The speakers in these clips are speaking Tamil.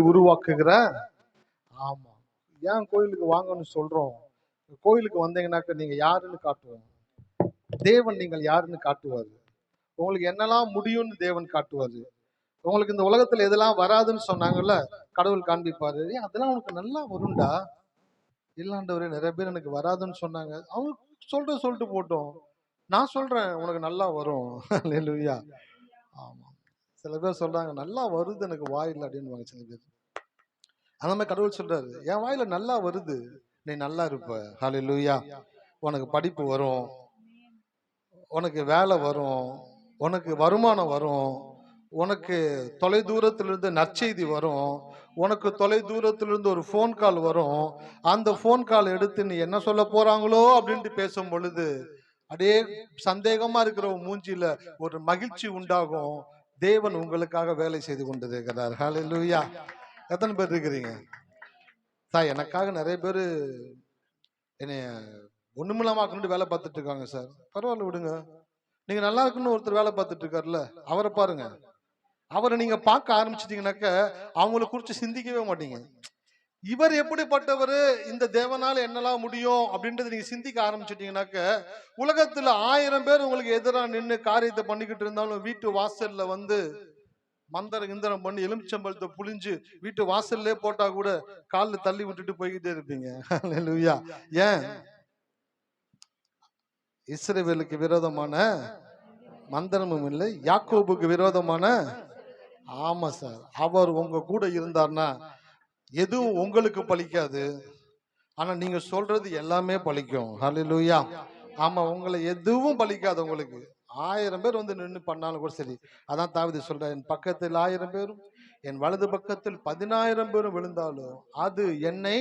உருவாக்குகிற. ஆமா, ஏன் கோயிலுக்கு வாங்கன்னு சொல்றோம்? கோயிலுக்கு வந்தீங்கன்னாக்க நீங்க யாருன்னு காட்டுவோம். தேவன் நீங்கள் யாருன்னு காட்டுவாரு. உங்களுக்கு என்னெல்லாம் முடியும்னு தேவன் காட்டுவாரு. உங்களுக்கு இந்த உலகத்துல எதெல்லாம் வராதுன்னு சொன்னாங்கல்ல, கடவுள் காண்பிப்பாரு. அதெல்லாம் உனக்கு நல்லா வரும்டா. இல்லாண்டவரே, நிறைய பேர் எனக்கு வராதுன்னு சொன்னாங்க. அவங்க சொல்லிட்டு போட்டோம். நான் சொல்றேன் உனக்கு நல்லா வரும். அல்லேலூயா. ஆமா. சில பேர் சொல்றாங்க நல்லா வருது எனக்கு வாயில அப்படின்னு சில பேர். அந்த மாதிரி கடவுள் சொல்றாரு, என் வாயில நல்லா வருது, நீ நல்லா இருப்ப. ஹல்லேலூயா. உனக்கு படிப்பு வரும், உனக்கு வேலை வரும், உனக்கு வருமானம் வரும், உனக்கு தொலை தூரத்திலிருந்து நற்செய்தி வரும், உனக்கு தொலை தூரத்திலிருந்து ஒரு போன் கால் வரும். அந்த போன் கால் எடுத்து நீ என்ன சொல்ல போறாங்களோ அப்படின்ட்டு பேசும் பொழுது அப்படியே சந்தேகமா இருக்கிற மூஞ்சில ஒரு மகிழ்ச்சி உண்டாகும். தேவன் உங்களுக்காக வேலை செய்து கொண்டிருக்கிறார். ஹல்லேலூயா. எத்தனை பேர் இருக்கிறீங்க? சார், எனக்காக நிறைய பேர் என்னைய ஒண்ணுமில்லாம வேலை பார்த்துட்டு இருக்காங்க சார். பரவாயில்ல, விடுங்க. நீங்க நல்லா இருக்குன்னு ஒருத்தர் வேலை பார்த்துட்டு இருக்காருல்ல, அவரை பாருங்க. அவரை நீங்க பார்க்க ஆரம்பிச்சிட்டீங்கன்னாக்க அவங்களை குறிச்சு சிந்திக்கவே மாட்டீங்க. இவர் எப்படிப்பட்டவர், இந்த தேவனால என்னெல்லாம் முடியும் அப்படின்றது நீங்க சிந்திக்க ஆரம்பிச்சிட்டீங்கன்னாக்க, உலகத்துல 1000 பேர் உங்களுக்கு எதிராக நின்று காரியத்தை பண்ணிக்கிட்டு இருந்தாலும் வீட்டு வாசல்ல வந்து மந்திர கிந்தரம் பண்ணி எலுமிச்சம்பழத்தை புளிஞ்சு வீட்டு வாசல்லே போட்டா கூட காலில் தள்ளி விட்டுட்டு போய்கிட்டே இருப்பீங்க. அல்லேலூயா. ஏன்? இஸ்ரவேலுக்கு விரோதமான மந்திரமும் இல்லை, யாக்கோபுக்கு விரோதமான. ஆமா சார், அவர் உங்க கூட இருந்தார்னா எதுவும் உங்களுக்கு பலிக்காது. ஆனா நீங்க சொல்றது எல்லாமே பலிக்கும். ஹல்லேலூயா. ஆமா, உங்களை எதுவும் பலிக்காது. உங்களுக்கு 1000 பேர் வந்து நின்று பண்ணாலும் கூட சரி. அதான் தாவீது சொல்ற, என் பக்கத்தில் 1000 பேரும் என் வலது பக்கத்தில் 10,000 பேரும் விழுந்தாலும் அது என்னை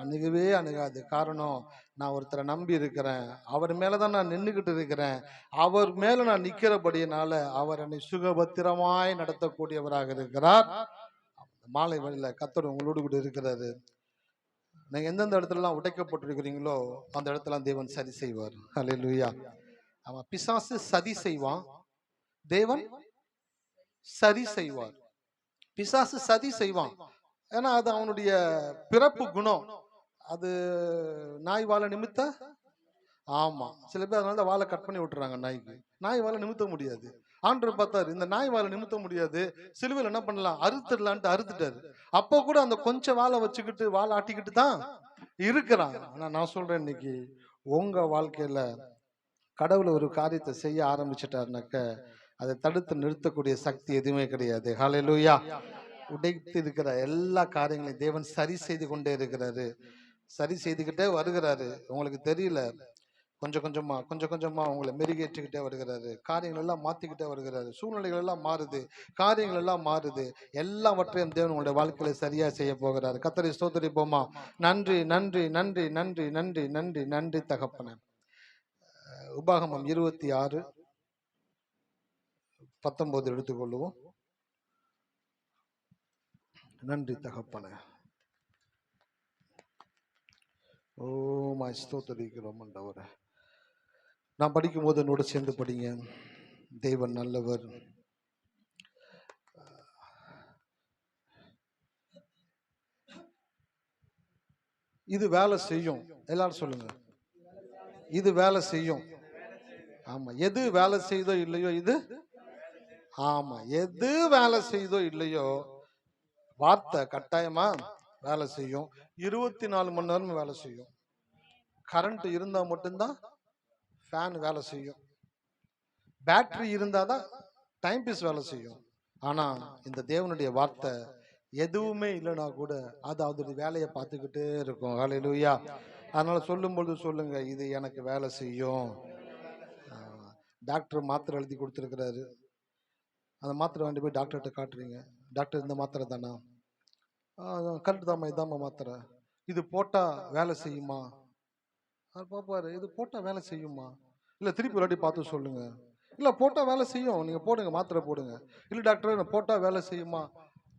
அணுகவே அணுகாது. காரணம், நான் ஒருத்தரை நம்பி இருக்கிறேன், அவர் மேலதான் நான் நின்றுகிட்டு இருக்கிறேன். அவர் மேல நான் நிக்கிறபடியினால அவர் என்னை சுகபத்திரமாய் நடத்தக்கூடியவராக இருக்கிறார். மாலை வழியில கர்த்தர் உங்களோடு கூட இருக்கிறாரு. நீங்க எந்தெந்த இடத்துலலாம் உடைக்கப்பட்டிருக்கிறீங்களோ அந்த இடத்துல தேவன் சரி செய்வார். ஹல்லேலூயா. ஆமா, பிசாசு சதி செய்வான், தேவன் சரி செய்வார். பிசாசு சதி செய்வான், ஏன்னா அது அவனுடைய பிறப்பு குணம். அது நாய் வாழை நிமித்த. ஆமா, சில பேர் அதனால வாழை கட் பண்ணி விட்டுறாங்க நாய்க்கு. நாய் வாழை நிமித்த முடியாது. ஆண்டவர் பார்த்தாரு, இந்த நாய் வாழை நிமித்த முடியாது, சிலுவையில் என்ன பண்ணலாம், அறுத்துடலான்ட்டு அறுத்துட்டாரு. அப்போ கூட அந்த கொஞ்சம் வாழை வச்சுக்கிட்டு வாழை ஆட்டிக்கிட்டு தான் இருக்கிறான். ஆனா நான் சொல்றேன், இன்னைக்கு உங்க வாழ்க்கையில கடவுள் ஒரு காரியத்தை செய்ய ஆரம்பிச்சிட்டாருனாக்க அதை தடுத்து நிறுத்தக்கூடிய சக்தி எதுவுமே கிடையாது. ஹல்லேலூயா. உடைத்து இருக்கிற எல்லா காரியங்களையும் தேவன் சரி செய்து கொண்டே இருக்கிறாரு, சரி செய்துக்கிட்டே வருகிறாரு. உங்களுக்கு தெரியல, கொஞ்சம் கொஞ்சமா உங்களை மெருகேற்றிக்கிட்டே வருகிறாரு. காரியங்கள் எல்லாம் மாத்திக்கிட்டே வருகிறாரு. சூழ்நிலைகள் எல்லாம் மாறுது, காரியங்கள் எல்லாம் மாறுது. எல்லாவற்றையும் தேவன் உங்களுடைய வாழ்க்கையில சரியா செய்ய போகிறாரு. கர்த்தரை ஸ்தோத்திரிப்போமா? நன்றி நன்றி நன்றி நன்றி நன்றி நன்றி நன்றி தகப்பனே. உபாகமம் 26:19 எடுத்துக்கொள்ளுவோம். நன்றி தகப்பனே. ஓ மை ஸ்தோத்திரிக்கிறோம் ஆண்டவரே. நான் படிக்கும் போது என்னோட சேர்ந்து படிங்க. தேவன் நல்லவர். இது வேலை செய்யும். எல்லாரும் சொல்லுங்க, இது வேலை செய்யும். ஆமா, எது வேலை செய்தோ இல்லையோ இது. ஆமா, எது வேலை செய்தோ இல்லையோ வார்த்தை கட்டாயமா வேலை செய்யும். 24 மணி நேரம் வேலை செய்யும். கரண்ட் இருந்தா மட்டும்தான் ஃபேன் வேலை செய்யும். பேட்டரி இருந்தாதான் டைம் பீஸ் வேலை செய்யும். ஆனா இந்த தேவனுடைய வார்த்தை எதுவுமே இல்லைன்னா கூட அது அதோட வேலையை பார்த்துக்கிட்டே இருக்கும். ஹல்லேலூயா. அதனால சொல்லும்போது சொல்லுங்க, இது எனக்கு வேலை செய்யும். டாக்டர் மாத்திரை எழுதி கொடுத்துருக்கிறாரு, அந்த மாத்திரை வாங்கி போய் டாக்டர்கிட்ட காட்டுறீங்க. டாக்டர், இந்த மாத்திரை தானா? கரெக்ட் தாம்மா, இதாம்மா மாத்திரை. இது போட்டா வேலை செய்யுமா? அவர் பார்ப்பாரு, இது போட்டா வேலை செய்யுமா? இல்லை, திருப்பி விளையாட்டி பார்த்து சொல்லுங்க. இல்லை, போட்டா வேலை செய்யும், நீங்க போடுங்க, மாத்திரை போடுங்க. இல்லை டாக்டர், போட்டா வேலை செய்யுமா?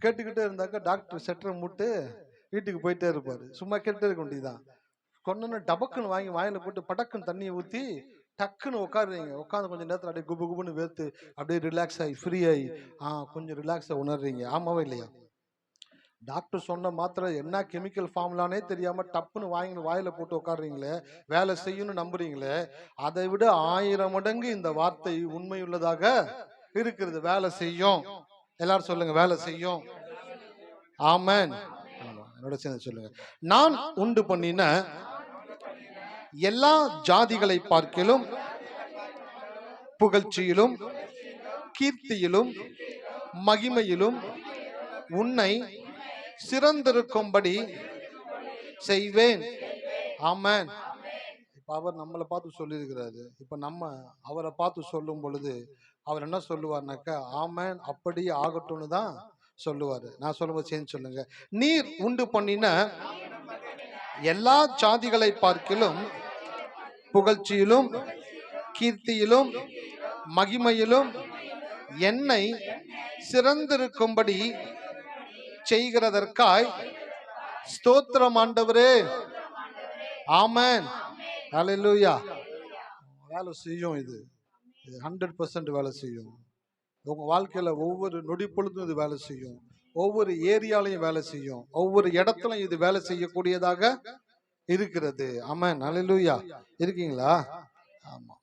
கேட்டுக்கிட்டே இருந்தாக்க டாக்டர் செட்டரை மூட்டு வீட்டுக்கு போயிட்டே இருப்பாரு. சும்மா கேட்டுட்டே இருக்க வேண்டியதுதான். கொண்டு டபக்குன்னு வாங்கி வாயில போட்டு படக்குன்னு தண்ணியை ஊற்றி டக்குன்னு உட்காருறீங்க. உட்காந்து கொஞ்சம் நேரத்தில் அப்படியே குபு குபுன்னு வேர்த்து அப்படியே ரிலாக்ஸ் ஆகி ஃப்ரீ ஆகி கொஞ்சம் ரிலாக்ஸாக உணர்றீங்க. ஆமாவா இல்லையா? டாக்டர் சொன்ன மாத்திரை என்ன கெமிக்கல் ஃபார்முலானே தெரியாம டப்புன்னு வாயில போட்டு உட்காடுறீங்களே, வேலை செய்யணும்னு நம்புறீங்களே, அதை விட 1000 மடங்கு இந்த வார்த்தை உண்மையுள்ளதாக இருக்கிறது. வேலை செய்யும். எல்லாரும் சொல்லுங்க, வேலை செய்யும். ஆமென். என்னோட சேர்ந்து சொல்லுங்க. நான் உண்டு பண்ணின எல்லா ஜாதிகளை பார்க்கிலும் புகழ்ச்சியிலும் கீர்த்தியிலும் மகிமையிலும் உன்னை சிறந்திருக்கும்படி செய்வேன். ஆமென். இப்ப அவர் நம்மளை பார்த்து சொல்லி இருக்கிறாரு. இப்ப நம்ம அவரை பார்த்து சொல்லும் பொழுது அவர் என்ன சொல்லுவார்னாக்கா, ஆமென், அப்படியே ஆகட்டும்னு தான் சொல்லுவாரு. நான் சொல்லும்போது சேர்ந்து சொல்லுங்க. நீர் உண்டு பண்ணின எல்லா ஜாதிகளை பார்க்கிலும் புகழ்ச்சியிலும் கீர்த்தியிலும் மகிமையிலும் என்னை சிறந்திருக்கும்படி செய்கிறதற்காய் ஸ்தோத்திரம் ஆண்டவரே. ஆமென். ஹல்லேலூயா. வேலை செய்யும். இது 100% வேலை செய்யும். உங்க வாழ்க்கையில ஒவ்வொரு நொடி பொழுதும் இது வேலை செய்யும். ஒவ்வொரு ஏரியாலையும் வேலை செய்யும். ஒவ்வொரு இடத்துலையும் இது வேலை செய்யக்கூடியதாக இருக்கிறது. ஆமென். ஹல்லேலூயா. இருக்கீங்களா? ஆமா.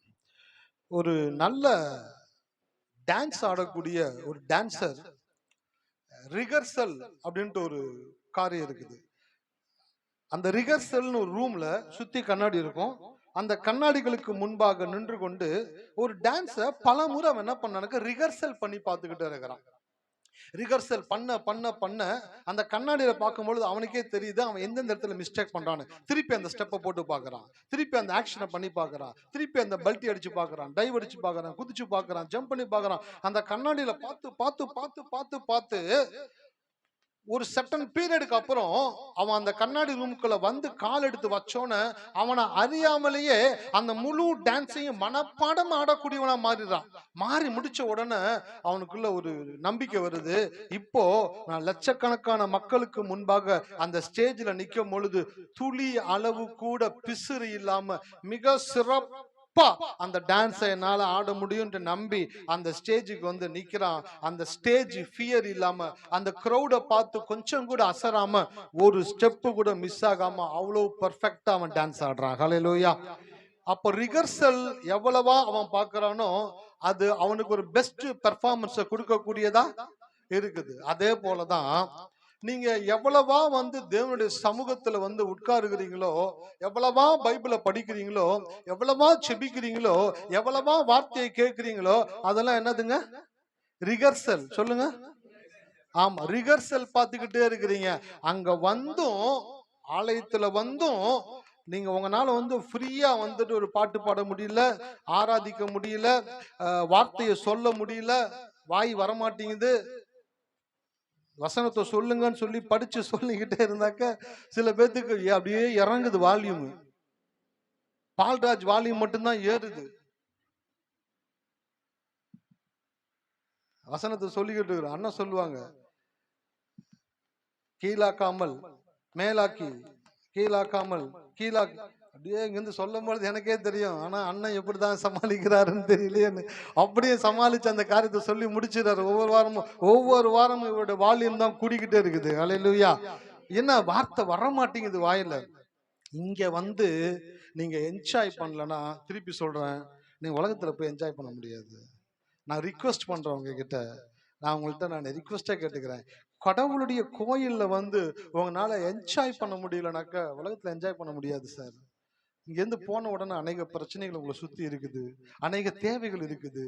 ஒரு நல்ல டான்ஸ் ஆடக்கூடிய ஒரு டான்சர் ரிகர்சல் அப்படின்ட்டு ஒரு காரியம் இருக்குது. அந்த ரிகர்சல்னு ஒரு ரூம்ல சுத்தி கண்ணாடி இருக்கும். அந்த கண்ணாடிகளுக்கு முன்பாக நின்று கொண்டு ஒரு டான்ஸ பல முறை அவன் என்ன பண்ணானுக்கு ரிகர்சல் பண்ணி பார்த்துக்கிட்டே இருக்கிறான். ரிகர்சல் பண்ண பண்ண பண்ண அந்த கண்ணாடியில பார்க்கும்பொழுது அவனுக்கே தெரியுது அவன் எந்தெந்த இடத்துல மிஸ்டேக் பண்றான்னு. திருப்பி அந்த ஸ்டெப்பை போட்டு பார்க்கறான், திருப்பி அந்த ஆக்ஷனை பண்ணி பார்க்கறான், திருப்பி அந்த பல்ட்டி அடிச்சு பார்க்கறான், டைவ் அடிச்சு பார்க்கறான், குதிச்சு பார்க்கறான், ஜம்ப் பண்ணி பார்க்கறான். அந்த கண்ணாடியில பார்த்து பார்த்து பார்த்து பார்த்து பார்த்து ஒரு சர்டன் பீரியடுக்கு அப்புறம் அவன் அந்த கண்ணாடி ரூமுக்குள்ள வந்து கால் எடுத்து வச்சோன்னு அவனை அறியாமலேயே அந்த முழு டான்ஸையும் மனப்பாடம் ஆடக்கூடியவனா மாறிடுறான். மாறி முடிச்ச உடனே அவனுக்குள்ள ஒரு நம்பிக்கை வருது. இப்போ நான் லட்சக்கணக்கான மக்களுக்கு முன்பாக அந்த ஸ்டேஜ்ல நிக்கும் பொழுது துளி அளவு கூட பிசுறு இல்லாம மிக சிறப்பா அந்த டான்ஸை என்னால ஆட முடியும்னு நம்பி அந்த ஸ்டேஜுக்கு வந்து நிக்கிறான். அந்த ஸ்டேஜ் ஃபியர் இல்லாம அந்த கிரௌட பார்த்து கொஞ்சம் கூட அசராம ஒரு ஸ்டெப் கூட மிஸ் ஆகாம அவ்வளவு பெர்ஃபெக்ட்டா அவன் டான்ஸ் ஆடுறான். ஹல்லேலூயா. அப்ப ரிகர்சல் எவ்வளவா அவன் பார்க்கறானோ அது அவனுக்கு ஒரு பெஸ்ட் பெர்ஃபார்மன்ஸை கொடுக்கக்கூடியதா இருக்குது. அதே போலதான் நீங்க எவ்வளவா வந்து தேவனுடைய சமூகத்துல வந்து உட்காருகிறீங்களோ, எவ்வளவா பைபிளை படிக்கிறீங்களோ, எவ்வளவா செபிக்கிறீங்களோ, எவ்வளவா வார்த்தையை கேட்கிறீங்களோ, அதெல்லாம் என்னதுங்க? ரிகர்சல். சொல்லுங்க. ஆமா, ரிகர்சல் பார்த்துக்கிட்டே இருக்கிறீங்க. அங்க வந்தும் ஆலயத்துல வந்தும் நீங்க உங்களால வந்து ஃப்ரீயா வந்துட்டு ஒரு பாட்டு பாட முடியல, ஆராதிக்க முடியல, வார்த்தையை சொல்ல முடியல, வாய் வரமாட்டேங்குது. வசனத்தை சொல்லுங்கன்னு சொல்லி படிச்சு சொல்லிக்கிட்டே இருந்தாக்க சில பேர்த்துக்கு அப்படியே இறங்குது வால்யூம். பால்ராஜ் வால்யூம் மட்டும்தான் ஏறுது. வசனத்தை சொல்லிக்கிட்டு இருக்கிற அண்ணன் சொல்லுவாங்க, கீழாக்காமல் மேலாக்கி, கீழாக்காமல் கீழாக்கி, அப்படியே இங்கிருந்து சொல்லும் பொழுது எனக்கே தெரியும். ஆனா அண்ணன் எப்படிதான் சமாளிக்கிறாருன்னு தெரியலையேன்னு அப்படியே சமாளிச்சு அந்த காரியத்தை சொல்லி முடிச்சிடாரு. ஒவ்வொரு வாரமும் இவருடைய வால்யூம் தான் கூடிக்கிட்டே இருக்குது. ஹல்லேலூயா. என்ன வார்த்தை வர மாட்டேங்குது வாயில. இங்க வந்து நீங்க என்ஜாய் பண்ணலன்னா, திருப்பி சொல்றேன், நீங்க உலகத்துல போய் என்ஜாய் பண்ண முடியாது. நான் ரிக்வெஸ்ட் பண்றேன் உங்ககிட்ட, நான் ரிக்வெஸ்டா கேட்டுக்கிறேன். கடவுளுடைய கோயில்ல வந்து உங்களால என்ஜாய் பண்ண முடியலனாக்க உலகத்துல என்ஜாய் பண்ண முடியாது சார். இங்கேருந்து போன உடனே அநேக பிரச்சனைகள் உங்களை சுத்தி இருக்குது, அநேக தேவைகள் இருக்குது,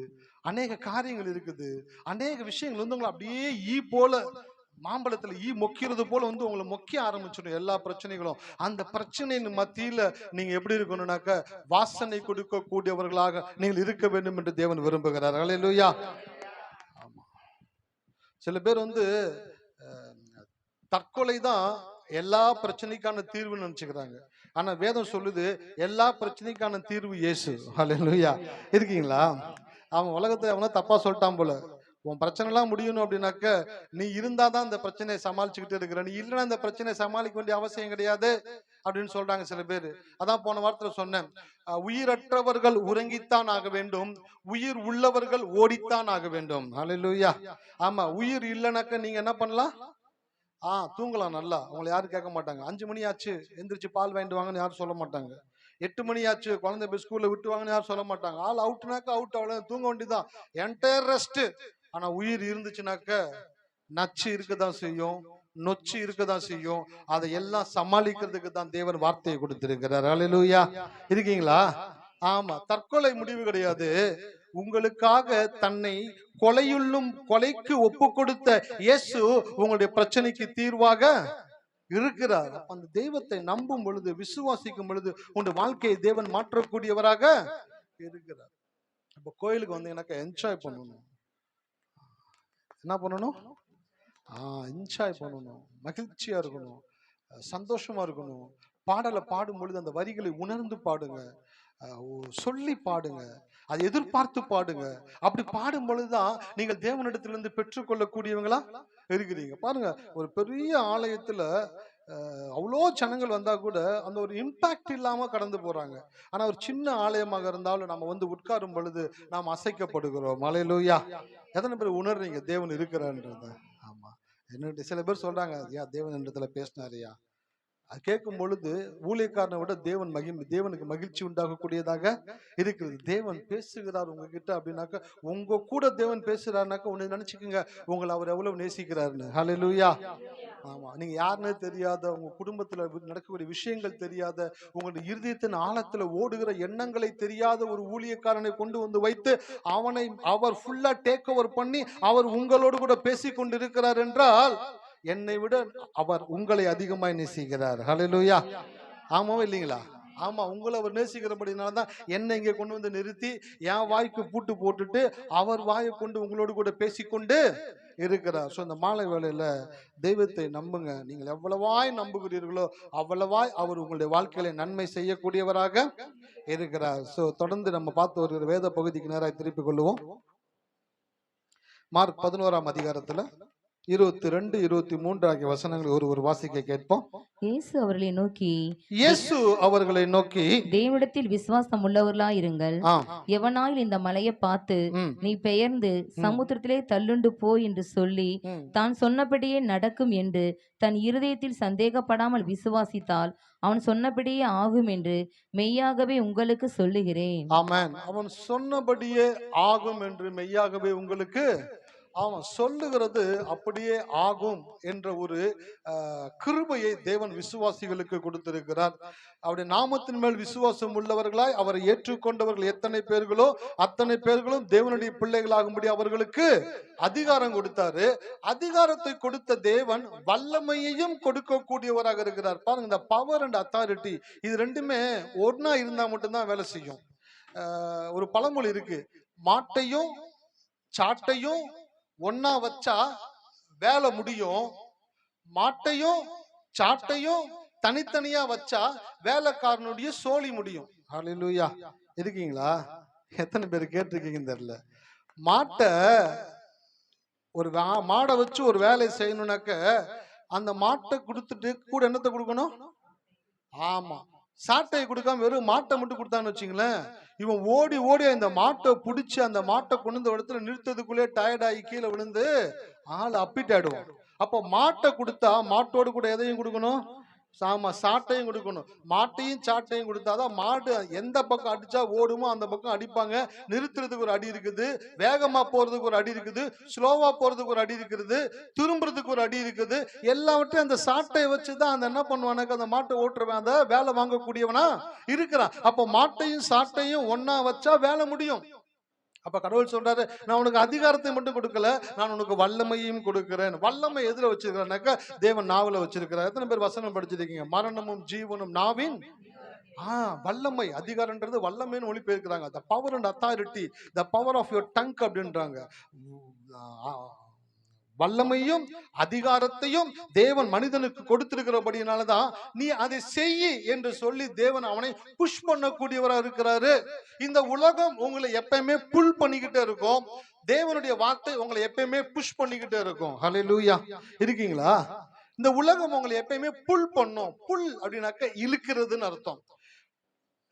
அநேக காரியங்கள் இருக்குது, அநேக விஷயங்கள் வந்து உங்களை அப்படியே ஈ போல மாம்பழத்துல ஈ மொக்கிறது போல வந்து உங்களை மொக்க ஆரம்பிச்சிடும் எல்லா பிரச்சனைகளும். அந்த பிரச்சனையின் மத்தியில நீங்க எப்படி இருக்கணும்னாக்க வாசனை கொடுக்க கூடியவர்களாக நீங்கள் இருக்க வேண்டும் என்று தேவன் விரும்புகிறார். ஹல்லேலூயா. ஆமா. சில பேர் வந்து தற்கொலை தான் எல்லா பிரச்சனைக்கான தீர்வுன்னு நினைச்சுக்கிறாங்க. ஆனா வேதம் சொல்லுது எல்லா பிரச்சனைக்கான தீர்வு இயேசு. ஹல்லேலூயா. இருக்கீங்களா? அவன் உலகத்தை அவனா தப்பா சொல்லிட்டான் போல. உன் பிரச்சனை எல்லாம் முடியணும் அப்படின்னாக்க நீ இருந்தாதான் அந்த பிரச்சனையை சமாளிச்சுக்கிட்டு இருக்கிற, நீ இல்லைன்னா இந்த பிரச்சனையை சமாளிக்க வேண்டிய அவசியம் கிடையாது அப்படின்னு சொல்றாங்க சில பேர். அதான் போன வாரத்துல சொன்னேன், உயிரற்றவர்கள் உறங்கித்தான் ஆக வேண்டும், உயிர் உள்ளவர்கள் ஓடித்தான் ஆக வேண்டும். ஹல்லேலூயா. ஆமா, உயிர் இல்லைனாக்க நீங்க என்ன பண்ணலாம்? தூங்கலாம் நல்லா, உங்களை யாரும் கேட்க மாட்டாங்க. 5 மணி ஆச்சு எந்திரிச்சு பால் வாங்கிட்டு வாங்கன்னு யாரும் சொல்ல மாட்டாங்க. 8 மணி ஆச்சு குழந்தை போய் ஸ்கூல்ல விட்டு வாங்கன்னு யாரும் சொல்ல மாட்டாங்க. ஆள் அவுட்னாக்க அவுட், அவ்வளவு தூங்க வேண்டியதான், என்டையர் ரெஸ்ட். ஆனா உயிர் இருந்துச்சுனாக்க நச்சு இருக்கதான் செய்யும், நொச்சு இருக்கதான் செய்யும். அதை எல்லாம் சமாளிக்கிறதுக்கு தான் தேவன் வார்த்தையை கொடுத்திருக்கிறார். அல்லேலூயா. இருக்கீங்களா? ஆமா, தற்கொலை முடிவு கிடையாது. உங்களுக்காக தன்னை கொலைக்கு ஒப்பு கொடுத்த இயேசு உங்களுடைய பிரச்சனைக்கு தீர்வாக இருக்கிறார். அந்த தெய்வத்தை நம்பும் பொழுது, விசுவாசிக்கும் பொழுது உங்களுடைய வாழ்க்கையை தேவன் மாற்றக்கூடியவராக இருக்கிறார். இப்ப கோயிலுக்கு வந்தீங்கன்னாக்கா என்ஜாய் பண்ணணும். என்ன பண்ணணும்? என்ஜாய் பண்ணணும், மகிழ்ச்சியா இருக்கணும், சந்தோஷமா இருக்கணும். பாடலை பாடும் பொழுது அந்த வரிகளை உணர்ந்து பாடுங்க, சொல்லி பாடுங்க, அதை எதிர்பார்த்து பாடுங்க. அப்படி பாடும் பொழுதுதான் நீங்கள் தேவனிடத்திலிருந்து பெற்றுக்கொள்ளக்கூடியவங்களா இருக்கிறீங்க. பாருங்க, ஒரு பெரிய ஆலயத்துல அவ்வளோ ஜனங்கள் வந்தா கூட அந்த ஒரு இம்பாக்ட் இல்லாம கடந்து போறாங்க. ஆனா ஒரு சின்ன ஆலயமாக இருந்தாலும் நம்ம வந்து உட்காரும் பொழுது நாம் அசைக்கப்படுகிறோம். அல்லேலூயா. எத்தனை பேர் உணர்றீங்க தேவன் இருக்கிறான்றத? ஆமா, என்ன சில பேர் சொல்றாங்க, தேவன் இடத்துல பேசினாரியா. அது கேட்கும் பொழுது ஊழியக்காரனை விட தேவனுக்கு மகிழ்ச்சி உண்டாகக்கூடியதாக இருக்கிறது. தேவன் பேசுகிறார் உங்ககிட்ட அப்படின்னாக்க, உங்க கூட தேவன் பேசுறாருனாக்க உன்னை நினைச்சுக்கோங்க உங்களை அவர் எவ்வளவு நேசிக்கிறாருன்னு. ஹல்லேலூயா. ஆமா, நீங்க யாருன்னே தெரியாத, உங்க குடும்பத்துல நடக்கக்கூடிய விஷயங்கள் தெரியாத, உங்களுடைய இருதயத்தின் ஆழத்துல ஓடுகிற எண்ணங்களை தெரியாத ஒரு ஊழியக்காரனை கொண்டு வந்து வைத்து அவர் ஃபுல்லா டேக் ஓவர் பண்ணி அவர் உங்களோடு கூட பேசி கொண்டு இருக்கிறார் என்றால், என்னை விட அவர் உங்களை அதிகமாய் நேசிக்கிறார். ஹல்லேலூயா. ஆமாவா இல்லைங்களா? ஆமா, உங்களை அவர் நேசிக்கிறபடினால்தான் என்னை இங்க கொண்டு வந்து நிறுத்தி என் வாய்க்கு பூட்டு போட்டுட்டு அவர் வாயை கொண்டு உங்களோடு கூட பேசிக்கொண்டு இருக்கிறார். ஸோ இந்த மாலை வேளையில தெய்வத்தை நம்புங்க. நீங்கள் எவ்வளவாய் நம்புகிறீர்களோ அவ்வளவாய் அவர் உங்களுடைய வாழ்க்கையில நன்மை செய்யக்கூடியவராக இருக்கிறார். ஸோ தொடர்ந்து நம்ம பார்த்து வருகிற வேத பகுதிக்கு நேராக திருப்பிக் கொள்ளுவோம். மார்க் 11ஆம் அதிகாரத்துல 22, 23 ஆகிய வசனங்களை ஒரு வாசிக்க கேட்போம். இயேசு அவர்களை நோக்கி தேவனிடத்தில் விசுவாசம் உள்ளவர்களாயிருங்கள். எவனாயில் இந்த மலையை பார்த்து நீ பெயர்ந்து சமுத்திரத்திலே தள்ளுண்டு போய் என்று சொல்லி தான் சொன்னபடியே நடக்கும் என்று தன் இருதயத்தில் சந்தேகப்படாமல் விசுவாசித்தால் அவன் சொன்னபடியே ஆகும் என்று மெய்யாகவே உங்களுக்கு சொல்லுகிறேன். ஆமென். அவன் சொன்னபடியே ஆகும் என்று மெய்யாகவே உங்களுக்கு அவன் சொல்லுகிறது அப்படியே ஆகும் என்ற ஒரு கிருபையை தேவன் விசுவாசிகளுக்கு கொடுத்திருக்கிறார். அவருடைய நாமத்தின் மேல் விசுவாசம் உள்ளவர்களாய் அவரை ஏற்றுக்கொண்டவர்கள் எத்தனை பேர்களோ அத்தனை பேர்களும் தேவனுடைய பிள்ளைகளாகும்படி அவர்களுக்கு அதிகாரம் கொடுத்தாரு. அதிகாரத்தை கொடுத்த தேவன் வல்லமையையும் கொடுக்கக்கூடியவராக இருக்கிறார். பாருங்க, இந்த பவர் அண்ட் அத்தாரிட்டி இது ரெண்டுமே ஒன்னா இருந்தா மட்டும்தான் வேலை செய்யும். ஒரு பழமொழி இருக்கு, மாட்டையும் சாட்டையும் ஒன்னா வச்சா வேலை முடியும், மாட்டையும் சாட்டையும் தனித்தனியா வச்சா வேலைக்காரனுடைய சோழி முடியும். ஹல்லேலூயா. இருக்கீங்களா? எத்தனை பேர் கேட்டிருக்கீங்கன்னு தெரியல. ஒரு மாடை வச்சு ஒரு வேலை செய்யணும்னாக்க அந்த மாட்டை கொடுத்துட்டு கூட என்னத்தை கொடுக்கணும்? ஆமா, சாட்டையை கொடுக்காம வெறும் மாட்டை மட்டும் கொடுத்தான்னு வச்சுங்களேன், இவன் ஓடி ஓடி அந்த மாட்டை பிடிச்சி அந்த மாட்டை கொண்டு இந்த இடத்துல நிறுத்ததுக்குள்ளே டயர்டாகி கீழே விழுந்து ஆள் அப்பிட்டாடுவான். அப்போ மாட்டை கொடுத்தா மாட்டோடு கூட எதையும் கொடுக்கணும்? சாட்டையும் கொடுக்கணும். மாட்டையும் சாட்டையும் கொடுத்தாதான் மாடு எந்த பக்கம் அடிச்சா ஓடுமோ அந்த பக்கம் அடிப்பாங்க. நிறுத்துறதுக்கு ஒரு அடி இருக்குது, வேகமா போறதுக்கு ஒரு அடி இருக்குது, ஸ்லோவா போறதுக்கு ஒரு அடி இருக்குது, திரும்புறதுக்கு ஒரு அடி இருக்குது. எல்லாவற்றையும் அந்த சாட்டையை வச்சுதான் அந்த என்ன பண்ணுவானாக்க அந்த மாட்டை ஓட்டுறவன் அந்த வேலை வாங்கக்கூடியவனா இருக்கிறான். அப்போ மாட்டையும் சாட்டையும் ஒன்னா வச்சா வேலை முடியும். அப்ப கடவுள் சொல்றாரு, நான் உனக்கு அதிகாரத்தை மட்டும் கொடுக்கல, நான் உனக்கு வல்லமையும் கொடுக்கிறேன். வல்லமை எதுல வச்சிருக்கிறானாக்க தேவன் நாவல வச்சிருக்கிறார். எத்தனை பேர் வசனம் படிச்சிருக்கீங்க? மரணமும் ஜீவனும் நாவின் வல்லமை. அதிகாரம்ன்றது வல்லமைன்னு ஒளிபெயர்க்கிறாங்க. the power and authority, the power of your tongue அப்படின்றாங்க. வல்லமையும் அதிகாரத்தையும் தேவன் மனிதனுக்கு கொடுத்திருக்கிறபடினாலதான் நீ அதை செய்யி என்று சொல்லி தேவன் அவனை புஷ் பண்ணக்கூடியவரா இருக்கிறாரு. இந்த உலகம் உங்களை எப்பயுமே புல் பண்ணிக்கிட்டே இருக்கும், தேவனுடைய வார்த்தை உங்களை எப்பயுமே புஷ் பண்ணிக்கிட்டே இருக்கும். ஹல்லேலூயா. இருக்கீங்களா? இந்த உலகம் உங்களை எப்பயுமே புல் பண்ணும். புல் அப்படின்னாக்க இழுக்கிறதுன்னு அர்த்தம்.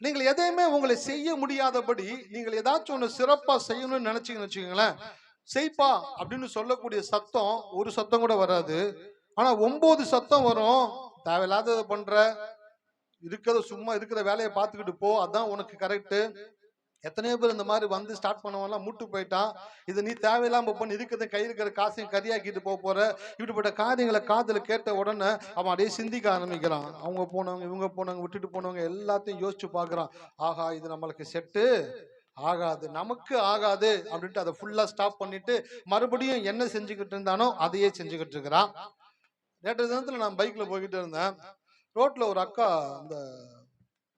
நீங்கள் எதையுமே உங்களை செய்ய முடியாதபடி நீங்கள் ஏதாச்சும் ஒண்ணு சிறப்பா செய்யணும்னு நினைச்சீங்கன்னு வச்சுக்கோங்களேன், செய்ப்பா அப்படின்னு சொல்லக்கூடிய சத்தம் ஒரு சத்தம் கூட வராது. ஆனா 9 சத்தம் வரும். தேவையில்லாததை பண்ற, இருக்கிறத சும்மா இருக்கிற வேலையை பார்த்துக்கிட்டு போ, அதான் உனக்கு கரெக்ட். எத்தனையோ பேர் இந்த மாதிரி வந்து ஸ்டார்ட் பண்ணவெல்லாம் மூட்டு போயிட்டான். இது நீ தேவையில்லாம பண்ணி இருக்கிறத கையில் இருக்கிற காசையும் கரியாக்கிட்டு போற. இப்படிப்பட்ட காரியங்களை காதுல கேட்ட உடனே அவன் அப்படியே சிந்திக்க ஆரம்பிக்கிறான். அவங்க போனவங்க, இவங்க போனவங்க, விட்டுட்டு போனவங்க எல்லாத்தையும் யோசிச்சு பாக்குறான். ஆகா, இது நம்மளுக்கு செட்டு ஆகாது, நமக்கு ஆகாது அப்படின்ட்டு அதை ஃபுல்லா ஸ்டாப் பண்ணிட்டு மறுபடியும் என்ன செஞ்சுக்கிட்டு இருந்தானோ அதையே செஞ்சுக்கிட்டு இருக்கிறான். நேற்று தினத்துல நான் பைக்ல போய்கிட்டு இருந்தேன். ரோட்ல ஒரு அக்கா, இந்த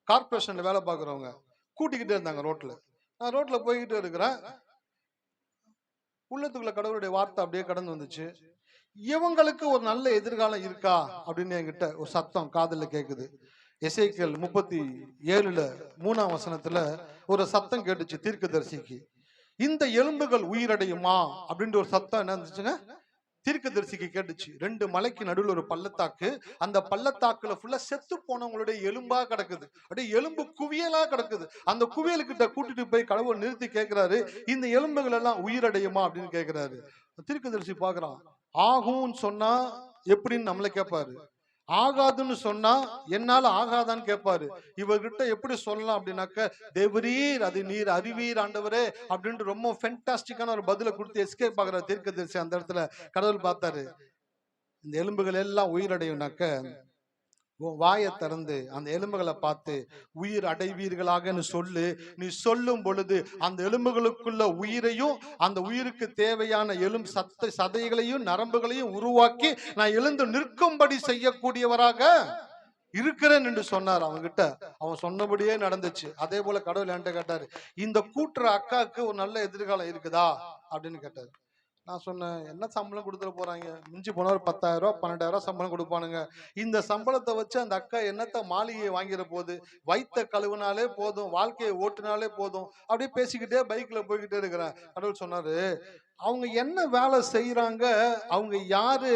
கார்பரேஷன்ல வேலை பார்க்குறவங்க, கூட்டிக்கிட்டே இருந்தாங்க ரோட்ல. நான் ரோட்ல போய்கிட்டு இருக்கிறேன். உள்ளத்துக்குள்ள கடவுளுடைய வார்த்தை அப்படியே கடந்து வந்துச்சு. இவங்களுக்கு ஒரு நல்ல எதிர்காலம் இருக்கா அப்படின்னு என்கிட்ட ஒரு சத்தம் காதுல கேக்குது. எசேக்கியேல் 37:3 ஒரு சத்தம் கேட்டுச்சு தீர்க்கதரிசிக்கு. இந்த எலும்புகள் உயிரடையுமா அப்படின்ற ஒரு சத்தம் என்ன இருந்துச்சுங்க, தீர்க்கதரிசிக்கு கேட்டுச்சு. 2 மலைக்கு நடுவில் ஒரு பள்ளத்தாக்கு. அந்த பள்ளத்தாக்குல ஃபுல்லா செத்து போனவங்களுடைய எலும்பா கிடக்குது. அப்படியே எலும்பு குவியலா கிடக்குது. அந்த குவியலுக்கிட்ட கூட்டிட்டு போய் கடவுள் நிறுத்தி கேட்கிறாரு, இந்த எலும்புகள் எல்லாம் உயிரடையுமா அப்படின்னு கேட்கிறாரு. தீர்க்கதரிசி பாக்குறான். ஆகும்னு சொன்னா எப்படின்னு நம்மள கேட்பாரு, ஆகாதுன்னு சொன்னா என்னால ஆகாதான்னு கேட்பாரு. இவர்கிட்ட எப்படி சொல்லலாம் அப்படின்னாக்க, தேவரீர் அது நீர் அறிவீர் ஆண்டவரே அப்படின்ட்டு ரொம்ப ஃபென்டாஸ்டிக்கான ஒரு பதில கொடுத்து எஸ்கேப் ஆகிற தீர்க்கதரிசி அந்த இடத்துல கடவுள் பார்த்தாரு. இந்த எலும்புகள் எல்லாம் உயிரடையும்னாக்க வாயை திறந்து அந்த எலும்புகளை பார்த்து உயிர் அடைவீர்களாக சொல்லு. நீ சொல்லும் பொழுது அந்த எலும்புகளுக்குள்ள உயிரையும் அந்த உயிருக்கு தேவையான சதைகளையும் நரம்புகளையும் உருவாக்கி நான் எழுந்து நிற்கும்படி செய்யக்கூடியவராக இருக்கிறேன் என்று சொன்னார். அவன்கிட்ட அவன் சொன்னபடியே நடந்துச்சு. அதே போல கடவுள் என்கிட்ட கேட்டாரு, இந்த கூட்டுற அக்காவுக்கு ஒரு நல்ல எதிர்காலம் இருக்குதா அப்படின்னு கேட்டாரு. நான் சொன்னேன், என்ன சம்பளம் கொடுத்துட போறாங்க, மிஞ்சி போனா ஒரு 10,000 12,000 சம்பளம் கொடுப்பானுங்க. இந்த சம்பளத்தை வச்சு அந்த அக்கா என்னத்த மாளிகையை வாங்கிற போது, வயிற்ற கழுவுனாலே போதும், வாழ்க்கையை ஓட்டுனாலே போதும். அப்படியே பேசிக்கிட்டே பைக்ல போய்கிட்டே இருக்கிறேன். கடவுள் சொன்னாரு, அவங்க என்ன வேலை செய்யறாங்க, அவங்க யாரு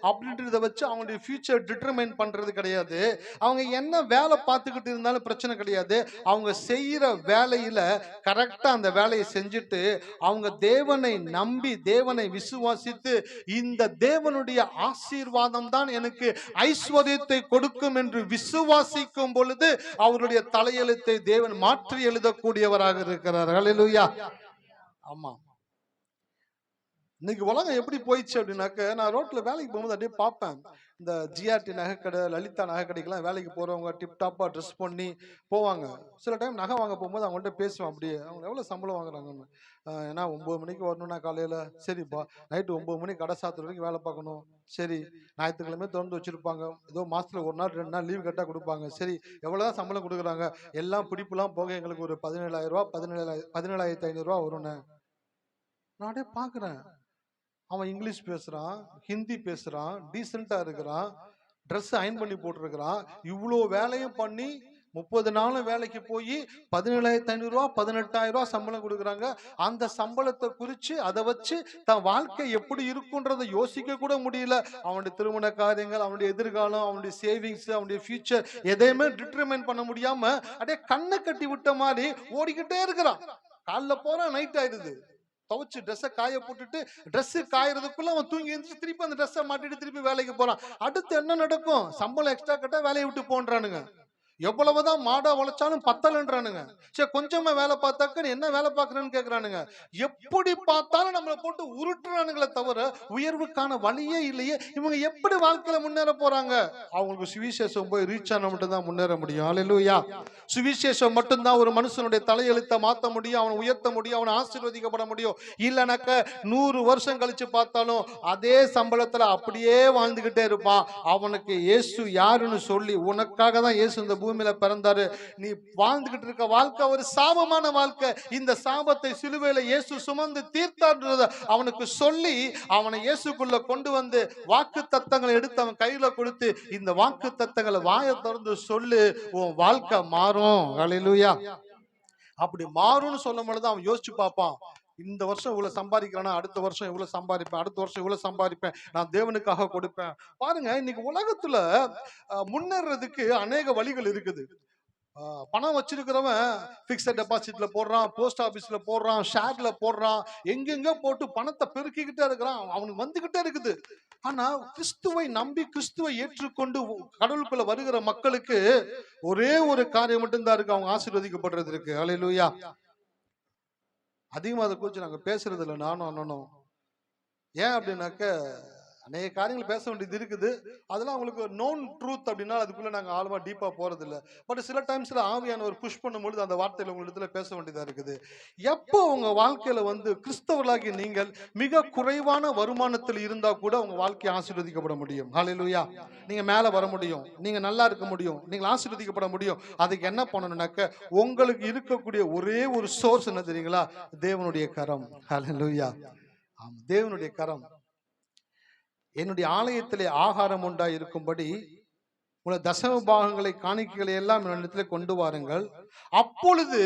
அப்படின்றத வச்சு அவங்களுடைய ஃபியூச்சர் டிட்டர்மைன் பண்றது கிடையாது. அவங்க என்ன வேலை பார்த்துக்கிட்டு இருந்தாலும் பிரச்சனை கிடையாது. அவங்க செய்யற வேலையில கரெக்டா அந்த வேலையை செஞ்சுட்டு அவங்க தேவனை நம்பி தேவனை விசுவாசித்து இந்த தேவனுடைய ஆசீர்வாதம் தான் எனக்கு ஐஸ்வர்யத்தை கொடுக்கும் என்று விசுவாசிக்கும் பொழுது அவருடைய தலையெழுத்தை தேவன் மாற்றி எழுதக்கூடியவராக இருக்கிறார். ஹல்லேலூயா. ஆமா, இன்னைக்கு உலகம் எப்படி போயிடுச்சு அப்படின்னாக்க, நான் ரோட்ல வேலைக்கு போகும்போது அப்படியே பார்ப்பேன். இந்த ஜிஆர்டி நகைக்கடை, லலிதா நகைக்கடைக்கெல்லாம் வேலைக்கு போறவங்க டிப்டாப்பா ட்ரெஸ் பண்ணி போவாங்க. சில டைம் நகை வாங்க போகும்போது அவங்கள்ட்ட பேசுவேன், அப்படியே அவங்க எவ்வளவு சம்பளம் வாங்குறாங்கன்னு. ஏன்னா 9 மணிக்கு வரணும்னா காலையில, சரிப்பா. நைட்டு 9 மணிக்கு கடை சாத்துற வரைக்கும் வேலை பார்க்கணும், சரி. ஞாயிற்றுக்கிழமை திறந்து வச்சிருப்பாங்க, ஏதோ மாசத்துல 1 நாள் 2 நாள் லீவ் கட்டா கொடுப்பாங்க, சரி. எவ்வளவுதான் சம்பளம் கொடுக்குறாங்க, எல்லாம் பிடிப்புலாம் போக எங்களுக்கு ஒரு 17,000 17,500 வரும்னு. நானே பாக்குறேன். அவன் இங்கிலீஷ் பேசுறான், ஹிந்தி பேசுறான், டீசெண்டா இருக்கிறான், ட்ரெஸ் அயன் பண்ணி போட்டிருக்கிறான். இவ்வளோ வேலையும் பண்ணி 30 நாளும் வேலைக்கு போய் 17,500 18,000 சம்பளம் கொடுக்குறாங்க. அந்த சம்பளத்தை குறிச்சு அதை வச்சு தன் வாழ்க்கை எப்படி இருக்குன்றதை யோசிக்க கூட முடியல. அவனுடைய திருமண காரியங்கள், அவனுடைய எதிர்காலம், அவனுடைய சேவிங்ஸ், அவனுடைய ஃபியூச்சர் எதையுமே டிட்டர்மைன் பண்ண முடியாம அப்படியே கண்ணை கட்டி விட்ட மாதிரி ஓடிக்கிட்டே இருக்கிறான். காலைல போறான், நைட் ஆயிடுது. துவைச்சு ட்ரெஸ்ஸை காய போட்டுட்டு ட்ரெஸ் காயறதுக்குள்ள அவன் தூங்கி எழுந்துச்சு திருப்பி அந்த ட்ரெஸ்ஸை மாட்டிட்டு திருப்பி வேலைக்கு போறான். அடுத்து என்ன நடக்கும், சம்பளம் எக்ஸ்ட்ரா கட்டா வேலையை விட்டு போன்றானுங்க. எவ்வளவுதான் மாடா உழைச்சாலும் பத்தலன்றானுங்க. சரி, கொஞ்சமா வேலை பார்த்தாக்க என்ன வேலை பார்க்கறேன்னு கேக்குறானுங்க. எப்படி பார்த்தாலும் நம்மளை போட்டு உருட்டுறானுங்களே தவிர உயர்வுக்கான வழியே இல்லையே. இவங்க எப்படி வாழ்க்கையில முன்னேற போறாங்க? அவங்களுக்கு சுவிசேஷம் போய் ரீச் ஆன மட்டும் தான் முன்னேற முடியும். ஹல்லேலூயா. சுவிசேஷம் மட்டும்தான் ஒரு மனுஷனுடைய தலையெழுத்தை மாற்ற முடியும், அவனை உயர்த்த முடியும், அவனை ஆசீர்வதிக்கப்பட முடியும். இல்லைனாக்க 100 வருஷம் கழிச்சு பார்த்தாலும் அதே சம்பளத்துல அப்படியே வாழ்ந்துகிட்டே இருப்பான். அவனுக்கு இயேசு யாருன்னு சொல்லி, உனக்காக தான் இயேசு இந்த பூமியில பிறந்தாரு, நீ வாழ்ந்துகிட்டு இருக்க வாழ்க்கை ஒரு சாபமான வாழ்க்கை, இந்த சாபத்தை சிலுவையில இயேசு சுமந்து தீர்த்தார்ன்றத அவனுக்கு சொல்லி அவனை இயேசுக்குள்ள கொண்டு வந்து வாக்கு தத்தங்களை எடுத்து அவன் கையில கொடுத்து, இந்த வாக்கு தத்தங்களை வாயை திறந்து சொல்லு, உன் வாழ்க்கை மாறும். ஹல்லேலூயா. அப்படி மாறும்னு சொல்லும் பொழுது அவன் யோசிச்சு பார்ப்பான், இந்த வருஷம் இவ்வளவு சம்பாதிக்கிறானா, அடுத்த வருஷம் இவ்வளவு சம்பாதிப்பேன், அடுத்த வருஷம் இவ்வளவு சம்பாதிப்பேன், நான் தேவனுக்காக கொடுப்பேன். பாருங்க, இன்னைக்கு உலகத்துல முன்னேறதுக்கு அநேக வழிகள் இருக்குது. பணம் வச்சிருக்கிறவன் பிக்ஸட் டெபாசிட்ல போடுறான், போஸ்ட் ஆபீஸ்ல போடுறான், ஷேர்ல போடுறான், எங்கெங்க போட்டு பணத்தை பெருக்கிக்கிட்டே இருக்கிறான், அவனுக்கு வந்துகிட்டே இருக்குது. ஆனா கிறிஸ்துவை நம்பி கிறிஸ்துவை ஏற்றுக்கொண்டு கடவுளுக்குள்ள வருகிற மக்களுக்கு ஒரே ஒரு காரியம் மட்டும்தான் இருக்கு, அவங்க ஆசீர்வதிக்கப்படுறது இருக்கு. ஹல்லேலூயா. அதிகமா அதை குறித்து நாங்க பேசுறது இல்லை, நானும் அண்ணனும். ஏன் அப்படின்னாக்க அநேக காரியங்கள் பேச வேண்டியது இருக்குது. அதெல்லாம் உங்களுக்கு நோன் ட்ரூத் அப்படின்னா அதுக்குள்ள நாங்க ஆழமா டீப்பா போறது இல்லை. பட் சில டைம்ஸ்ல ஆவியானவர் புஷ் பண்ணும்பொழுது அந்த வார்த்தையில உங்களிடத்துல பேச வேண்டியதா இருக்குது. எப்போ உங்க வாழ்க்கையில கிறிஸ்தவர்களாகி நீங்கள் மிக குறைவான வருமானத்தில் இருந்தா கூட உங்க வாழ்க்கையை ஆசீர்வதிக்கப்பட முடியும். ஹல்லேலூயா. நீங்க மேல வர முடியும், நீங்க நல்லா இருக்க முடியும், நீங்க ஆசீர்வதிக்கப்பட முடியும். அதுக்கு என்ன பண்ணணும்னாக்க உங்களுக்கு இருக்கக்கூடிய ஒரே ஒரு சோர்ஸ் என்ன தெரியுங்களா? தேவனுடைய கரம். ஹல்லேலூயா. ஆமா, தேவனுடைய கரம். என்னுடைய ஆலயத்திலே ஆகாரம் உண்டா இருக்கும்படி உள்ள தசம பாகங்களை காணிக்கைகளை எல்லாம் என்னிடத்திலே கொண்டு வாருங்கள். அப்பொழுது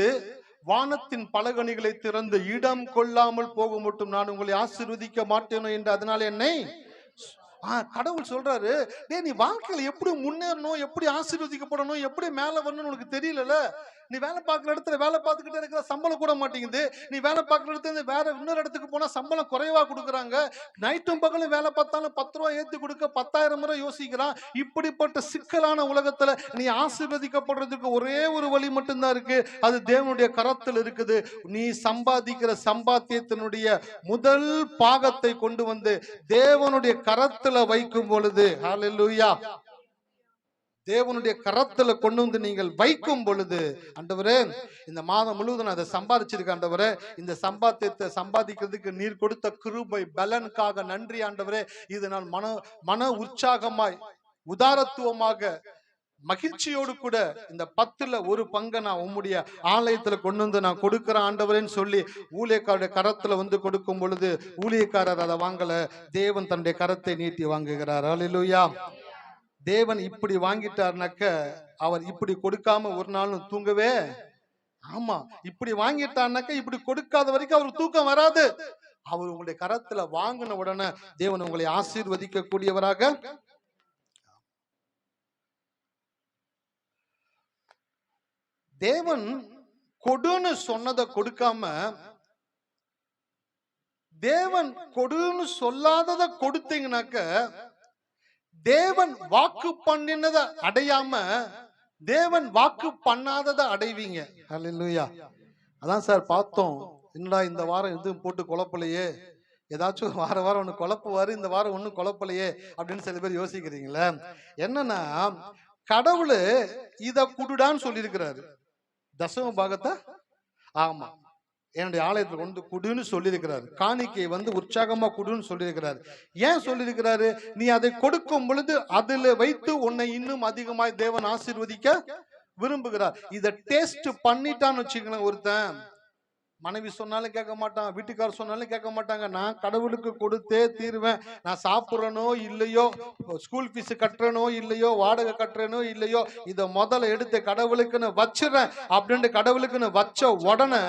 வானத்தின் பலகணிகளை திறந்து இடம் கொள்ளாமல் போக மட்டும் நான் உங்களை ஆசீர்வதிக்க மாட்டேனோ என்று அதனால என்னை கடவுள் சொல்றாரு. நீ வாழ்க்கையில எப்படி முன்னேறணும், எப்படி ஆசீர்வதிக்கப்படணும், எப்படி மேல வரணும்னு உனக்கு தெரியல. நீ வேலை பார்க்குற இடத்துல வேலை பார்த்துக்கிட்டே இருக்கிற, சம்பளம் கூட மாட்டேங்குது. நீ வேலை பார்க்குற இடத்துல வேற இன்னொரு இடத்துக்கு போனா சம்பளம் குறைவா கொடுக்குறாங்க. நைட்டும் பகலும் வேலை பார்த்தாலும் 10 ரூபாய் ஏற்றி கொடுக்க 10,000 முறை யோசிக்கிறான். இப்படிப்பட்ட சிக்கலான உலகத்துல நீ ஆசீர்வதிக்கப்படுறதுக்கு ஒரே ஒரு வழி மட்டும்தான் இருக்கு, அது தேவனுடைய கரத்தில் இருக்குது. நீ சம்பாதிக்கிற சம்பாத்தியத்தினுடைய முதல் பாகத்தை கொண்டு வந்து தேவனுடைய கரத்துல வைக்கும் பொழுது, ஹல்லேலூயா, தேவனுடைய கரத்துல கொண்டு வந்து நீங்கள் வைக்கும் பொழுது, ஆண்டவரே இந்த மாதம் முழுவதும் நான் அதை சம்பாதிச்சிருக்கேன் ஆண்டவரே, இந்த சம்பாத்தியத்தை சம்பாதிக்கிறதுக்கு நீர் கொடுத்த கிருபை பலனுக்காக நன்றி ஆண்டவரே. இது நான் மன உற்சாகமாய் உதாரத்துவமாக மகிழ்ச்சியோடு கூட இந்த 10ல் ஒரு பங்கை நான் உம்முடைய ஆலயத்துல கொண்டு வந்து நான் கொடுக்கிறேன் ஆண்டவரேன்னு சொல்லி ஊழியக்காரருடைய கரத்துல கொடுக்கும் பொழுது ஊழியக்காரர் அதை வாங்கல, தேவன் தன்னுடைய கரத்தை நீட்டி வாங்குகிறார். ஹல்லேலூயா. தேவன் இப்படி வாங்கிட்டார்னாக்க அவர் இப்படி கொடுக்காம ஒரு நாளும் தூங்கவே. ஆமா, இப்படி வாங்கிட்டார்னாக்க இப்படி கொடுக்காத வரைக்கும் அவருக்கு தூக்கம் வராது. அவர் உங்களுடைய கரத்துல வாங்கின உடனே தேவன் உங்களை ஆசீர்வதிக்க கூடியவராக. தேவன் கொடுன்னு சொன்னதை கொடுக்காம, தேவன் கொடுன்னு சொல்லாததை கொடுத்தீங்கன்னாக்க, தேவன் வாக்கு பண்ணினதை அடையாம தேவன் வாக்கு பண்ணாததை அடைவீங்க. ஹல்லேலூயா. அதான் சார் பார்த்தோம், என்னடா இந்த வாரம் எதுவும் போட்டு குழப்பலையே, ஏதாச்சும் வாரம் ஒண்ணு குழப்புவாரு, இந்த வாரம் ஒன்னும் குழப்பலையே அப்படின்னு சில பேர் யோசிக்கிறீங்களே. என்னன்னா, கடவுள் இத குடுடான்னு சொல்லியிருக்கிறாரு, தசம பாகத்தை. ஆமா, என்னுடைய ஆலயத்துல குடுன்னு சொல்லியிருக்கிறாரு. காணிக்கை உற்சாகமா குடுன்னு சொல்லியிருக்கிறாரு. ஏன் சொல்லியிருக்கிறாரு? நீ அதை கொடுக்கும் பொழுது அதுல வைத்து உன்னை இன்னும் அதிகமாய் தேவன் ஆசீர்வதிக்க விரும்புகிறார். இதை டேஸ்ட் பண்ணிட்டான்னு வச்சுக்கணும். ஒருத்தன் மனைவி சொன்னாலும் கேட்க மாட்டான், வீட்டுக்காரர் சொன்னாலும் கேட்க மாட்டாங்க. நான் கடவுளுக்கு கொடுத்தே தீருவேன், நான் சாப்பிட்றனோ இல்லையோ, ஸ்கூல் ஃபீஸ் கட்டுறனோ இல்லையோ, வாடகை கட்டுறனோ இல்லையோ, இதை முதல்ல எடுத்து கடவுளுக்குன்னு வச்சிடறேன் அப்படின்ட்டு கடவுளுக்குன்னு வச்ச உடனே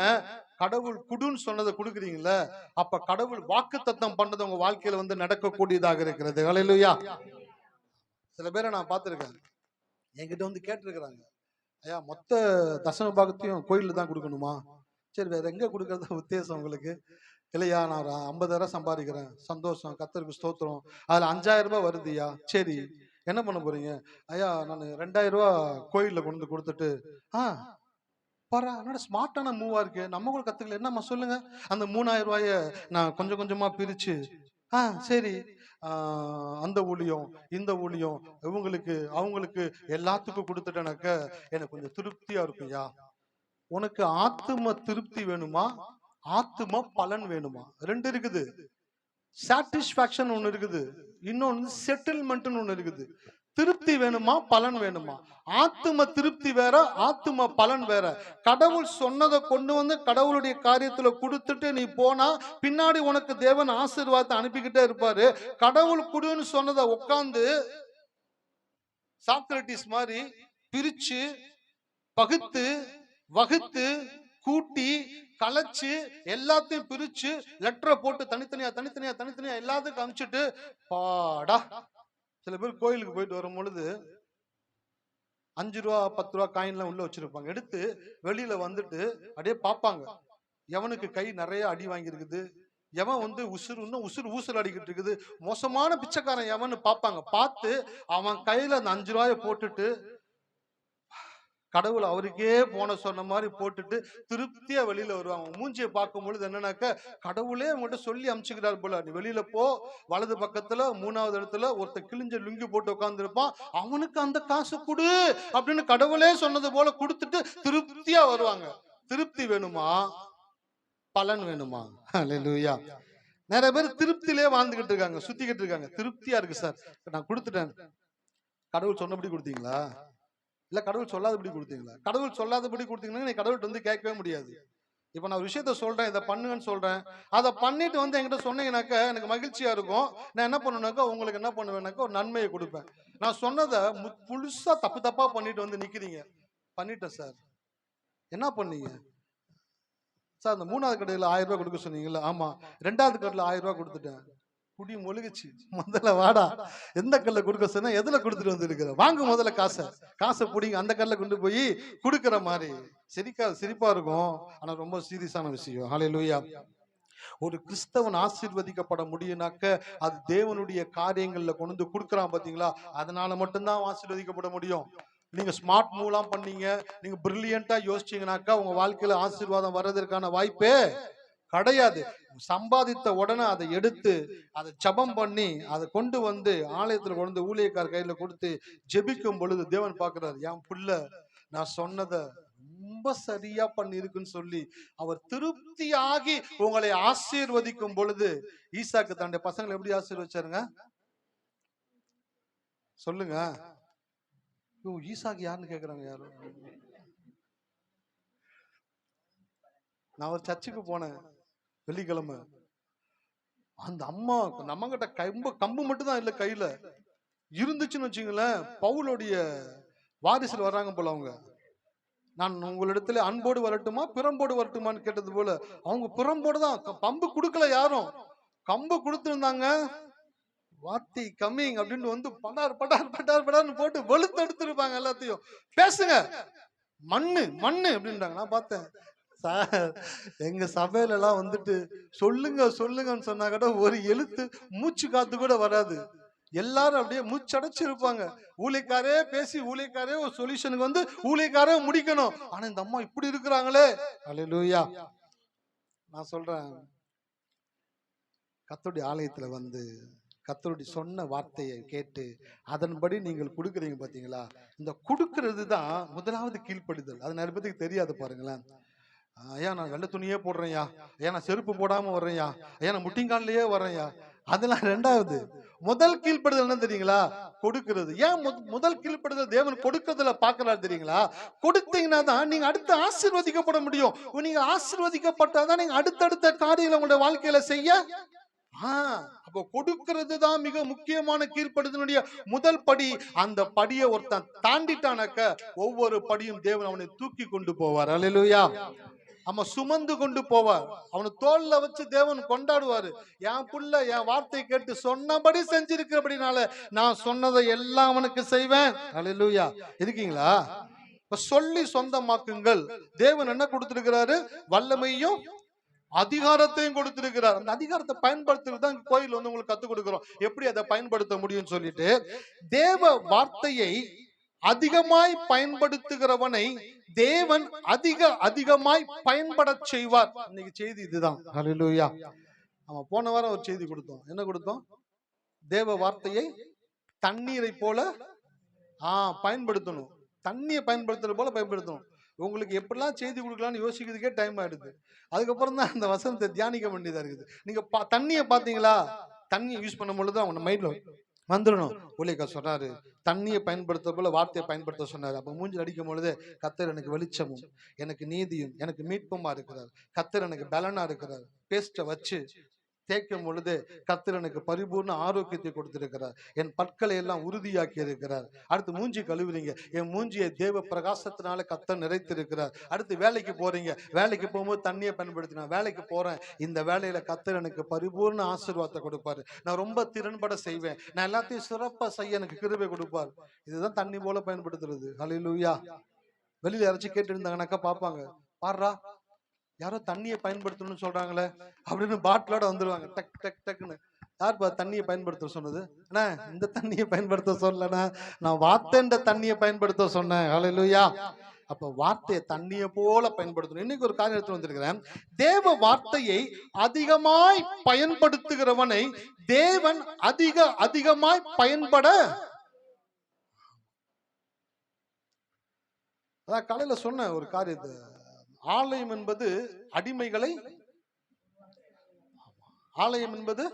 கடவுள் குடுன்னு சொன்னதை கொடுக்குறீங்களா, அப்ப கடவுள் வாக்குத்தத்தம் பண்ணது உங்க வாழ்க்கையில நடக்கக்கூடியதாக இருக்கிறது. ஹல்லேலூயா. சில பேரை நான் பார்த்திருக்கேன், என்கிட்ட கேட்டிருக்கிறாங்க, ஐயா மொத்த தசம பாகத்தையும் கோயில்ல தான் கொடுக்கணுமா? சரி, வேற எங்க கொடுக்கறது உத்தேசம் உங்களுக்கு? இல்லையா, நான் ஒரு 50,000 சம்பாதிக்கிறேன், சந்தோஷம், கர்த்தருக்கு ஸ்தோத்திரம், அதுல 5,000 ரூபாய் வருதுயா, சரி என்ன பண்ண போறீங்க? ஐயா நான் 2,000 ரூபாய் கோயில்ல கொண்டு கொடுத்துட்டு, பாரா என்னோட ஸ்மார்ட்டான மூவா இருக்கு, நம்ம கூட கத்துக்கல, என்னம்மா சொல்லுங்க. அந்த 3,000 ரூபாய நான் கொஞ்சம் கொஞ்சமா பிரிச்சு, சரி அந்த ஊழியம் இந்த ஊழியம் இவங்களுக்கு அவங்களுக்கு எல்லாத்துக்கும் கொடுத்துட்டேனாக்க எனக்கு கொஞ்சம் திருப்தியா இருக்கும்யா. உனக்கு ஆத்தும திருப்தி வேணுமா, ஆத்தும பலன் வேணுமா? ரெண்டு இருக்குது. சாட்டிஸ்பாக்சன் ஒண்ணு இருக்குது, இன்னொன்னு செட்டில்மெண்ட் ஒண்ணு இருக்குது. திருப்தி வேணுமா, பலன் வேணுமா? ஆத்தும திருப்தி வேற, ஆத்தும பலன் வேற. கடவுள் சொன்னதை கொண்டு கடவுளுடைய காரியத்துல கொடுத்துட்டு நீ போனா பின்னாடி உனக்கு தேவன் ஆசீர்வாதத்தை அனுப்பிக்கிட்டே இருப்பாரு. கடவுள் குடுன்னு சொன்னதை உட்கார்ந்து சாக்ரட்டிஸ் மாதிரி பிரிச்சு பகுத்து வகுத்து கூட்டி கலைச்சு எல்லாத்தையும் பிரிச்சு லெட்டரை போட்டு தனித்தனியா தனித்தனியா தனித்தனியா எல்லாத்துக்கும் அனுப்பிச்சுட்டு பாடா. சில பேர் கோயிலுக்கு போயிட்டு வரும் பொழுது 5 ரூபா 10 ரூபா காயின்லாம் உள்ள வச்சிருப்பாங்க. எடுத்து வெளியில வந்துட்டு அப்படியே பார்ப்பாங்க. எவனுக்கு கை நிறைய அடி வாங்கியிருக்குது, எவன் வந்து உசுறு ஊசல் அடிக்கிட்டு இருக்குது, மோசமான பிச்சைக்காரன் எவன்னு பார்ப்பாங்க. பார்த்து அவன் கையில அந்த 5 ரூபாயை போட்டுட்டு கடவுள் அவருக்கே போன சொன்ன மாதிரி போட்டுட்டு திருப்தியா வெளியில வருவாங்க. மூஞ்சியை பார்க்கும் பொழுது என்னன்னாக்க, கடவுளே உங்கள்கிட்ட சொல்லி அனுப்பிச்சுக்கிறார் போல, நீ வெளியில போ, வலது பக்கத்துல 3வது இடத்துல ஒருத்தர் கிழிஞ்ச லுங்கி போட்டு உட்கார்ந்து இருப்பான், அவனுக்கு அந்த காசு கொடு அப்படின்னு கடவுளே சொன்னது போல கொடுத்துட்டு திருப்தியா வருவாங்க. திருப்தி வேணுமா, பலன் வேணுமா? அல்லேலூயா. நிறைய பேர் திருப்தியிலே வாழ்ந்துகிட்டு இருக்காங்க, சுத்திக்கிட்டு இருக்காங்க. திருப்தியா இருக்கு சார், நான் கொடுத்துட்டேன். கடவுள் சொன்னபடி கொடுத்தீங்களா? இல்ல கடவுள் சொல்லாதபடி கொடுத்தீங்களா? கடவுள் சொல்லாதபடி கொடுத்தீங்கன்னா நீ கடவுள்கிட்ட வந்து கேட்கவே முடியாது. இப்ப நான் ஒரு விஷயத்த சொல்றேன், இதை பண்ணுங்கன்னு சொல்றேன், அதை பண்ணிட்டு வந்து என்கிட்ட சொன்னீங்கன்னாக்க எனக்கு மகிழ்ச்சியா இருக்கும். நான் என்ன பண்ணுவேனாக்கா, உங்களுக்கு என்ன பண்ணுவேனாக்கா, ஒரு நன்மையை கொடுப்பேன். நான் சொன்னதை முழுசா தப்பு தப்பா பண்ணிட்டு வந்து நிக்கிறீங்க. பண்ணிட்டேன் சார். என்ன பண்ணீங்க சார்? அந்த 3வது கடையில் 1000 ரூபாய் கொடுக்க சொன்னீங்கல்ல, ஆமா. 2வது கடையில் 1000 ரூபாய் கொடுத்துட்டேன். குடி மொழுகுச்சு. முதல்ல வாடா, எந்த கல்ல கொடுக்க சொன்னா எதுல கொடுத்துட்டு வந்து இருக்கிற, வாங்க முதல்ல காசை பிடிங்க, அந்த கல்ல கொண்டு போய் கொடுக்கிற மாதிரி. சிரிப்பா இருக்கும், ஆனா ரொம்ப சீரியஸான விஷயம். ஹல்லேலூயா. ஒரு கிறிஸ்தவன் ஆசீர்வதிக்கப்பட முடியும்னாக்க அது தேவனுடைய காரியங்கள்ல கொண்டு வந்து கொடுக்குறான் பாத்தீங்களா, அதனால மட்டும்தான் ஆசீர்வதிக்கப்பட முடியும். நீங்க ஸ்மார்ட் மூவ்லாம் பண்ணீங்க, நீங்க பிரில்லியண்டா யோசிச்சீங்கன்னாக்கா உங்க வாழ்க்கையில ஆசீர்வாதம் வர்றதற்கான வாய்ப்பே கிடையாது. சம்பாதித்த உடனே அதை எடுத்து அதை ஜபம் பண்ணி அதை கொண்டு வந்து ஆலயத்துல கொண்டு வந்து ஊழியக்கார கையில கொடுத்து ஜெபிக்கும் பொழுது தேவன் பார்க்கிறார், என் பிள்ளை நான் சொன்னதை ரொம்ப சரியா பண்ணிருக்குன்னு சொல்லி அவர் திருப்தியாகி உங்களை ஆசீர்வதிக்கும் பொழுது, ஈசாக்கு தன்னுடைய பசங்களை எப்படி ஆசீர்வச்சாருங்க சொல்லுங்க? ஈசாக்கு யாருன்னு கேக்குறாங்க யாரும். நான் ஒரு சர்ச்சுக்கு போனேன் வெள்ளிக்கிழமை. அந்த அம்மா நம்ம கிட்ட கம்பு மட்டும் தான் இல்ல, கையில இருந்துச்சுன்னு வச்சுங்களேன், பவுலுடைய வாரிசுல வர்றாங்க போல அவங்க. நான் உங்களிடத்துல அன்போடு வரட்டுமா பிறம்போடு வரட்டுமான்னு கேட்டது போல அவங்க பிறம்போடு தான். பம்பு கொடுக்கல யாரும், கம்பு கொடுத்துருந்தாங்க. வார்த்தை கம்மிங் அப்படின்னு வந்து படார் படார் படார் படார்னு போட்டு வெளுத்து எடுத்துருப்பாங்க எல்லாத்தையும். பேசுங்க, மண்ணு மண்ணு அப்படின்றாங்க. நான் பார்த்தேன் சார், எங்க சபையில எல்லாம் வந்துட்டு சொல்லுங்க சொல்லுங்கன்னு சொன்னா கூட ஒரு எழுத்து மூச்சு காத்து கூட வராது. எல்லாரும் அப்படியே மூச்சடைச்சிருப்பாங்க. ஊழியக்காரே பேசி ஊழியக்காரே ஒரு சொல்யூஷனுக்கு வந்து ஊழியக்காரே முடிக்கணும். ஆனா இந்த அம்மா இப்படி இருக்கிறாங்களே. அல்லேலூயா. நான் சொல்றேன், கர்த்தருடைய ஆலயத்துல வந்து கர்த்தருடைய சொன்ன வார்த்தையை கேட்டு அதன்படி நீங்கள் கொடுக்குறீங்க பாத்தீங்களா, இந்த கொடுக்கறது தான் முதலாவது கீழ்ப்படிதல். அது நிறைய பேருக்கு தெரியாது பாருங்களேன். ஐயா நான் வெள்ளை துணியே போடுறேன்யா, ஐயா நான் செருப்பு போடாம வர்றேன்யா, ஐயா நான் முட்டிங்கான்லயே வர்றேன்யா, அதெல்லாம் 2வது. முதல் கீழ்ப்படுதல் என்ன தெரியுங்களா, கொடுக்கிறது. ஏன் முதல் கீழ்ப்படுதல் தேவன் கொடுக்கறதுல பாக்குறாரு தெரியுங்களா? கொடுத்தீங்கன்னா தான் நீங்க அடுத்து ஆசீர்வதிக்கப்பட முடியும். நீங்க ஆசீர்வதிக்கப்பட்டாதான் நீங்க அடுத்தடுத்த காரியங்களை உங்களுடைய வாழ்க்கையில செய்ய. அப்போ கொடுக்கிறது தான் மிக முக்கியமான கீழ்ப்படுதலுடைய முதல் படி. அந்த படியை ஒருத்தன் தாண்டிட்டானாக்க ஒவ்வொரு படியும் தேவன் அவனை தூக்கி கொண்டு போவார். அல்லேலூயா. அவன் சுமந்து கொண்டு போவார், அவனை தோல்ல வச்சு தேவன் கொண்டாடுவாரு. என் புள்ள என் வார்த்தை கேட்டு சொன்னபடி செஞ்சிருக்கிறபடினால நான் சொன்னதை எல்லாம் அவனுக்கு செய்வேன். அல்லேலூயா. இருக்கீங்களா? இப்ப சொல்லி சொந்தமாக்குங்கள். தேவன் என்ன கொடுத்திருக்கிறாரு? வல்லமையும் அதிகாரத்தையும் கொடுத்திருக்கிறார். அந்த அதிகாரத்தை பயன்படுத்துறது தான் கோயில் வந்து உங்களுக்கு கத்துக் கொடுக்கிறோம், எப்படி அதை பயன்படுத்த முடியும்னு சொல்லிட்டு. தேவ வார்த்தையை அதிகமாய் பயன்படுத்துகிறவனை தேவன் அதிகமாய் பயன்பட செய்வார். இன்னைக்கு செய்தி இதுதான். ஹல்லேலூயா. நம்ம போன வாரம் ஒரு செய்தி கொடுத்தோம். என்ன கொடுத்தோம்? தேவ வார்த்தையை தண்ணீரை போல பயன்படுத்தணும். தண்ணியை பயன்படுத்துறது போல பயன்படுத்தணும். உங்களுக்கு எப்படிலாம் செய்தி கொடுக்கலாம்னு யோசிக்கிறதுக்கே டைம் ஆயிடுது. அதுக்கப்புறம் தான் அந்த வசனத்தை தியானிக்க வேண்டியதா இருக்குது. நீங்க தண்ணியை பாத்தீங்களா, தண்ணியை யூஸ் பண்ணும் பொழுது அவங்க மைண்ட்ல வந்துடணும். ஊழியக்காரர் சொன்னாரு தண்ணியை பயன்படுத்த போல வார்த்தையை பயன்படுத்த சொன்னாரு. அப்ப மூஞ்சில் அடிக்கும் பொழுது, கர்த்தர் எனக்கு வெளிச்சமும் எனக்கு நீதியும் எனக்கு மீட்புமா இருக்கிறார், கர்த்தர் எனக்கு பலனா இருக்கிறார். பேஸ்ட வச்சு தேய்க்கும் பொழுது கர்த்தர் எனக்கு பரிபூர்ண ஆரோக்கியத்தை கொடுத்திருக்கிறார். என் பற்களை எல்லாம் உறுதியாக்கி இருக்கிறார். அடுத்து மூஞ்சி கழுவுறீங்க, என் மூஞ்சியை தேவ பிரகாசத்தினால கர்த்தர் நிறைத்திருக்கிறார். அடுத்து வேலைக்கு போறீங்க, வேலைக்கு போகும்போது தண்ணியை பயன்படுத்தினா வேலைக்கு போறேன், இந்த வேலையில கர்த்தர் எனக்கு பரிபூர்ண ஆசீர்வாதத்தை கொடுப்பாரு. நான் ரொம்ப திறன்பட செய்வேன், நான் எல்லாத்தையும் சிறப்பா செய்ய எனக்கு கிருபை கொடுப்பார். இதுதான் தண்ணி போல பயன்படுத்துறது. ஹல்லேலூயா. வெளியில யாராச்சும் கேட்டு இருந்தாங்கன்னாக்கா பாப்பாங்க, பாடுறா யாரோ தண்ணியை பயன்படுத்தணும்னு சொல்றாங்களே அப்படின்னு பாட்டிலோட வந்துருவாங்க டக் டக் டக்குன்னு. யாருப்பா தண்ணியை பயன்படுத்த சொன்னது? அண்ணா இந்த தண்ணியை பயன்படுத்த சொல்லனா, நான் வார்த்தைன்ற தண்ணியை பயன்படுத்த சொன்னேன். ஹல்லேலூயா. அப்ப வார்த்தையை தண்ணியை போல பயன்படுத்தணும். இன்னைக்கு ஒரு காரியம் எடுத்து வந்திருக்கிறேன். தேவ வார்த்தையை அதிகமாய் பயன்படுத்துகிறவனை தேவன் அதிகமாய் பயன்பட. அதான் காலையில சொன்ன ஒரு காரியத்தை, ஆலயம் என்பது அடிமைகளை, ஆலயம் என்பது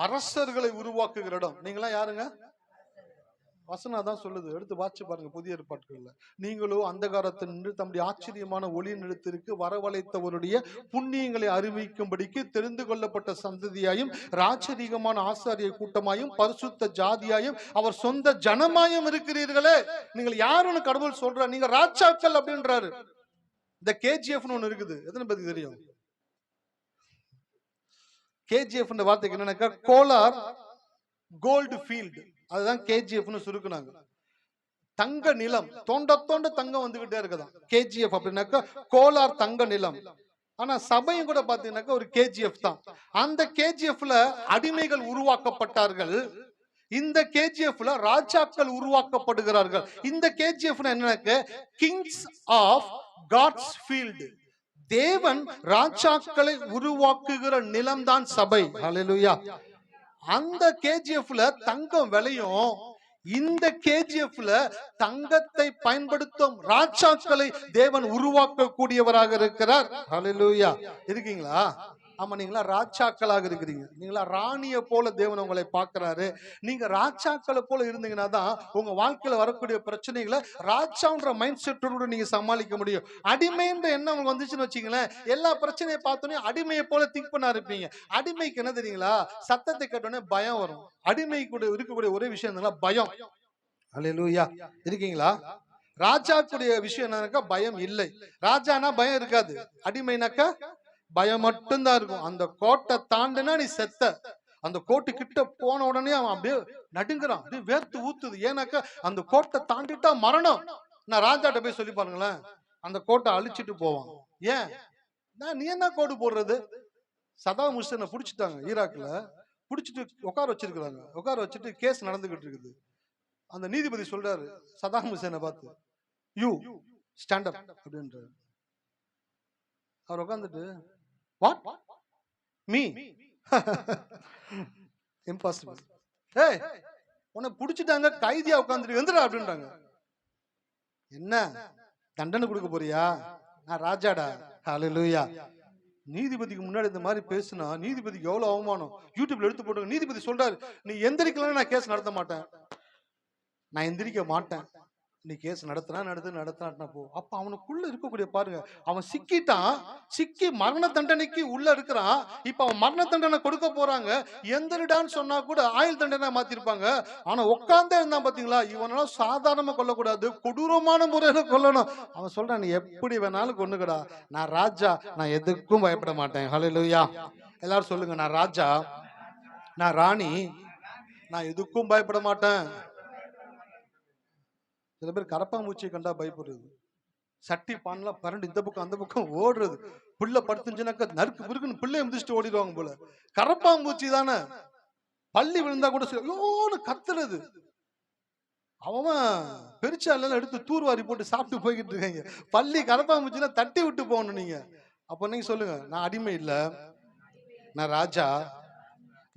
அரசர்களை உருவாக்குகிற இடம். நீங்களாம் யாருங்க? வசனம் தான் சொல்லுது, எடுத்து வாட்சி பாருங்க புதிய ஏற்பாட்டுகள்ல. நீங்களோ அந்தகாரத்தில் நின்று தம்முடைய ஆச்சரியமான ஒளி நிலத்திற்கு வரவழைத்தவருடைய புண்ணியங்களை அறிவிக்கும்படிக்கு தெரிந்து கொள்ளப்பட்ட சந்ததியாயும் ராஜரீகமான ஆசாரிய கூட்டமாயும் பரிசுத்த ஜாதியாயும் அவர் சொந்த ஜனமாயும் இருக்கிறீர்களே. நீங்கள் யாருன்னு கடவுள் சொல்ற? நீங்க ராஜாக்கள் அப்படின்றாரு. இந்த கேஜிஎஃப்னு ஒண்ணு இருக்குது, எத்தனை பேருக்கு தெரியும்? கேஜிஎஃப் வார்த்தைக்கு என்னன்னாக்கா கோலார் கோல்டு ஃபீல்டு, அதுதான் கேஜிஎஃப்னு சுருக்குனாங்க. தங்க நிலம், தோண்ட தோண்ட தங்கம் வந்துகிட்டே இருக்குதான் கேஜிஎஃப் அப்படின்னாக்கா கோலார் தங்க நிலம். ஆனா சபையும் கூட பாத்தீங்கன்னாக்கா ஒரு கேஜிஎஃப் தான். அந்த கேஜிஎஃப்ல அடிமைகள் உருவாக்கப்பட்டார்கள், இந்த கேஜிஎஃப்ல ராஜாக்கள் உருவாக்கப்படுகிறார்கள். இந்த கேஜிஎஃப் என்னன்னாக்க கிங்ஸ் ஆஃப் காட்ஸ் ஃபீல்டு. தேவன் ராஜாக்களை உருவாக்குகிற நிலம்தான் சபை. ஹல்லேலூயா. அந்த கேஜிஎஃப்ல தங்கம் விளையும். இந்த கேஜிஎஃப்ல தங்கத்தை பயன்படுத்தும் ராஜாக்களை தேவன் உருவாக்க கூடியவராக இருக்கிறார். ஹல்லேலூயா. இருக்கீங்களா? ஆமா, நீங்களா ராஜாக்களாக இருக்கிறீங்க. நீங்களா ராணிய போல தேவன் உங்களை பார்க்கிறாரு. நீங்க ராஜாக்களை போல இருந்தீங்கன்னா தான் உங்க வாழ்க்கையில வரக்கூடிய பிரச்சனைகளை ராஜான்ற மைண்ட் செட்டோட நீங்க சமாளிக்க முடியும். அடிமைன்ற எண்ணம் உங்களுக்கு வந்துச்சுன்னு வச்சுங்களேன், எல்லா பிரச்சனையை பார்த்தோன்னே அடிமையை போல திங்க் பண்ண இருப்பீங்க. அடிமைக்கு என்ன தெரியுங்களா? சத்தத்தை கேட்டோன்னே பயம் வரும். அடிமை கூட இருக்கக்கூடிய ஒரே விஷயம் என்னன்னா பயம். ஹல்லேலூயா. இருக்கீங்களா? ராஜாக்குடைய விஷயம் என்னன்னாக்கா பயம் இல்லை. ராஜானா பயம் இருக்காது, அடிமைனாக்கா பயம் மட்டும்தான் இருக்கும். அந்த கோட்டை தாண்டினா நீ செத்த. அந்த கோட்டு கிட்ட போன உடனே அவன் அப்படியே நடுங்குறான், அப்படியே வேர்த்து ஊத்துது. ஏன்னாக்கா அந்த கோட்டை தாண்டிட்டா மரணம். நான் ராஜாட்ட போய் சொல்லி பாருங்களேன், அந்த கோட்டை அழிச்சிட்டு போவான். ஏன்? நீ என்ன கோடு போடுறது? சதாம் ஹுசேனை புடிச்சிட்டாங்க ஈராக்ல, புடிச்சிட்டு உட்கார வச்சிருக்கிறாங்க. உட்கார வச்சுட்டு கேஸ் நடந்துகிட்டு இருக்குது. அந்த நீதிபதி சொல்றாரு சதாம் ஹுசேனை பார்த்து, யூ ஸ்டாண்ட் அப் அப்படின்றாரு. அவர் உட்காந்துட்டு, வாட் மீ? இம்பாசிபிள். ஏய், உன்னை புடிச்சிட்டாங்க, கைதியா உட்காந்துட்டு எந்திரா அப்படின்றாங்க. என்ன தண்டனை கொடுக்க போறியா? நான் ராஜாடா. ஹல்லேலூயா. நீதிபதிக்கு முன்னாடி இந்த மாதிரி பேசுனா நீதிபதிக்கு எவ்வளவு அவமானம். யூடியூப்ல எடுத்து போட்டு நீதிபதி சொல்றாரு, நீ எந்திரிக்கலாம், நான் கேஸ் நடத்த மாட்டேன். நான் எந்திரிக்க மாட்டேன், நீ கேஸ் நடத்தினா போ. அப்ப அவனுக்குள்ள இருக்கக்கூடிய பாருங்க, அவன் சிக்கிட்டான், சிக்கி மரண தண்டனைக்கு உள்ள இருக்கிறான். இப்ப அவன் மரண தண்டனை கொடுக்க போறாங்க. எந்திரிடான்னு சொன்னா கூட ஆயுள் தண்டனை மாத்திருப்பாங்க. ஆனா உட்கார்ந்தே இருந்தான் பாத்தீங்களா? இவனெல்லாம் சாதாரணமா கொல்லக்கூடாது, கொடூரமான முறையில கொல்லணும். அவன் சொல்றான், நீ எப்படி வேணாலும் கொன்னுக்கடா, நான் ராஜா, நான் எதுக்கும் பயப்பட மாட்டேன். ஹல்லேலூயா. எல்லாரும் சொல்லுங்க, நான் ராஜா, நான் ராணி, நான் எதுக்கும் பயப்பட மாட்டேன். சில பேர் கரப்பாம்பூச்சியை கண்டா பயப்படுறது, சட்டி பான்லாம் பரண்டு இந்த பக்கம் அந்த பக்கம் ஓடுறது. புள்ள படுத்துச்சுனாக்கா நறுக்கு பிறகுன்னு பிள்ளைய மிதிச்சுட்டு ஓடிடுவாங்க போல. கரப்பாம்பூச்சி தானே, பள்ளி விழுந்தா கூட ஐயோன்னு கத்துறது. அவன் பெருச்சால எடுத்து தூர்வாரி போட்டு சாப்பிட்டு போய்கிட்டு இருக்காங்க. பள்ளி கரப்பாம்பூச்சினா தட்டி விட்டு போகணும். நீங்க அப்ப நீங்க சொல்லுங்க, நான் அடிமை இல்ல, நான் ராஜா,